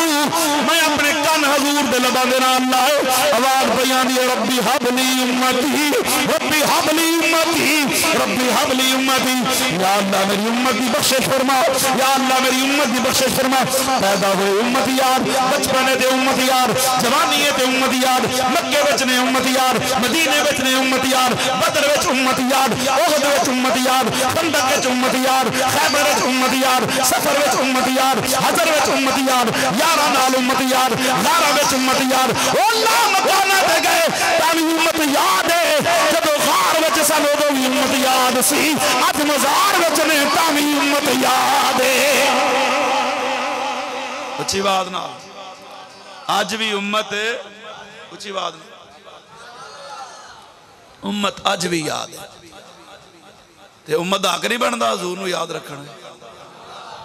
मैं अपने कन हजूर दे लबां दे नाल लाए, आवाज पई आंदी है रब्बी हबली उम्मती, रब्बी हबली उम्मती, रब्बी हबली उम्मती। या अल्लाह मेरी उम्मत की बख्शिश फरमा, या अल्लाह मेरी उम्मत की बख्शिश फरमा। पैदा हुए उम्मत यार, बचपने ते उम्मत यार, जवानी ते उम्मत यार, मक्के विच ने उम्मत यार, मदीने विच ने उम्मत यार, बदर विच उम्मत यार, उहद विच उम्मत यार, खंदक विच उम्मत यार, खैबर विच उम्मत यार, सफर विच उम्मत यार, हजर विच उम्मत यार, यारा नाल उम्मत यार, लारा विच उम्मत यार। ओ अल्लाह मकाना ते गए तामी उम्मत याद है, जदों गार विच सन उदों भी उम्मत याद सी, अज मज़ार विच ने तामी उम्मत याद है। अच्छी बात ना, अज भी उम्मत, अच्छी बात ना, उम्मत अज भी याद है। ते उम्मत दा हक नहीं बनता हजूर नूं याद रखना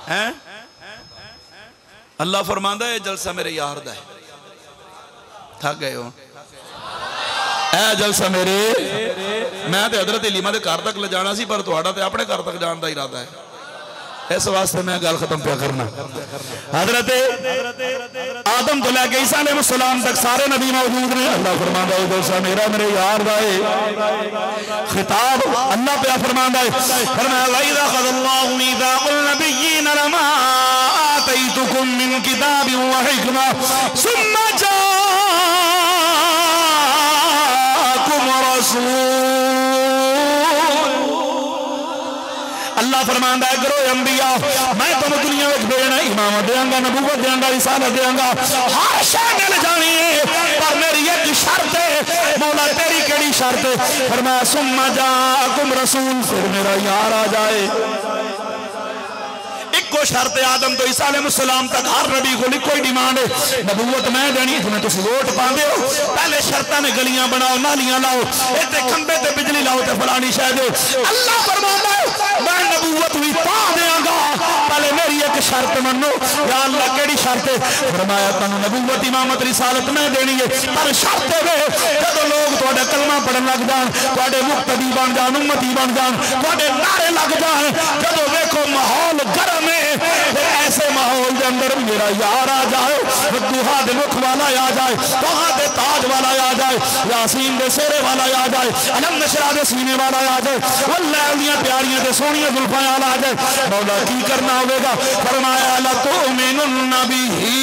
है। अल्लाह फरमांदा है जलसा मेरे यार दा है। थक गए हो, ए जलसा मेरे, मैं तो हजरत इलीमा के घर तक ले जाना सी, पर तुहाडा ते अपने घर तक जाने का इरादा है। इस वास्ते मैं गल खत्म पे करना। हजरत आदम तो लैके ईसा अलैहिस्सलाम तक सारे नबी मौजूद ने। अल्लाह फरमांदा है जलसा मेरा मेरे यार दा है। खिताब अल्लाह पे फरमांदा है, फरमाया वइज़ा क़ज़ल्लाहु मीज़ाक़ल नबिय्यीन लमा आतैतुकुम मिन किताबिन व हिकमा सुम्मा जाअकुम रसूल। अल्लाह फरमांदा है करो अंबिया, मैं तुम दुनिया में भेजना, इमामत देंगा, नबूवत देंगा, रिसालत देंगा, हर शय मिल जानी है, पर मेरी एक शर्त है। मौला तेरी केड़ी शर्त है? फरमाया सुम्मा जाकुम रसूल, फिर मेरा यार आ जाए। इको शर्त आदम तो ईसा अलैहिस्सलाम तक हर नबी को इको ही डिमांड है, नबूवत मैं देनी। जिवें तुसीं वोट पांदे हो, पहले शर्तां ने गलियां बनाओ, नालियां लाओ, इत्ते खंबे ते बिजली लाओ ते फलानी शै दो। अल्लाह फरमांदा है मैं नबूवत भी पा देंगा, पहले मेरी एक शर्त मनो। या अल्लाह केड़ी शर्त है? फरमाया तुहानू नबूवत इमामत रिसालत मैं देनी है, पर शर्त है जदों लोग तुहाडा कलमा पढ़न लग जान, तुहाडे मुक्तदी बन जान, उम्मती बन जान, तुहाडे नारे लग जान, जदों वेखो माहौल गरम है, ऐसे माहौल के अंदर मेरा यार आ जाए, दुहा दे मुख वाला आ जाए, दुहा दे ताज वाला आ जाए, यासीन दे सेरे वाला आ जाए, अलम नशरा दे सीने वाला आ जाए, अल्लाह दियां प्यारियां ते सोहणियां जुल्फां वाला आ जाए। मौला की करना होगा? फरमाया ला तुमिनुन्ना बिही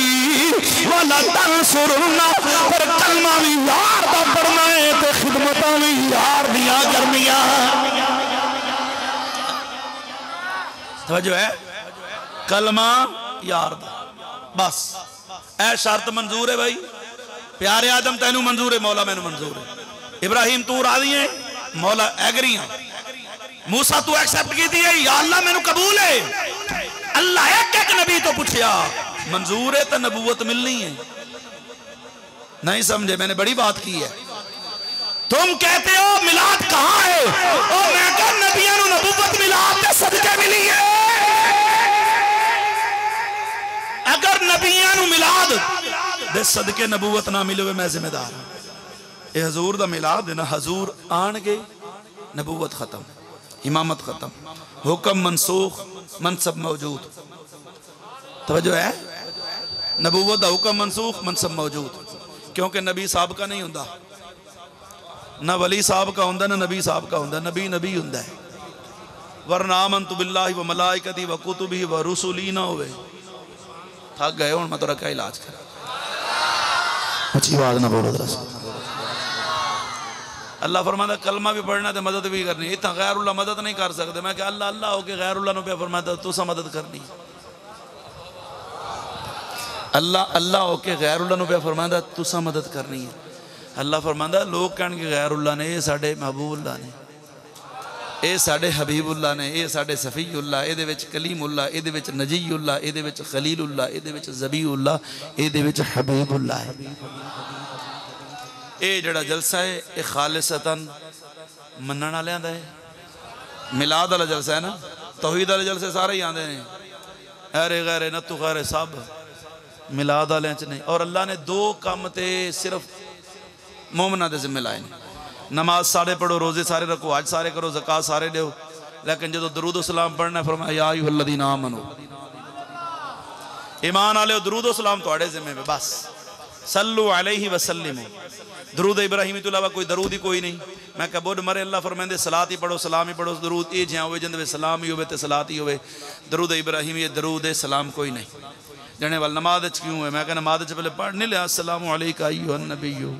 वला तंसुरुन्ना, पर कलमा भी यार दा पढ़ना है ते खिदमतां भी यार दियां करनियां। समझो है कलमा यार दा, बस ए शर्त मंजूर है भाई। प्यारे आदम तेनू मंजूर है, मौला मैनू मंजूर है। इब्राहिम तू राजी है, मौला एग्री है। मूसा तू एक्सेप्ट की थी, या अल्लाह मैनू कबूल है। अल्लाह एक एक नबी तो पूछया, मंजूर है तो नबूवत मिलनी है। नहीं समझे? मैंने बड़ी बात की है। तुम कहते हो मिलाद कहां है, और मैं कह नबियां नू नबूवत मिलाद दे सदके मिली है। अगर नबियां नू मिलाद दे सदके नबूवत ना मिले, मैं जिम्मेदार हूं। ये हजूर दा मिलाद है ना, हजूर आन गए, नबूवत खत्म, इमामत खत्म, हुक्म मनसूख, मनसब मौजूद। तवज्जो है? नबूवत दा हुक्म मनसूख, मनसब मौजूद, क्योंकि नबी साहब का नहीं हुंदा, ना वली साहब का हुंदा, ना नबी साहब का हुंदा। नबी नबी हुंदा है, वरना आमनतु बिल्लाहि व मलाइकती व कुतुबिही व रुसुली ना होवे। थक गए हुण मैं तेरा क्या इलाज करा? अच्छी बात ना बोलो दरअसल। अल्लाह फरमाता कलमा भी पढ़ना तो मदद भी करनी। इतना गैरुल्लाह मदद नहीं कर सकते। मैं क्या अल्लाह अल्लाह हो के गैरुल्लाह ने पे फरमाता तुसा मदद करनी। अल्लाह अल्लाह हो के गैरुल्लाह ने पे फरमाता तुसा मदद करनी है। अल्लाह फरमाता लोग कहणगे गैरुल्लाह ने, ये साडे महबूबुल्लाह ने, ये साडे हबीबुल्लाह ने, ये साडे सफीउल्लाह, इहदे विच कलीमुल्लाह, इहदे विच नजीउल्लाह, इहदे विच खलीलुल्लाह, इहदे विच ज़बीउल्लाह, इहदे विच हबीबुल्लाह है। ये जड़ा जलसा है ये खालिसतन मनण वालियां दा है। मिलाद वाला जलसा है ना, तौहीद वाले जलसे सारे ही आंदे ने, अरे गैरे नत्तू गैरे सब मिलाद वालियां च नहीं। और अल्लाह ने दो काम ते सिर्फ मोमना दे जिम्मे लाए ने, नमाज सारे पढ़ो, रोजे सारे रखो, हज सारे करो, ज़कात सारे दो, लेकिन जो दरूद सलाम पढ़ना फरमाया या अय्युहल्लज़ीना आमनू, ईमान वाले दरूद सलाम तुहाडे जिम्मे में, बस सल्लु अलैहि वसल्लिमु। दरूद इब्राहिमी तो अलावा कोई दरूद ही कोई नहीं। मैं क्या बुढ़ मरे अल्लाह फरमांदे सलात ही पढ़ो, सलाम ही पढ़ो, दरूद ये जिया होवे जिंदे सलाम ही होवे ते सलात ही होवे। दरूद इब्राहिमी दरूद सलाम कोई नहीं। जने वाल नमाज क्यों है? मैं क्या नमाज पहले पढ़ नहीं लिया अस्सलामु अलैका अय्युहन नबिय्यु,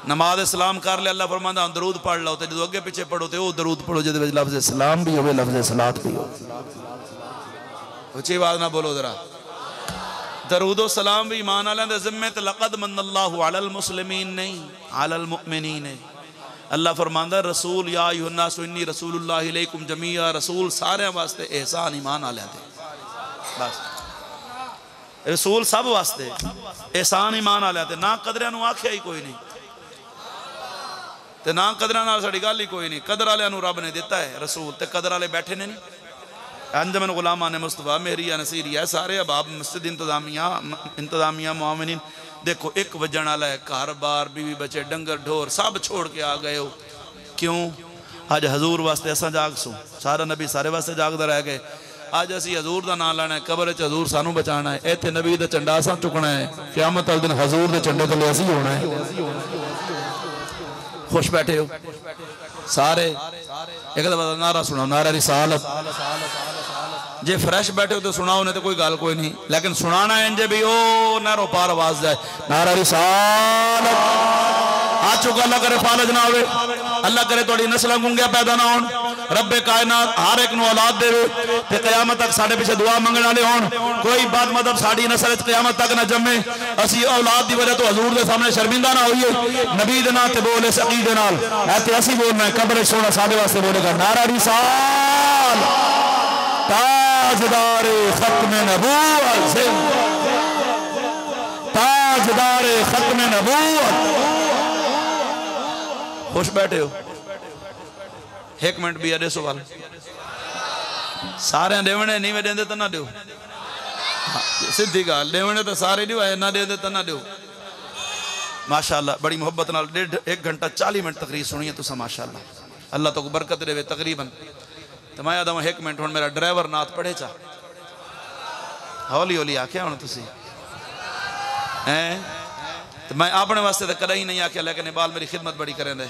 नमाज सलाम कर लिया, अल्लाह फरमांदा दरूद पढ़ लो, तो जो अगे पीछे पढ़ो तो वो दरूद पढ़ो जिहदे विच लफ्ज़ सलाम भी होवे, लफ्ज़ सलात भी हो। ऊंची आवाज़ ना बोलो जरा। दरूदो सलाम भी ईमान वाले दे ज़िम्मे ते लक़द मन्नल्लाहु अलल मुस्लिमीन नहीं अलल मुमिनीन है। अल्लाह फरमांदा रसूल या अय्युहन्नास इन्नी रसूलुल्लाहि इलैकुम जमीआ, रसूल सारे वास्ते, एहसान ईमान वाले दे, बस रसूल सब वास्ते, एहसान ईमान वाले दे। ना कदरियां नूं आखिया ही कोई नहीं ते ना कदरां नाल साडी गल ही कोई नहीं। कदर वालियां नूं रब ने दिता है रसूल, ते कदर वाले बैठे ने नहीं। अंजमन गुलामा ने मुस्तफा मेरिया नसीरिया सारे अबाब मस्जिद इंतजामिया मुआमिनीन। देखो एक वजन वाला है, घर बार बीवी बच्चे डंगर ढोर सब छोड़ के आ गए हो। क्यों? अज हजूर वास्ते असा जाग सू, सारा नबी सारे वास्ते जागदा रह गए। अज असी हजूर का नाम लेना है, कबर च हजूर सानू बचाना है, इत्थे नबी का झंडा असा चुकना है, क़यामत वाले दिन हजूर के झंडे थले असी होना है। खुश बैठे हो सारे, एक दफा नारा सुनाओ, नारा रिसालत। जे फ्रेश बैठे हो तो सुनाओ, नहीं तो कोई गल कोई नहीं, लेकिन सुनाना है इंजे भी ओ नारों पार आवाज जाए, नारा रिसालत। आज चुका अल्लाह करे फालज ना होवे। अल्लाह करे थोड़ी नस्ल गुंगिया पैदा ना होन, रब्बे कायनात हर एक नूं औलाद देवे ते क़यामत तक साडे पिछे दुआ मंगण वाले होन। कोई बात मतलब साडी नस्ल क़यामत तक ना जम्मे, असी औलाद की वजह तो हजूर के सामने शर्मिंदा ना होइए। नबी दे नाल ते बोले सकी दे नाल ऐ असी बोलना है, कब्र सोना साडे वास्ते बोलेगा नारा रिसाल ताजदारे खत्म नबूवत, ताजदारे खत्म नबूवत। खुश बैठे हो? एक मिनट भी अड़े सवाल सारे देवने नहीं वे देंदे तो ना दो, सीधी गाल देवने तो सारे दियो ना देंदे तो ना दो। माशाअल्लाह बड़ी मोहब्बत नाल 1 घंटा 40 मिनट तकरीर सुनी है तुसा माशाअल्लाह, अल्लाह तो बरकत देवे। तकरीबन तो मैं आदम 1 मिनट हुण मेरा ड्राइवर नात पढ़े चा हौली हौली आख्या हुण तुसी हैं, तो मैं अपने वास्ते तो कदा ही नहीं आख्या, लेकिन इकबाल मेरी खिदमत बड़ी करें दे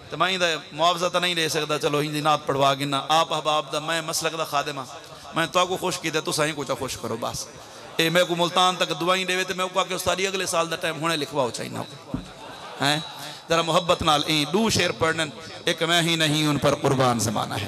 तो मैं मुआवजा तो नहीं दे सकता, चलो हिंदी नात पढ़वा गिना आप अहबाब दा मैं मसलक दा खादिमा, मैं तो को खुश किया तुसा ही कुछ खुश करो बस। ये मेरे को मुल्तान तक दुआई देवे तो मैं को आके उस्तादी अगले साल का टाइम होने लिखवाओ चाहिए हैं। जरा मोहब्बत नाल 2 शेर पढ़ने, एक मैं ही नहीं उन पर कुर्बान ज़माना है।